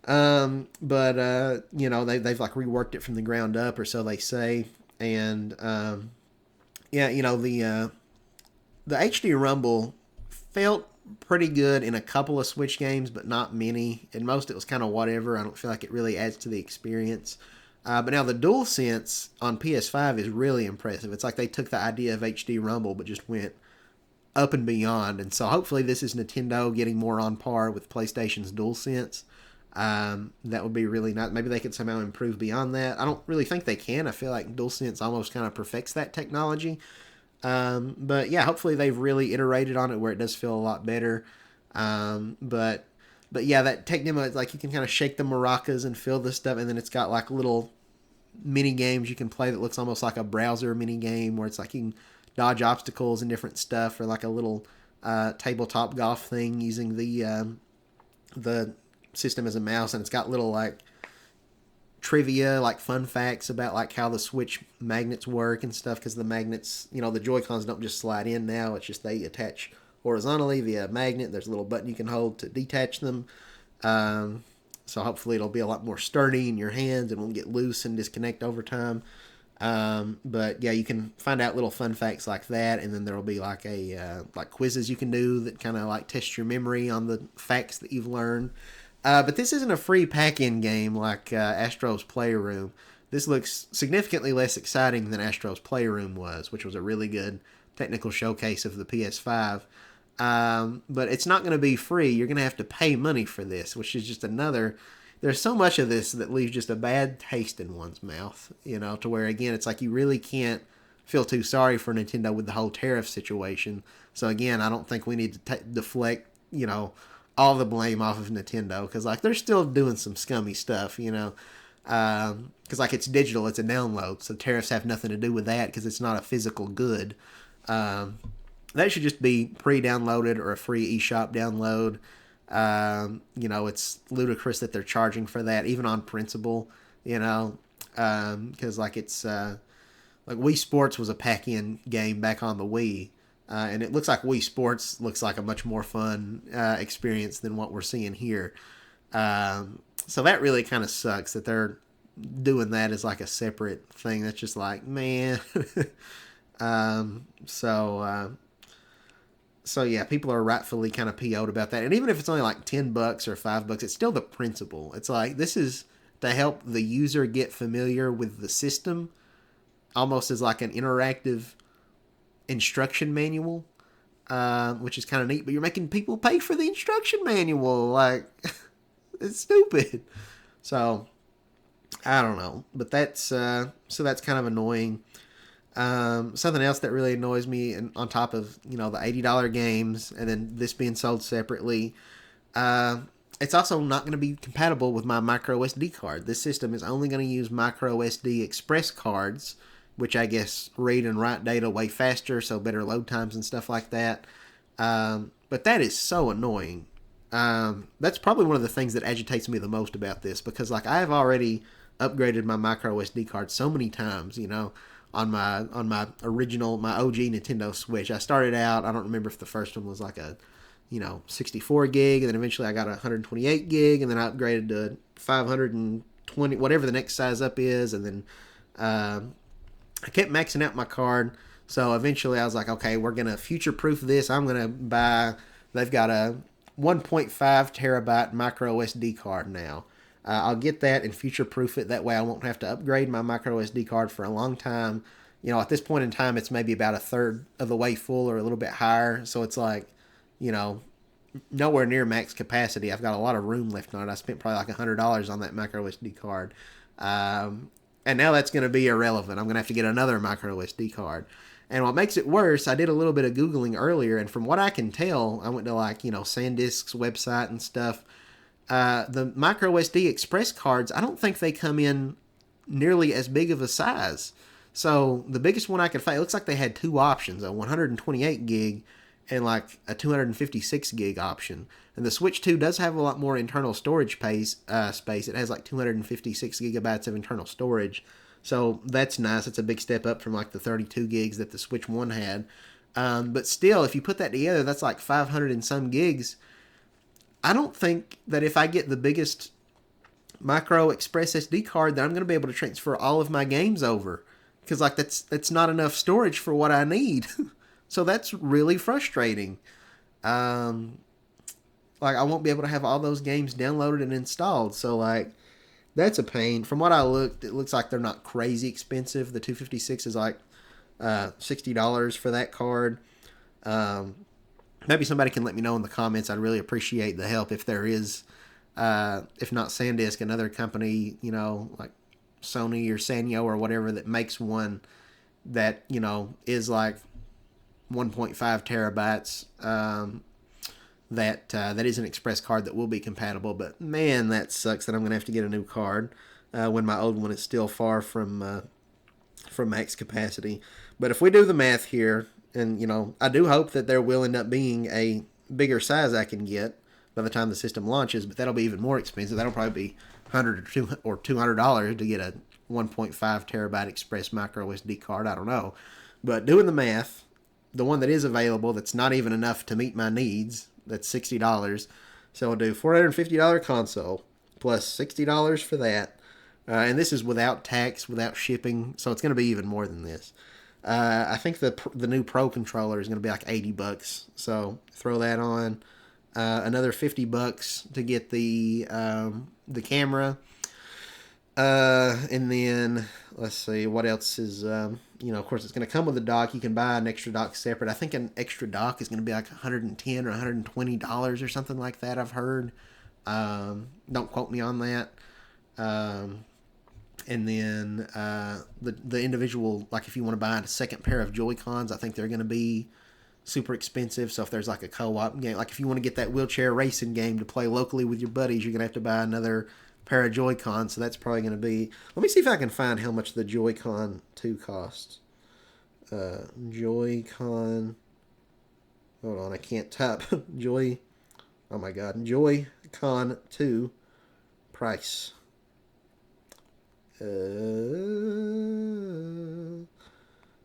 But they've like reworked it from the ground up, or so they say. And the HD Rumble felt pretty good in a couple of Switch games, but not many. In most, it was kind of whatever. I don't feel like it really adds to the experience. But now the DualSense on PS5 is really impressive. It's like they took the idea of HD Rumble, but just went up and beyond. And so hopefully this is Nintendo getting more on par with PlayStation's DualSense. That would be really nice. Maybe they could somehow improve beyond that. I don't really think they can. I feel like DualSense almost kind of perfects that technology. But yeah, hopefully they've really iterated on it where it does feel a lot better. But yeah, that tech demo, it's like you can kind of shake the maracas and feel this stuff, and then it's got like little mini games you can play that looks almost like a browser mini game where it's like you can dodge obstacles and different stuff, or like a little tabletop golf thing using the system as a mouse, and it's got little like trivia, like fun facts about like how the Switch magnets work and stuff, because the magnets, the Joy-Cons don't just slide in now, it's just they attach horizontally via a magnet. There's a little button you can hold to detach them. So hopefully it'll be a lot more sturdy in your hands and won't get loose and disconnect over time. But yeah, you can find out little fun facts like that, and then there'll be like like quizzes you can do that kind of like test your memory on the facts that you've learned. But this isn't a free pack-in game like Astro's Playroom. This looks significantly less exciting than Astro's Playroom was, which was a really good technical showcase of the PS5. But it's not going to be free. You're going to have to pay money for this, which is just another... There's so much of this that leaves just a bad taste in one's mouth, to where, again, it's like you really can't feel too sorry for Nintendo with the whole tariff situation. So, again, I don't think we need to deflect, all the blame off of Nintendo, because like they're still doing some scummy stuff, because like it's digital, it's a download, so tariffs have nothing to do with that because it's not a physical good. That should just be pre-downloaded or a free eShop download. It's ludicrous that they're charging for that, even on principle, because like it's like Wii Sports was a pack-in game back on the Wii. And it looks like Wii Sports looks like a much more fun experience than what we're seeing here. So that really kind of sucks that they're doing that as like a separate thing. That's just like, man. So yeah, people are rightfully kind of PO'd about that. And even if it's only like $10 or $5, it's still the principle. It's like, this is to help the user get familiar with the system, almost as like an interactive instruction manual, which is kind of neat, but you're making people pay for the instruction manual. Like, it's stupid. So I don't know, but that's that's kind of annoying. Something else that really annoys me, and on top of the $80 games and then this being sold separately, it's also not going to be compatible with my micro SD card. This system is only going to use micro SD express cards, which I guess read and write data way faster, so better load times and stuff like that. But that is so annoying. That's probably one of the things that agitates me the most about this, because like I have already upgraded my micro SD card so many times, on my original, my OG Nintendo Switch. I started out, I don't remember if the first one was like a 64 gig, and then eventually I got a 128 gig, and then I upgraded to 520, whatever the next size up is, and then I kept maxing out my card. So eventually I was like, okay, we're going to future-proof this. I'm going to buy, they've got a 1.5 terabyte micro SD card now. I'll get that and future proof it. That way I won't have to upgrade my micro SD card for a long time. At this point in time, it's maybe about a third of the way full or a little bit higher. So it's like, you know, nowhere near max capacity. I've got a lot of room left on it. I spent probably like $100 on that micro SD card. And now that's going to be irrelevant. I'm going to have to get another micro SD card. And what makes it worse, I did a little bit of Googling earlier, and from what I can tell, I went to SanDisk's website and stuff. The micro SD express cards, I don't think they come in nearly as big of a size. So the biggest one I could find, it looks like they had two options, a 128 gig and like a 256 gig option. And the Switch 2 does have a lot more internal storage space. It has like 256 gigabytes of internal storage. So that's nice. It's a big step up from like the 32 gigs that the Switch 1 had. But still, if you put that together, that's like 500 and some gigs. I don't think that if I get the biggest micro express SD card that I'm going to be able to transfer all of my games over. Because like that's not enough storage for what I need. So that's really frustrating. Like I won't be able to have all those games downloaded and installed. So like that's a pain. From what I looked, it looks like they're not crazy expensive. The 256 is like $60 for that card. Maybe somebody can let me know in the comments. I'd really appreciate the help if there is, if not SanDisk, another company, like Sony or Sanyo or whatever that makes one that, is like 1.5 terabytes. That is an express card that will be compatible. But man, that sucks that I'm going to have to get a new card when my old one is still far from max capacity. But if we do the math here, and I do hope that there will end up being a bigger size I can get by the time the system launches, but that'll be even more expensive. That'll probably be $100 or $200 to get a 1.5 terabyte express micro SD card. I don't know, but doing the math, the one that is available that's not even enough to meet my needs, that's $60. So I'll do $450 console plus $60 for that, and this is without tax, without shipping, so it's going to be even more than this. I think the new Pro controller is going to be like $80, so throw that on. Another $50 to get the camera, and then let's see what else is. Of course, it's going to come with a dock. You can buy an extra dock separate. I think an extra dock is going to be like $110 or $120 or something like that. I've heard. Don't quote me on that. And then the individual, like if you want to buy a second pair of Joy-Cons, I think they're going to be super expensive. So if there's like a co-op game, like if you want to get that wheelchair racing game to play locally with your buddies, you're going to have to buy another pair of Joy-Cons. So that's probably going to be... Let me see if I can find how much the Joy-Con 2 costs. Joy-Con... Hold on, I can't type. Oh my god. Joy-Con 2 price.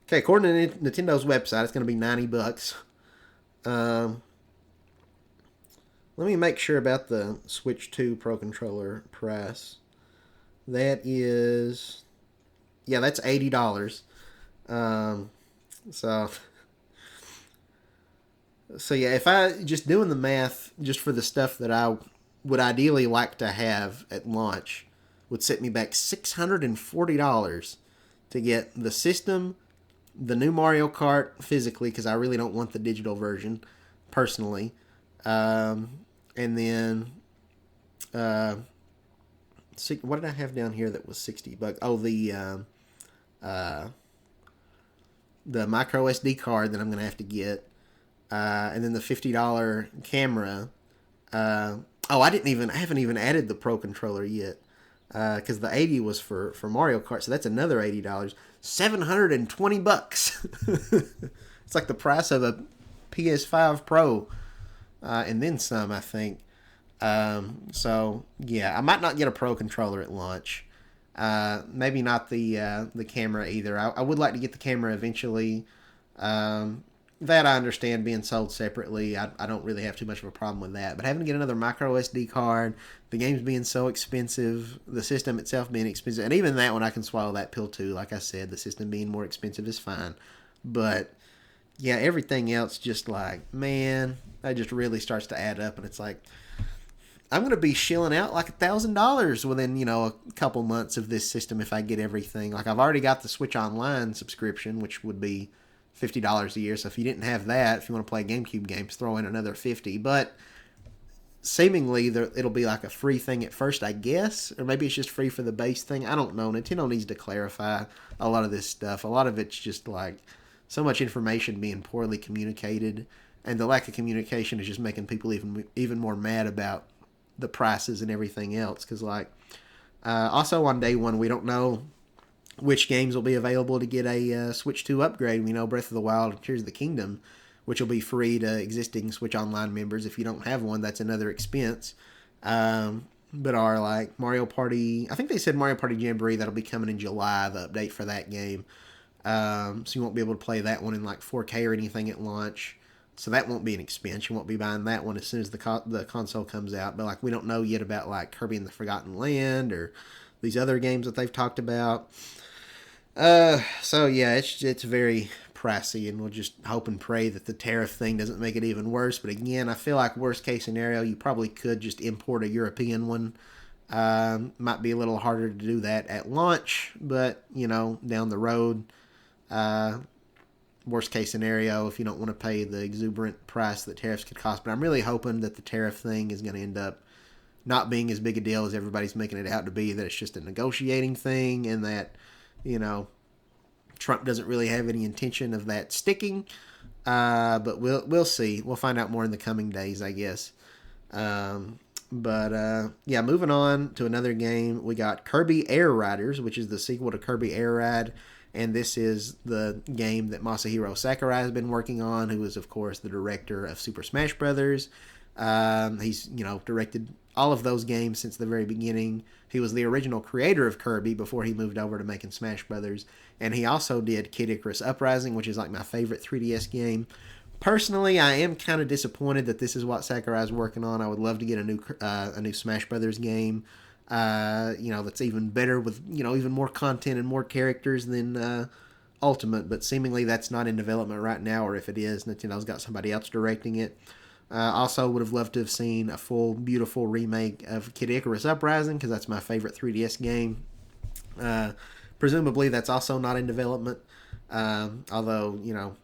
Okay, according to Nintendo's website, it's going to be $90. Let me make sure about the Switch 2 Pro Controller price. That is... Yeah, that's $80. So yeah, if I... Just doing the math, just for the stuff that I would ideally like to have at launch, would set me back $640 to get the system, the new Mario Kart physically, because I really don't want the digital version, personally. And then, what did I have down here that was $60? Oh, the micro SD card that I'm going to have to get, and then the $50 camera. I haven't even added the Pro Controller yet. Because the 80 was for Mario Kart, so that's another $80. $720. It's like the price of a PS5 Pro, and then some, I think. So yeah, I might not get a Pro Controller at launch. Maybe not the camera either. I would like to get the camera eventually. That I understand being sold separately. I don't really have too much of a problem with that. But having to get another micro SD card, the games being so expensive, the system itself being expensive, and even that one I can swallow that pill too. Like I said, the system being more expensive is fine. But yeah, everything else just like, man, that just really starts to add up. And it's like, I'm going to be shilling out like $1,000 within, a couple months of this system if I get everything. Like I've already got the Switch Online subscription, which would be $50 a year. So if you didn't have that, if you want to play GameCube games, throw in another 50. But seemingly it'll be like a free thing at first, I guess, or maybe it's just free for the base thing. I don't know. Nintendo needs to clarify a lot of this stuff. A lot of it's just like so much information being poorly communicated, and the lack of communication is just making people even more mad about the prices and everything else. Because like also on day one, we don't know which games will be available to get a Switch 2 upgrade. We know Breath of the Wild and Tears of the Kingdom, which will be free to existing Switch Online members. If you don't have one, that's another expense. But our like Mario Party, I think they said Mario Party Jamboree, that'll be coming in July, the update for that game. So you won't be able to play that one in like 4K or anything at launch. So that won't be an expense. You won't be buying that one as soon as the console comes out. But like we don't know yet about like Kirby and the Forgotten Land or these other games that they've talked about. So yeah, it's very pricey, and we'll just hope and pray that the tariff thing doesn't make it even worse. But again, I feel like worst case scenario, you probably could just import a European one. Might be a little harder to do that at launch, but down the road, worst case scenario, if you don't want to pay the exuberant price that tariffs could cost. But I'm really hoping that the tariff thing is going to end up not being as big a deal as everybody's making it out to be, that it's just a negotiating thing, and that Trump doesn't really have any intention of that sticking. But we'll see. We'll find out more in the coming days, I guess. Yeah, moving on to another game, we got Kirby Air Riders, which is the sequel to Kirby Air Ride, and this is the game that Masahiro Sakurai has been working on, who is, of course, the director of Super Smash Brothers. He's, directed all of those games since the very beginning. He was the original creator of Kirby before he moved over to making Smash Brothers, and he also did Kid Icarus Uprising, which is like my favorite 3DS game. Personally, I am kind of disappointed that this is what Sakurai's working on. I would love to get a new Smash Brothers game, that's even better with even more content and more characters than Ultimate. But seemingly that's not in development right now, or if it is, Nintendo's got somebody else directing it. Also would have loved to have seen a full, beautiful remake of Kid Icarus Uprising, because that's my favorite 3DS game. Presumably that's also not in development, although,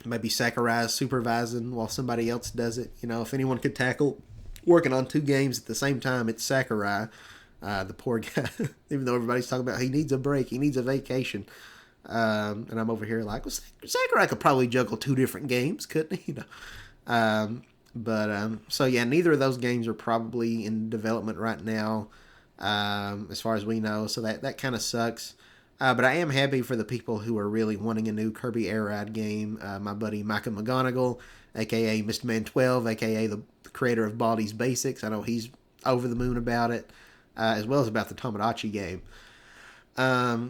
maybe Sakurai's supervising while somebody else does it. If anyone could tackle working on two games at the same time, it's Sakurai. The poor guy, even though everybody's talking about he needs a break, he needs a vacation. And I'm over here like, well, Sakurai could probably juggle two different games, couldn't he? So yeah, neither of those games are probably in development right now, as far as we know. So that kind of sucks. But I am happy for the people who are really wanting a new Kirby Air Ride game. My buddy Micah McGonigal, aka Mr. Man 12, aka the creator of Baldi's Basics. I know he's over the moon about it, as well as about the Tomodachi game.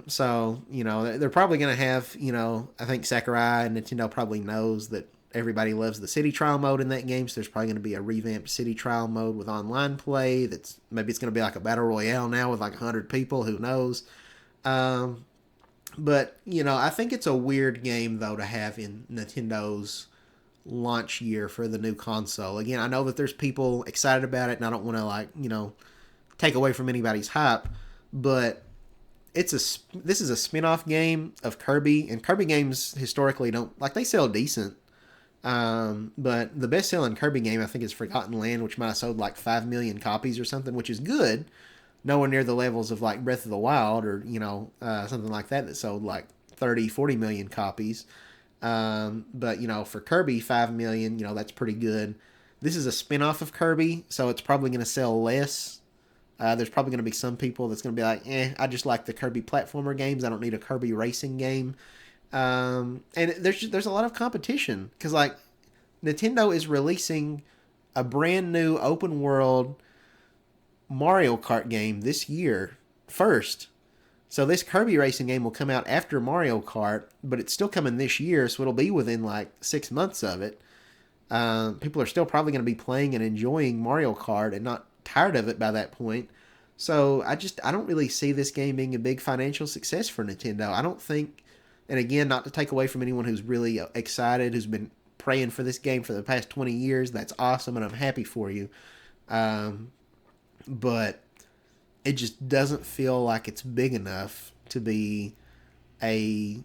So they're probably going to have, I think Sakurai and Nintendo probably knows that everybody loves the city trial mode in that game, so there's probably going to be a revamped city trial mode with online play. Maybe it's going to be like a battle royale now with like 100 people. Who knows? But I think it's a weird game though to have in Nintendo's launch year for the new console. Again, I know that there's people excited about it, and I don't want to take away from anybody's hype, but this is a spin-off game of Kirby, and Kirby games historically they sell decent. But the best-selling Kirby game, I think, is Forgotten Land, which might have sold like 5 million copies or something, which is good. Nowhere near the levels of like Breath of the Wild or, something like that sold like 30, 40 million copies. But, for Kirby, 5 million, that's pretty good. This is a spin-off of Kirby, so it's probably going to sell less. There's probably going to be some people that's going to be like, I just like the Kirby platformer games. I don't need a Kirby racing game. And there's a lot of competition, because like Nintendo is releasing a brand new open world Mario Kart game this year first. So this Kirby racing game will come out after Mario Kart, but it's still coming this year, so it'll be within like 6 months of it. People are still probably going to be playing and enjoying Mario Kart and not tired of it by that point. So I don't really see this game being a big financial success for Nintendo. I don't think. And again, not to take away from anyone who's really excited, who's been praying for this game for the past 20 years. That's awesome, and I'm happy for you. But it just doesn't feel like it's big enough to be a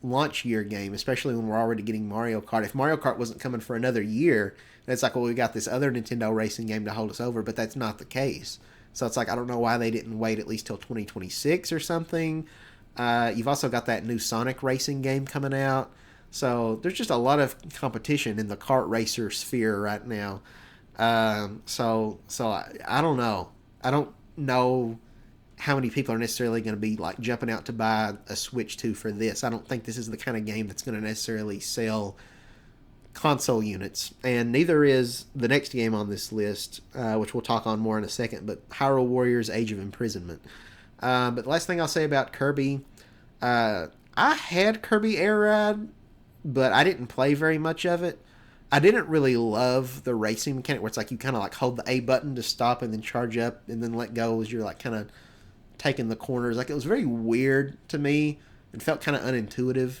launch year game, especially when we're already getting Mario Kart. If Mario Kart wasn't coming for another year, then it's like, well, we got this other Nintendo racing game to hold us over, but that's not the case. So it's like, I don't know why they didn't wait at least till 2026 or something. You've also got that new Sonic racing game coming out. So there's just a lot of competition in the kart racer sphere right now. I don't know. I don't know how many people are necessarily going to be like jumping out to buy a Switch 2 for this. I don't think this is the kind of game that's going to necessarily sell console units, and neither is the next game on this list, which we'll talk on more in a second, but Hyrule Warriors Age of Imprisonment. But the last thing I'll say about Kirby, I had Kirby Air Ride, but I didn't play very much of it. I didn't really love the racing mechanic where it's like you kind of like hold the A button to stop and then charge up and then let go as you're like kind of taking the corners. Like, it was very weird to me and felt kind of unintuitive.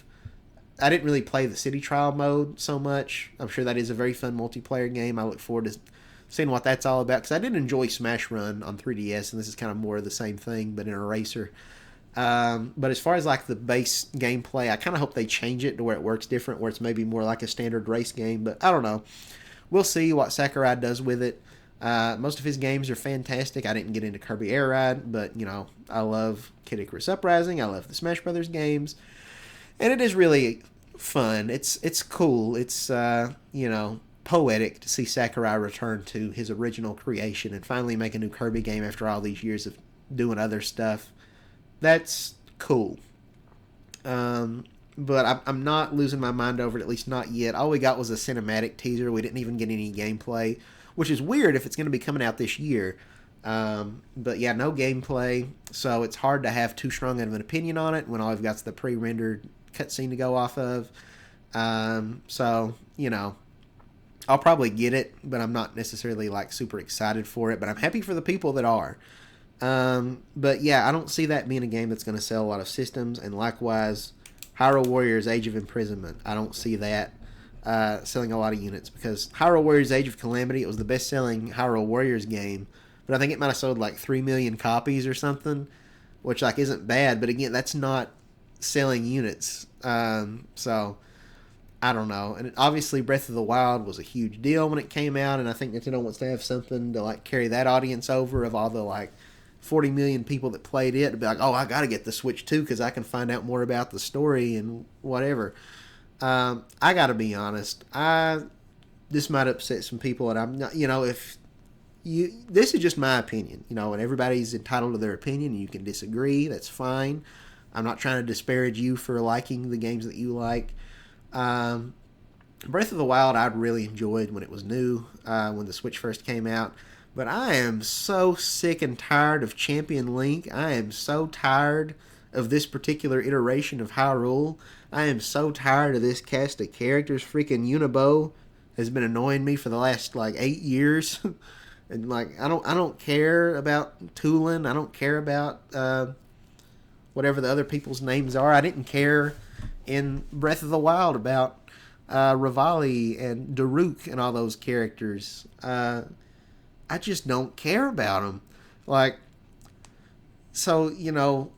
I didn't really play the city trial mode so much. I'm sure that is a very fun multiplayer game. I look forward to seeing what that's all about, because I did enjoy Smash Run on 3DS, and this is kind of more of the same thing but in a racer. But as far as like the base gameplay, I kind of hope they change it to where it works different, where it's maybe more like a standard race game. But I don't know. We'll see what Sakurai does with it. Most of his games are fantastic. I didn't get into Kirby Air Ride, but I love Kid Icarus Uprising. I love the Smash Brothers games, and it is really fun. It's cool. It's poetic to see Sakurai return to his original creation and finally make a new Kirby game after all these years of doing other stuff. That's cool. But I'm not losing my mind over it, at least not yet. All we got was a cinematic teaser. We didn't even get any gameplay, which is weird if it's going to be coming out this year. But yeah, no gameplay, so it's hard to have too strong of an opinion on it when all I've got is the pre-rendered cutscene to go off of. I'll probably get it, but I'm not necessarily like super excited for it. But I'm happy for the people that are. But yeah, I don't see that being a game that's going to sell a lot of systems, and likewise, Hyrule Warriors Age of Imprisonment, I don't see that selling a lot of units, because Hyrule Warriors Age of Calamity, it was the best-selling Hyrule Warriors game, but I think it might have sold like 3 million copies or something, which like isn't bad, but again, that's not selling units. So I don't know. And obviously Breath of the Wild was a huge deal when it came out, and I think Nintendo wants to have something to like carry that audience over of all the like 40 million people that played it, to be like, oh, I got to get the Switch too because I can find out more about the story and whatever. I got to be honest. This might upset some people, and I'm not, if you, this is just my opinion, and everybody's entitled to their opinion, and you can disagree. That's fine. I'm not trying to disparage you for liking the games that you like. Breath of the Wild I really enjoyed when it was new, when the Switch first came out. But I am so sick and tired of Champion Link. I am so tired of this particular iteration of Hyrule. I am so tired of this cast of characters. Freaking Unibo has been annoying me for the last like 8 years. And like I don't care about Tulin. I don't care about whatever the other people's names are. I didn't care in Breath of the Wild about Rivali and Daruk and all those characters. I just don't care about them. Like, so, being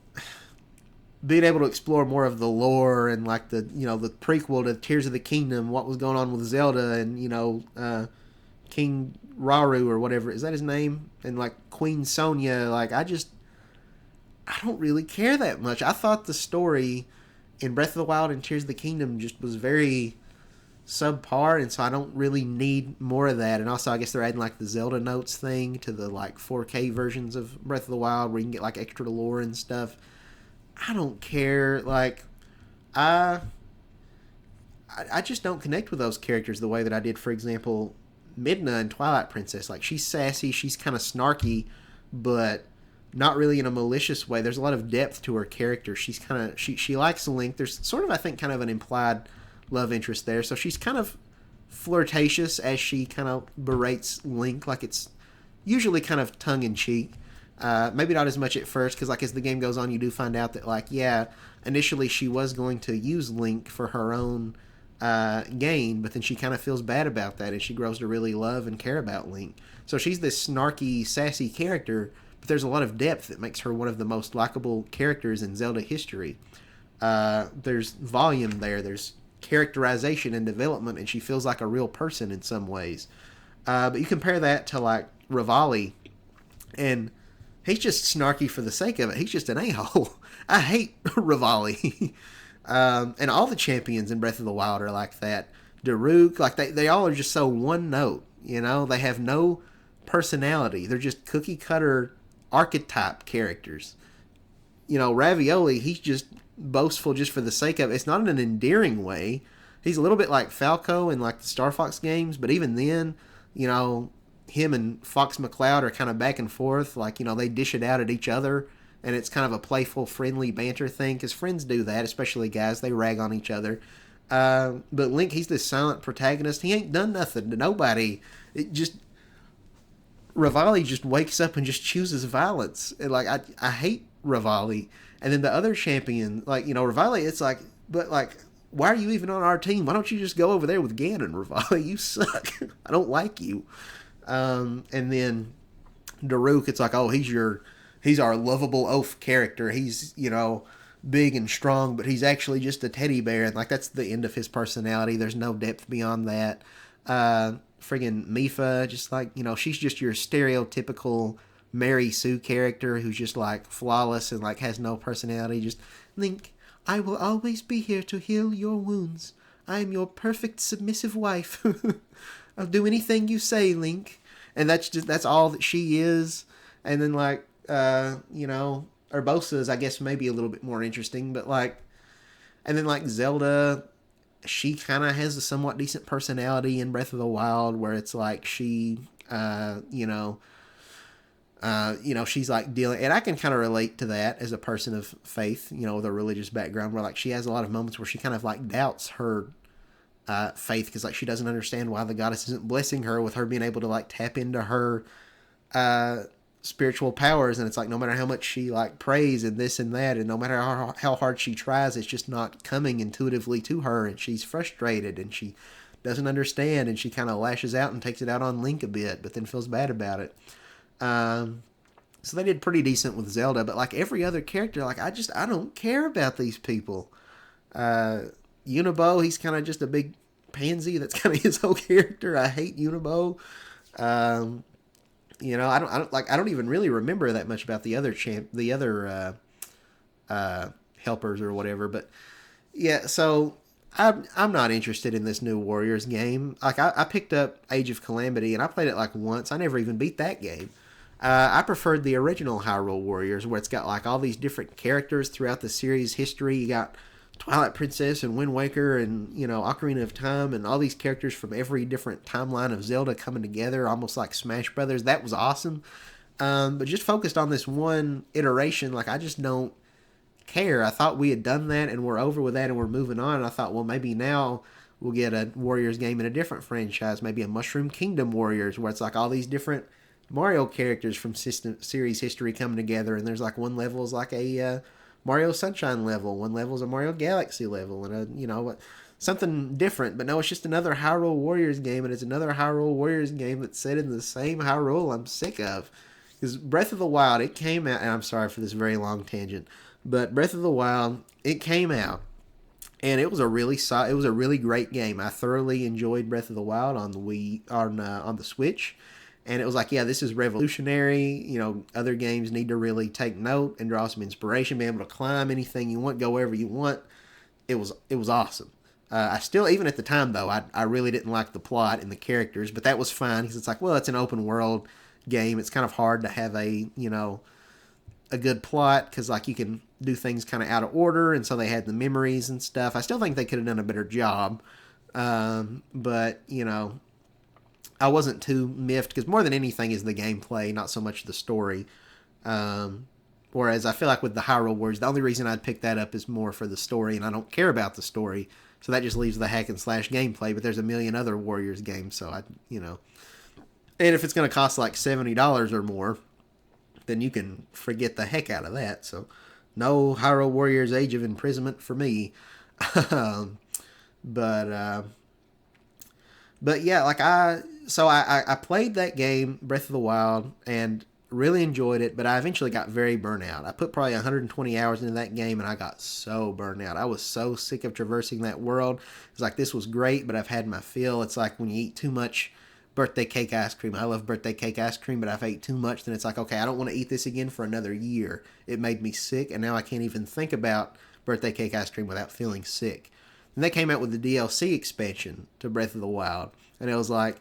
able to explore more of the lore and like the prequel to Tears of the Kingdom, what was going on with Zelda and, King Raru or whatever, is that his name? And like Queen Sonia, like I don't really care that much. I thought the story in Breath of the Wild and Tears of the Kingdom just was very subpar, and so I don't really need more of that. And also I guess they're adding like the Zelda notes thing to the like 4K versions of Breath of the Wild where you can get like extra lore and stuff. I don't care. Like I just don't connect with those characters the way that I did, for example, Midna in Twilight Princess. Like, she's sassy, she's kind of snarky, but not really in a malicious way. There's a lot of depth to her character. She's kind of she likes Link. There's sort of, I think, kind of an implied love interest there. So she's kind of flirtatious as she kind of berates Link. Like, it's usually kind of tongue-in-cheek. Maybe not as much at first, because like as the game goes on, you do find out that like, yeah, initially she was going to use Link for her own gain, but then she kind of feels bad about that, and she grows to really love and care about Link. So she's this snarky, sassy character, but there's a lot of depth that makes her one of the most likable characters in Zelda history. There's volume there, there's characterization and development, and she feels like a real person in some ways. But you compare that to like Rivali, and he's just snarky for the sake of it. He's just an a-hole. I hate Rivali. And all the champions in Breath of the Wild are like that. Daruk, like they all are just so one note. You know, they have no personality. They're just cookie cutter archetype characters. You know, Ravioli, he's just boastful just for the sake of it. It's not in an endearing way. He's a little bit like Falco in like the Star Fox games, but even then, you know, him and Fox McCloud are kind of back and forth. Like, you know, they dish it out at each other, and it's kind of a playful, friendly banter thing, because friends do that, especially guys. They rag on each other. But Link, he's this silent protagonist. He ain't done nothing to nobody. It just... Rivali just wakes up and just chooses violence. And, like, I hate Rivali. And then the other champion, like, you know, Rivali, it's like, but, like, why are you even on our team? Why don't you just go over there with Ganon, Rivali? You suck. I don't like you. And then Daruk, it's like, oh, he's our lovable oaf character. He's, you know, big and strong, but he's actually just a teddy bear. And, like, that's the end of his personality. There's no depth beyond that. Friggin' Mifa, just like, you know, she's just your stereotypical Mary Sue character who's just, like, flawless and, like, has no personality. Just, Link, I will always be here to heal your wounds. I am your perfect submissive wife. I'll do anything you say, Link. And that's all that she is. And then, like, you know, Urbosa's, I guess, maybe a little bit more interesting, but, like, and then, like, Zelda, she kind of has a somewhat decent personality in Breath of the Wild, where it's like she, you know, she's like dealing, and I can kind of relate to that as a person of faith, you know, with a religious background, where like she has a lot of moments where she kind of like doubts her faith, because like she doesn't understand why the goddess isn't blessing her with her being able to like tap into her spiritual powers. And it's like, no matter how much she like prays and this and that, and no matter how hard she tries, it's just not coming intuitively to her, and she's frustrated and she doesn't understand, and she kind of lashes out and takes it out on Link a bit, but then feels bad about it. So they did pretty decent with Zelda, but like every other character, like I don't care about these people. Unibo, he's kind of just a big pansy. That's kind of his whole character. I hate Unibo. You know, I don't even really remember that much about the other helpers or whatever. But yeah, so I'm not interested in this new Warriors game. Like I picked up Age of Calamity and I played it like once. I never even beat that game. I preferred the original Hyrule Warriors, where it's got like all these different characters throughout the series history. You got Twilight Princess and Wind Waker and, you know, Ocarina of Time, and all these characters from every different timeline of Zelda coming together, almost like Smash Brothers. That was awesome. But just focused on this one iteration, like I just don't care. I thought we had done that and we're over with that and we're moving on. And I thought, well, maybe now we'll get a Warriors game in a different franchise, maybe a Mushroom Kingdom Warriors, where it's like all these different Mario characters from series history coming together, and there's like one level is like a Mario Sunshine level, one level is a Mario Galaxy level, and a, you know, something different. But no, it's just another Hyrule Warriors game, and it's another Hyrule Warriors game that's set in the same Hyrule I'm sick of. Because Breath of the Wild, it came out, and I'm sorry for this very long tangent, but Breath of the Wild, it came out, and it was a really great game. I thoroughly enjoyed Breath of the Wild on the Wii, on the Switch. And it was like, yeah, this is revolutionary. You know, other games need to really take note and draw some inspiration, be able to climb anything you want, go wherever you want. It was awesome. I still, even at the time, though, I really didn't like the plot and the characters, but that was fine, because it's like, well, it's an open world game. It's kind of hard to have a good plot, because, like, you can do things kind of out of order, and so they had the memories and stuff. I still think they could have done a better job, but, you know, I wasn't too miffed, because more than anything is the gameplay, not so much the story. Whereas I feel like with the Hyrule Warriors, the only reason I'd pick that up is more for the story, and I don't care about the story. So that just leaves the hack and slash gameplay, but there's a million other Warriors games, so and if it's going to cost like $70 or more, then you can forget the heck out of that. So no Hyrule Warriors Age of Imprisonment for me. But but yeah, like I played that game, Breath of the Wild, and really enjoyed it, but I eventually got very burnt out. I put probably 120 hours into that game, and I got so burnt out. I was so sick of traversing that world. It's like, this was great, but I've had my fill. It's like when you eat too much birthday cake ice cream. I love birthday cake ice cream, but if I ate too much, then it's like, okay, I don't want to eat this again for another year. It made me sick, and now I can't even think about birthday cake ice cream without feeling sick. And they came out with the DLC expansion to Breath of the Wild, and it was like,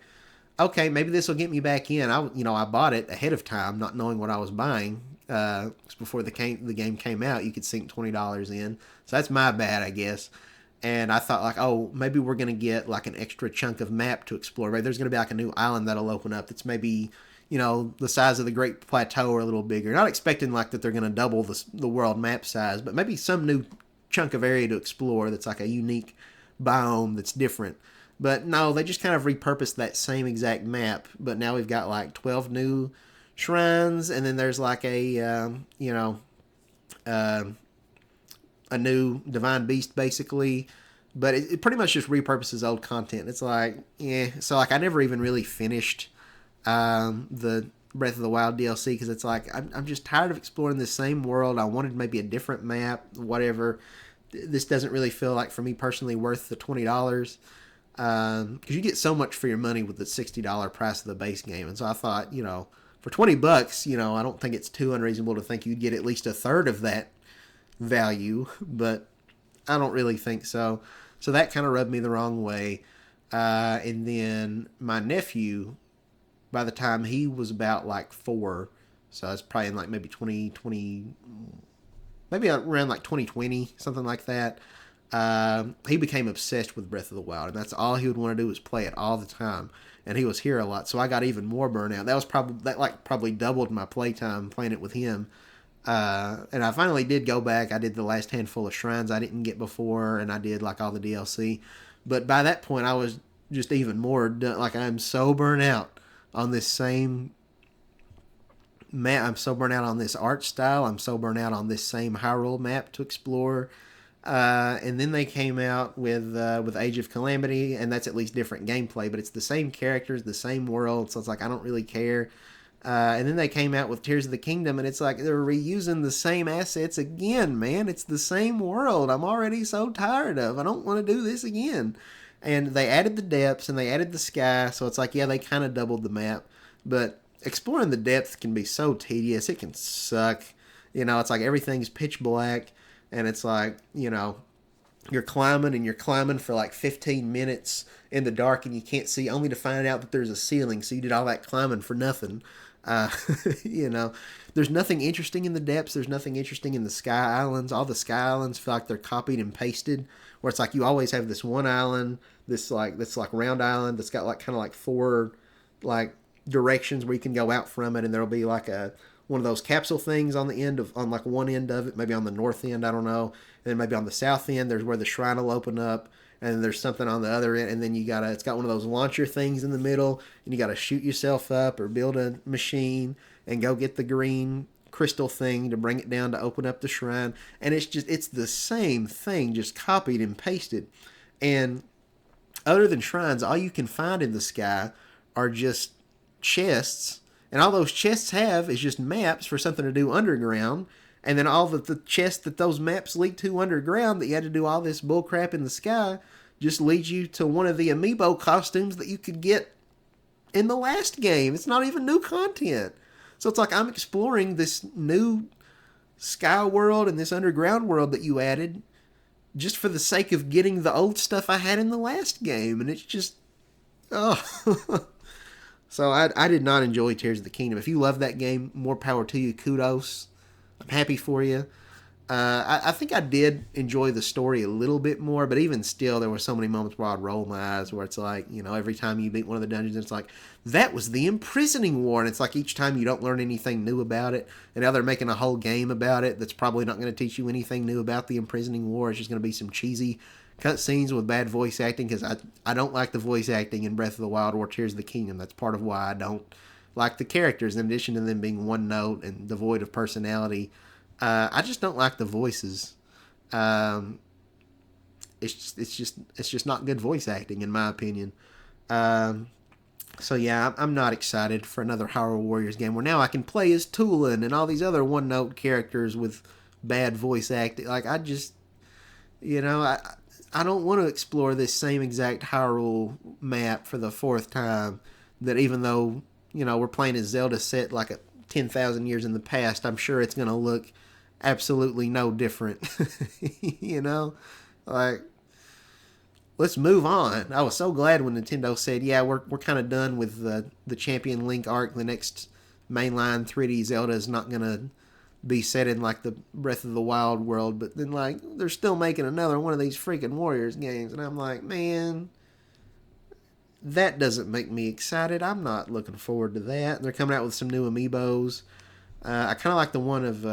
okay, maybe this will get me back in. I bought it ahead of time, not knowing what I was buying. Before the game came out, you could sink $20 in, so that's my bad, I guess. And I thought, like, oh, maybe we're gonna get like an extra chunk of map to explore. Right, there's gonna be like a new island that'll open up that's maybe, the size of the Great Plateau or a little bigger. Not expecting like that they're gonna double the world map size, but maybe some new chunk of area to explore that's like a unique biome that's different. But no, they just kind of repurposed that same exact map, but now we've got like 12 new shrines, and then there's like uh, a new divine beast basically. But it pretty much just repurposes old content. It's like, yeah. So like, I never even really finished the Breath of the Wild DLC because it's like, I'm just tired of exploring the same world. I wanted maybe a different map, whatever. This doesn't really feel like, for me personally, worth the $20. Because you get so much for your money with the $60 price of the base game. And so I thought, for $20, I don't think it's too unreasonable to think you'd get at least a third of that value, but I don't really think so. So that kind of rubbed me the wrong way. And then my nephew, by the time he was about like 4, so it's probably in like maybe 2020, maybe around like 2020, something like that. He became obsessed with Breath of the Wild, and that's all he would want to do is play it all the time. And he was here a lot, so I got even more burnout. That probably doubled my playtime playing it with him. And I finally did go back. I did the last handful of shrines I didn't get before, and I did like all the DLC. But by that point, I was just even more done. Like, I'm so burnt out on this same map. I'm so burnt out on this art style. I'm so burnt out on this same Hyrule map to explore. And then they came out with Age of Calamity, and that's at least different gameplay, but it's the same characters, the same world, so it's like, I don't really care. And then they came out with Tears of the Kingdom, and it's like they're reusing the same assets again, man. It's the same world. I'm already so tired of. I don't want to do this again. And they added the depths and they added the sky, so it's like, yeah, they kind of doubled the map, but exploring the depths can be so tedious. It can suck. It's like everything's pitch black, and it's like, you're climbing and you're climbing for like 15 minutes in the dark and you can't see, only to find out that there's a ceiling, so you did all that climbing for nothing. uh, you know there's nothing interesting in the depths. There's nothing interesting in the sky islands. All the sky islands feel like they're copied and pasted, where it's like you always have this one island, this like round island that's got like kind of like 4 like directions where you can go out from it, and there'll be like a one of those capsule things on like one end of it, maybe on the north end, I don't know, and then maybe on the south end there's where the shrine will open up, and there's something on the other end, and then it's got one of those launcher things in the middle, and you gotta shoot yourself up or build a machine and go get the green crystal thing to bring it down to open up the shrine. And it's the same thing, just copied and pasted. And other than shrines, all you can find in the sky are just chests, and all those chests have is just maps for something to do underground. And then all the chests that those maps lead to underground, that you had to do all this bullcrap in the sky, just leads you to one of the amiibo costumes that you could get in the last game. It's not even new content. So it's like, I'm exploring this new sky world and this underground world that you added just for the sake of getting the old stuff I had in the last game. And it's just, oh. So I did not enjoy Tears of the Kingdom. If you love that game, more power to you. Kudos. I'm happy for you. I think I did enjoy the story a little bit more, but even still, there were so many moments where I'd roll my eyes, where it's like, every time you beat one of the dungeons, it's like, that was the imprisoning war. And it's like each time you don't learn anything new about it. And now they're making a whole game about it that's probably not going to teach you anything new about the imprisoning war. It's just going to be some cheesy cutscenes with bad voice acting, because I don't like the voice acting in Breath of the Wild or Tears of the Kingdom. That's part of why I don't like the characters, in addition to them being one note and devoid of personality. I just don't like the voices. it's just not good voice acting in my opinion. So yeah, I'm not excited for another Hyrule Warriors game where now I can play as Tulin and all these other one note characters with bad voice acting. Like I just, I don't want to explore this same exact Hyrule map for the fourth time. That even though we're playing as Zelda set like 10,000 years in the past, I'm sure it's gonna look absolutely no different. Like let's move on. I was so glad when Nintendo said, "Yeah, we're kind of done with the Champion Link arc. The next mainline 3D Zelda is not gonna be set in like the Breath of the Wild world." But then like they're still making another one of these freaking Warriors games, and I'm like, man, that doesn't make me excited. I'm not looking forward to that. They're coming out with some new amiibos. I kind of like the one of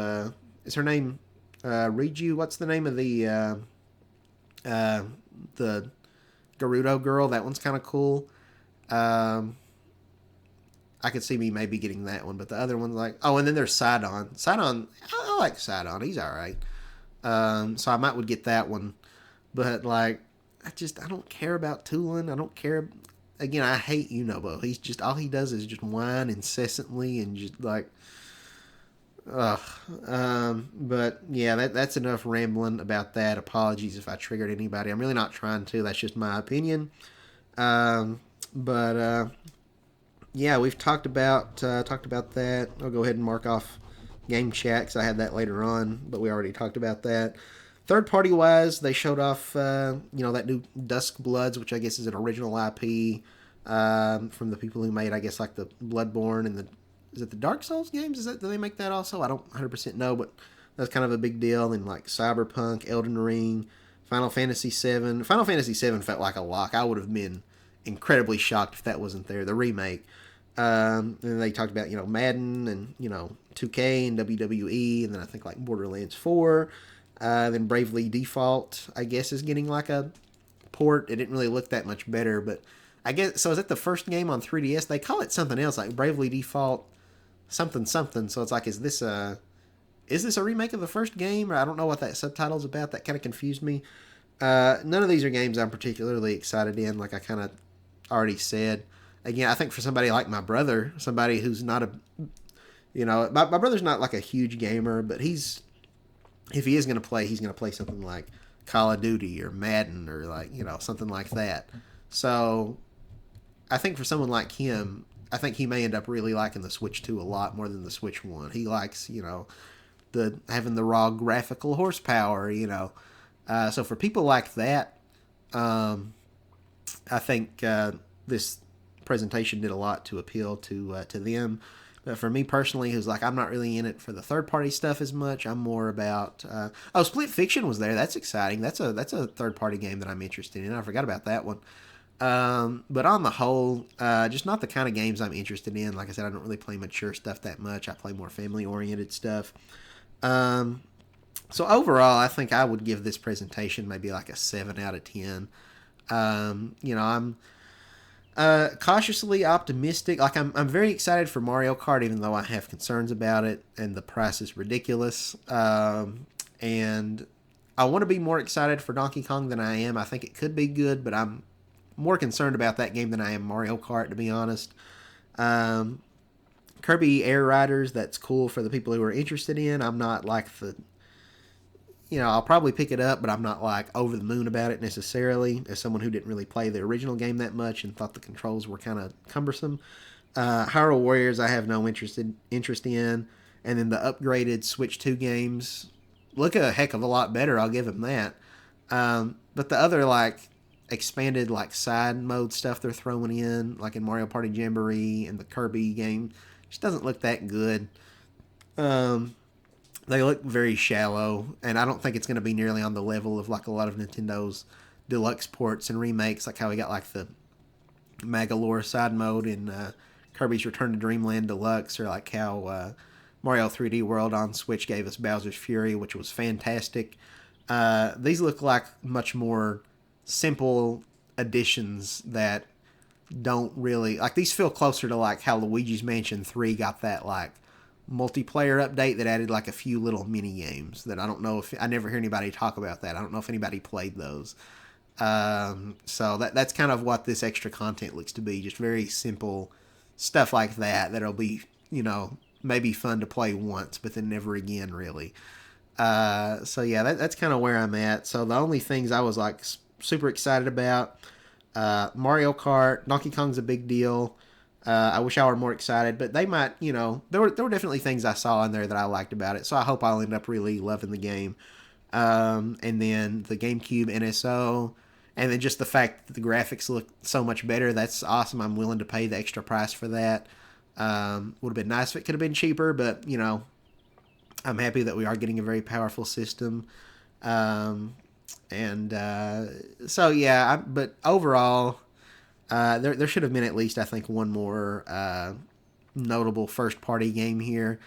is her name Riju? What's the name of the Gerudo girl? That one's kind of cool. I could see me maybe getting that one, but the other one's like, oh, and then there's Sidon. Sidon, I like Sidon. He's all right. So I might would get that one, but like, I don't care about Tulin. I don't care. Again, I hate Unobo. He's just all he does is just whine incessantly and just like, ugh. But yeah, that's enough rambling about that. Apologies if I triggered anybody. I'm really not trying to. That's just my opinion. But yeah, we've talked about that. I'll go ahead and mark off game chat because I had that later on, but we already talked about that. Third party wise, they showed off that new Dusk Bloods, which I guess is an original IP from the people who made, I guess, like the Bloodborne and is it the Dark Souls games? Do they make that also? I don't 100% know, but that's kind of a big deal. And like Cyberpunk, Elden Ring, Final Fantasy VII. Final Fantasy VII felt like a lock. I would have been incredibly shocked if that wasn't there. The remake. And they talked about Madden and 2K and WWE, and then I think like Borderlands 4. Then Bravely Default, I guess, is getting like a port. It didn't really look that much better, but I guess so. Is that the first game on 3DS? They call it something else, like Bravely Default something something. So it's like, is this a remake of the first game? Or I don't know what that subtitle's about. That kind of confused me. None of these are games I'm particularly excited in, like I kind of already said. Again, I think for somebody like my brother, somebody who's not my brother's not like a huge gamer, but if he is going to play, he's going to play something like Call of Duty or Madden or like, something like that. So I think for someone like him, I think he may end up really liking the Switch 2 a lot more than the Switch 1. He likes, having the raw graphical horsepower, So for people like that, I think this presentation did a lot to appeal to them. But for me personally, who's like, I'm not really in it for the third party stuff as much. I'm more about Split Fiction was there. That's exciting. That's a third party game that I'm interested in. I forgot about that one. But on the whole, just not the kind of games I'm interested in. Like I said, I don't really play mature stuff that much. I play more family oriented stuff. So overall, I think I would give this presentation maybe like a 7 out of 10. I'm cautiously optimistic. Like I'm very excited for Mario Kart, even though I have concerns about it and the price is ridiculous. And I want to be more excited for Donkey Kong than I am. I think it could be good, but I'm more concerned about that game than I am Mario Kart, to be honest. Kirby Air Riders, that's cool for the people who are interested in. I'm not like I'll probably pick it up, but I'm not like over the moon about it necessarily, as someone who didn't really play the original game that much and thought the controls were kind of cumbersome. Hyrule Warriors I have no interest in, and then the upgraded Switch 2 games look a heck of a lot better, I'll give them that. But the other like expanded like side mode stuff they're throwing in, like in Mario Party Jamboree and the Kirby game, just doesn't look that good. They look very shallow, and I don't think it's going to be nearly on the level of like a lot of Nintendo's deluxe ports and remakes, like how we got like the Magalore side mode in Kirby's Return to Dreamland Deluxe, or like how Mario 3D World on Switch gave us Bowser's Fury, which was fantastic. These look like much more simple additions that don't really like. These feel closer to like how Luigi's Mansion 3 got that like multiplayer update that added like a few little mini games that I don't know if I never hear anybody talk about that. I don't know if anybody played those. So that's kind of what this extra content looks to be. Just very simple stuff like that that'll be, maybe fun to play once, but then never again, really. So yeah, that's kind of where I'm at. So the only things I was like super excited about, Mario Kart, Donkey Kong's a big deal. I wish I were more excited, but they might, there were definitely things I saw in there that I liked about it. So I hope I'll end up really loving the game. And then the GameCube NSO, and then just the fact that the graphics look so much better. That's awesome. I'm willing to pay the extra price for that. Would have been nice if it could have been cheaper, but I'm happy that we are getting a very powerful system. And so yeah, but overall, there should have been at least, I think, one more notable first party game here.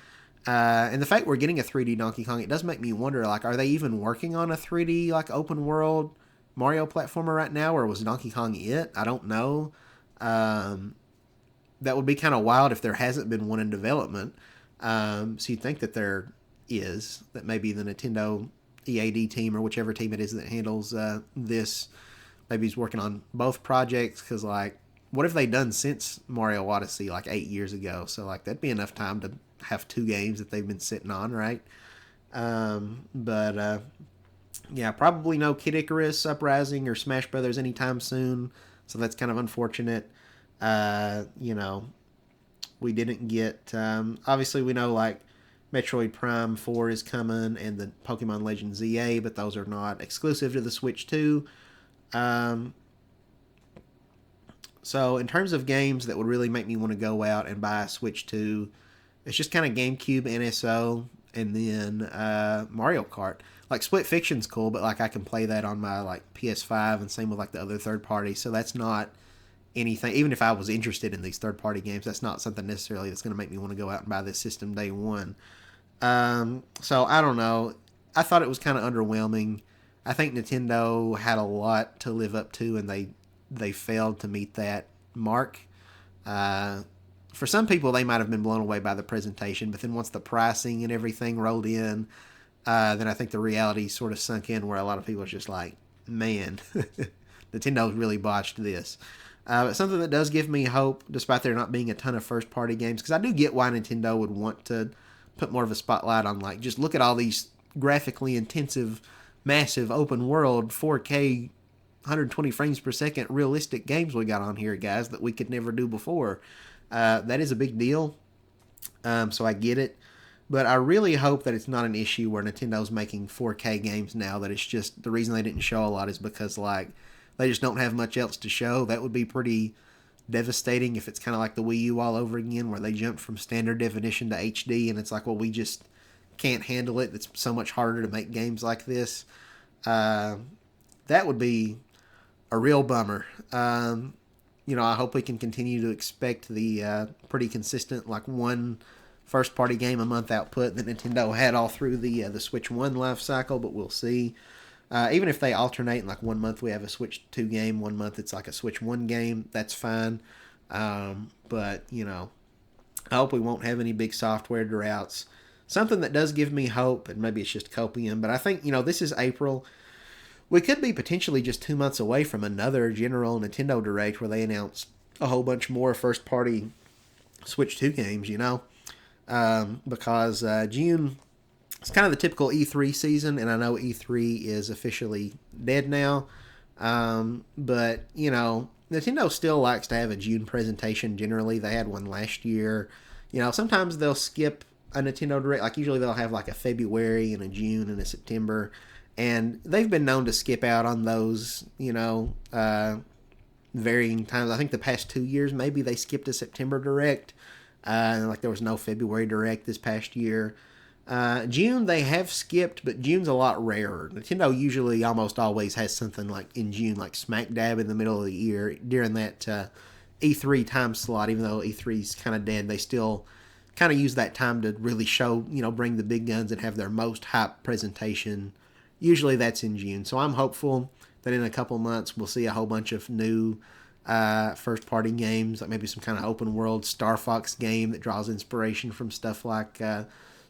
And the fact we're getting a 3D Donkey Kong, it does make me wonder, like, are they even working on a 3D, like, open world Mario platformer right now, or was Donkey Kong it? I don't know. That would be kind of wild if there hasn't been one in development. So you'd think that there is, that maybe the Nintendo EAD team or whichever team it is that handles this, maybe he's working on both projects, because, like, what have they done since Mario Odyssey, like 8 years ago? So, like, that'd be enough time to have 2 games that they've been sitting on, right? But yeah, probably no Kid Icarus Uprising or Smash Brothers anytime soon, so that's kind of unfortunate. We didn't get, obviously we know, like, Metroid Prime 4 is coming and the Pokemon Legends ZA, but those are not exclusive to the Switch 2. So in terms of games that would really make me want to go out and buy a Switch 2, it's just kind of GameCube, NSO, and then Mario Kart. Like, Split Fiction's cool, but, like, I can play that on my, like, PS5, and same with, like, the other third parties. So that's not anything, even if I was interested in these third party games, that's not something necessarily that's going to make me want to go out and buy this system day one. So I don't know. I thought it was kind of underwhelming. I think Nintendo had a lot to live up to, and they failed to meet that mark. For some people, they might have been blown away by the presentation, but then once the pricing and everything rolled in, then I think the reality sort of sunk in, where a lot of people are just like, man, Nintendo's really botched this. But something that does give me hope, despite there not being a ton of first-party games, because I do get why Nintendo would want to put more of a spotlight on, like, just look at all these graphically intensive, massive, open-world, 4K, 120 frames per second realistic games we got on here, guys, that we could never do before. That is a big deal, so I get it. But I really hope that it's not an issue where Nintendo's making 4K games now, that it's just, the reason they didn't show a lot is because, like, they just don't have much else to show. That would be pretty devastating if it's kind of like the Wii U all over again, where they jumped from standard definition to HD, and it's like, well, we just can't handle it. It's so much harder to make games like this. That would be a real bummer. I hope we can continue to expect the pretty consistent, like, one first-party game a month output that Nintendo had all through the Switch 1 life cycle, but we'll see. Even if they alternate, like, 1 month we have a Switch 2 game, 1 month it's like a Switch 1 game, that's fine. But, I hope we won't have any big software droughts. Something that does give me hope, and maybe it's just copium, but I think, this is April. We could be potentially just 2 months away from another general Nintendo Direct where they announce a whole bunch more first-party Switch 2 games, because June, it's kind of the typical E3 season, and I know E3 is officially dead now, but, Nintendo still likes to have a June presentation generally. They had one last year. Sometimes they'll skip a Nintendo Direct, like usually they'll have like a February and a June and a September, and they've been known to skip out on those, varying times. I think the past 2 years, maybe they skipped a September Direct. Like there was no February Direct this past year. June they have skipped, but June's a lot rarer. Nintendo usually almost always has something like in June, like smack dab in the middle of the year during that E3 time slot. Even though E3's kind of dead, they still kind of use that time to really show, bring the big guns and have their most hype presentation. Usually that's in June. So I'm hopeful that in a couple months we'll see a whole bunch of new first-party games, like maybe some kind of open-world Star Fox game that draws inspiration from stuff like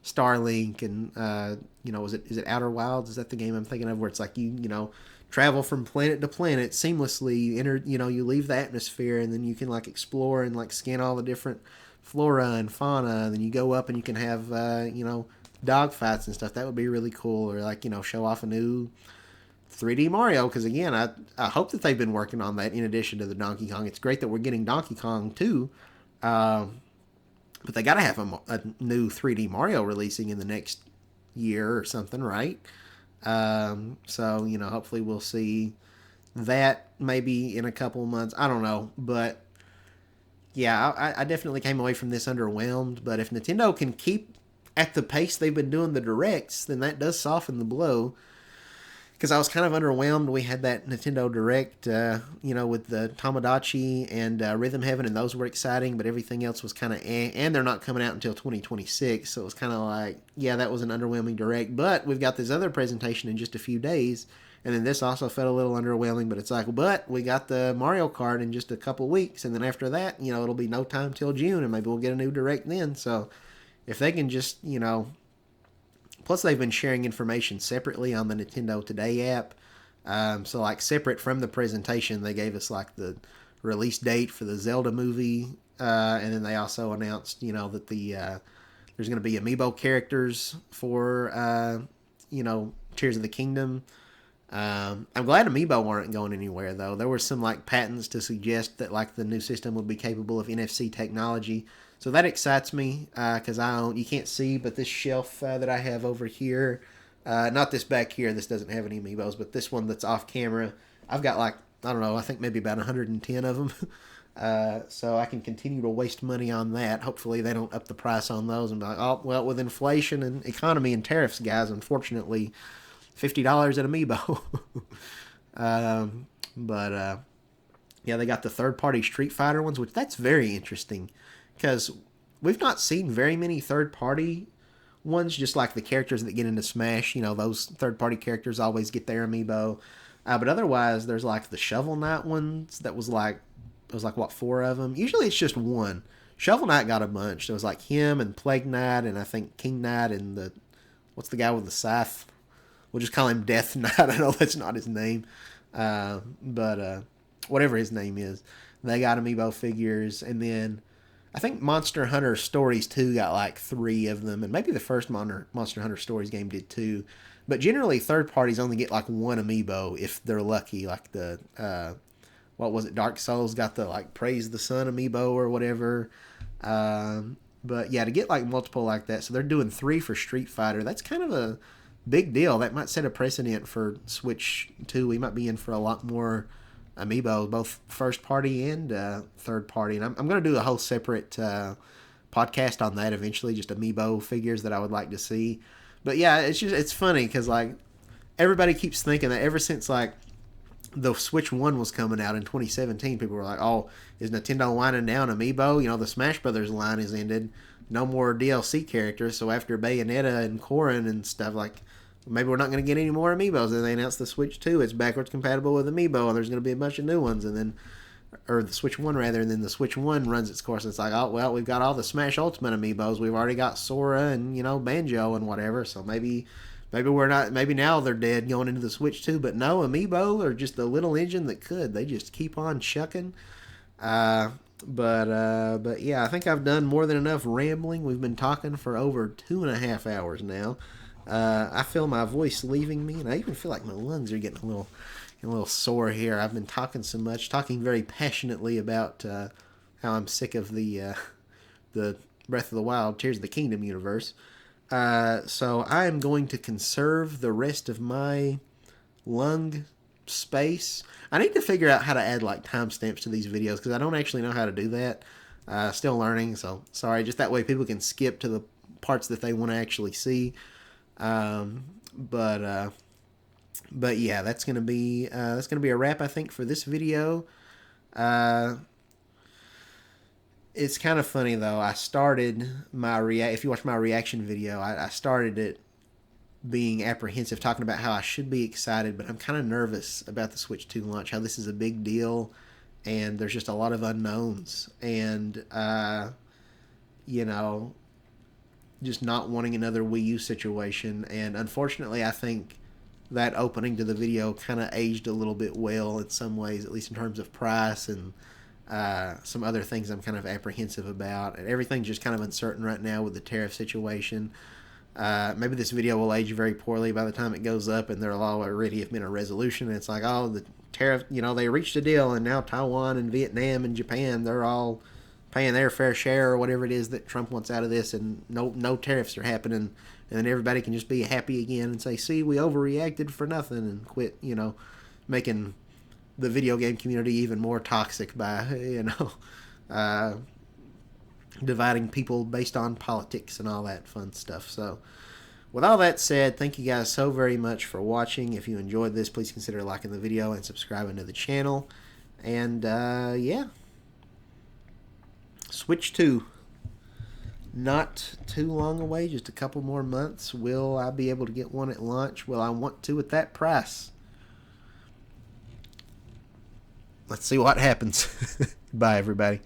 Starlink and, is it Outer Wilds? Is that the game I'm thinking of, where it's like you travel from planet to planet seamlessly. You leave the atmosphere, and then you can like explore and like scan all the different flora and fauna. And then you go up and you can have dog fights and stuff. That would be really cool. Or like show off a new 3D Mario, because again, I hope that they've been working on that in addition to the Donkey Kong. It's great that we're getting Donkey Kong too, but they got to have a new 3D Mario releasing in the next year or something, right? So hopefully we'll see that maybe in a couple of months. I don't know, but yeah, I definitely came away from this underwhelmed. But if Nintendo can keep at the pace they've been doing the directs, then that does soften the blow. Because I was kind of underwhelmed. We had that Nintendo Direct, with the Tamagotchi and Rhythm Heaven, and those were exciting, but everything else was kind of and they're not coming out until 2026, so it was kind of like, yeah, that was an underwhelming Direct, but we've got this other presentation in just a few days, and then this also felt a little underwhelming, but it's like, but we got the Mario Kart in just a couple weeks, and then after that, it'll be no time till June, and maybe we'll get a new Direct then, so if they can just, plus, they've been sharing information separately on the Nintendo Today app. So, like, separate from the presentation, they gave us, like, the release date for the Zelda movie. And then they also announced, that there's going to be amiibo characters for, Tears of the Kingdom. I'm glad amiibo aren't going anywhere, though. There were some, like, patents to suggest that, like, the new system would be capable of NFC technology. So that excites me because you can't see, but this shelf that I have over here, not this back here, this doesn't have any amiibos, but this one that's off camera, I've got like, I don't know, I think maybe about 110 of them. So I can continue to waste money on that. Hopefully they don't up the price on those and be like, oh, well, with inflation and economy and tariffs, guys, unfortunately, $50 at amiibo. But yeah, they got the third-party Street Fighter ones, which that's very interesting. Because we've not seen very many third-party ones, just like the characters that get into Smash. Those third-party characters always get their amiibo. But otherwise, there's like the Shovel Knight ones that was like, what, 4 of them? Usually it's just one. Shovel Knight got a bunch. There was like him and Plague Knight and I think King Knight and what's the guy with the scythe? We'll just call him Death Knight. I know that's not his name. But whatever his name is. They got amiibo figures, and then I think Monster Hunter Stories 2 got like 3 of them, and maybe the first Monster Hunter Stories game did too. But generally, third parties only get like 1 amiibo if they're lucky. Like the, what was it, Dark Souls got the like Praise the Sun amiibo or whatever. But yeah, to get like multiple like that, so they're doing 3 for Street Fighter. That's kind of a big deal. That might set a precedent for Switch 2. We might be in for a lot more amiibo, both first party and third party, and I'm going to do a whole separate podcast on that eventually, just amiibo figures that I would like to see. But yeah, it's funny because like everybody keeps thinking that ever since like the Switch 1 was coming out in 2017, people were like, oh, is Nintendo winding down amiibo? The Smash Brothers line is ended, no more DLC characters, so after Bayonetta and Corrin and stuff, like maybe we're not going to get any more amiibos. And they announced the Switch 2. It's backwards compatible with amiibo, and there's going to be a bunch of new ones. And then, or the Switch 1 rather, and then the Switch 1 runs its course. And it's like, oh, well, we've got all the Smash Ultimate amiibos. We've already got Sora and, Banjo and whatever. So maybe we're not, maybe now they're dead going into the Switch 2. But no, amiibo are just a little engine that could. They just keep on chucking. But yeah, I think I've done more than enough rambling. We've been talking for over 2.5 hours now. I feel my voice leaving me, and I even feel like my lungs are getting a little sore here. I've been talking so much, talking very passionately about how I'm sick of the Breath of the Wild, Tears of the Kingdom universe. So I am going to conserve the rest of my lung space. I need to figure out how to add like timestamps to these videos because I don't actually know how to do that. Still learning, so sorry. Just that way people can skip to the parts that they want to actually see. But yeah, that's gonna be a wrap, I think, for this video. It's kind of funny though. I started my if you watch my reaction video, I started it being apprehensive, talking about how I should be excited, but I'm kind of nervous about the Switch 2 launch. How this is a big deal, and there's just a lot of unknowns, and just not wanting another Wii U situation. And unfortunately, I think that opening to the video kind of aged a little bit well in some ways, at least in terms of price and some other things I'm kind of apprehensive about. And everything's just kind of uncertain right now with the tariff situation. Maybe this video will age very poorly by the time it goes up, and there'll already have been a resolution. And it's like, oh, the tariff, they reached a deal, and now Taiwan and Vietnam and Japan, they're all paying their fair share or whatever it is that Trump wants out of this, and no tariffs are happening, and then everybody can just be happy again and say, see, we overreacted for nothing, and quit, making the video game community even more toxic by, dividing people based on politics and all that fun stuff. So with all that said, thank you guys so very much for watching. If you enjoyed this, please consider liking the video and subscribing to the channel. And yeah, Switch 2, not too long away, just a couple more months. Will I be able to get one at launch? Will I want to at that price? Let's see what happens. Bye, everybody.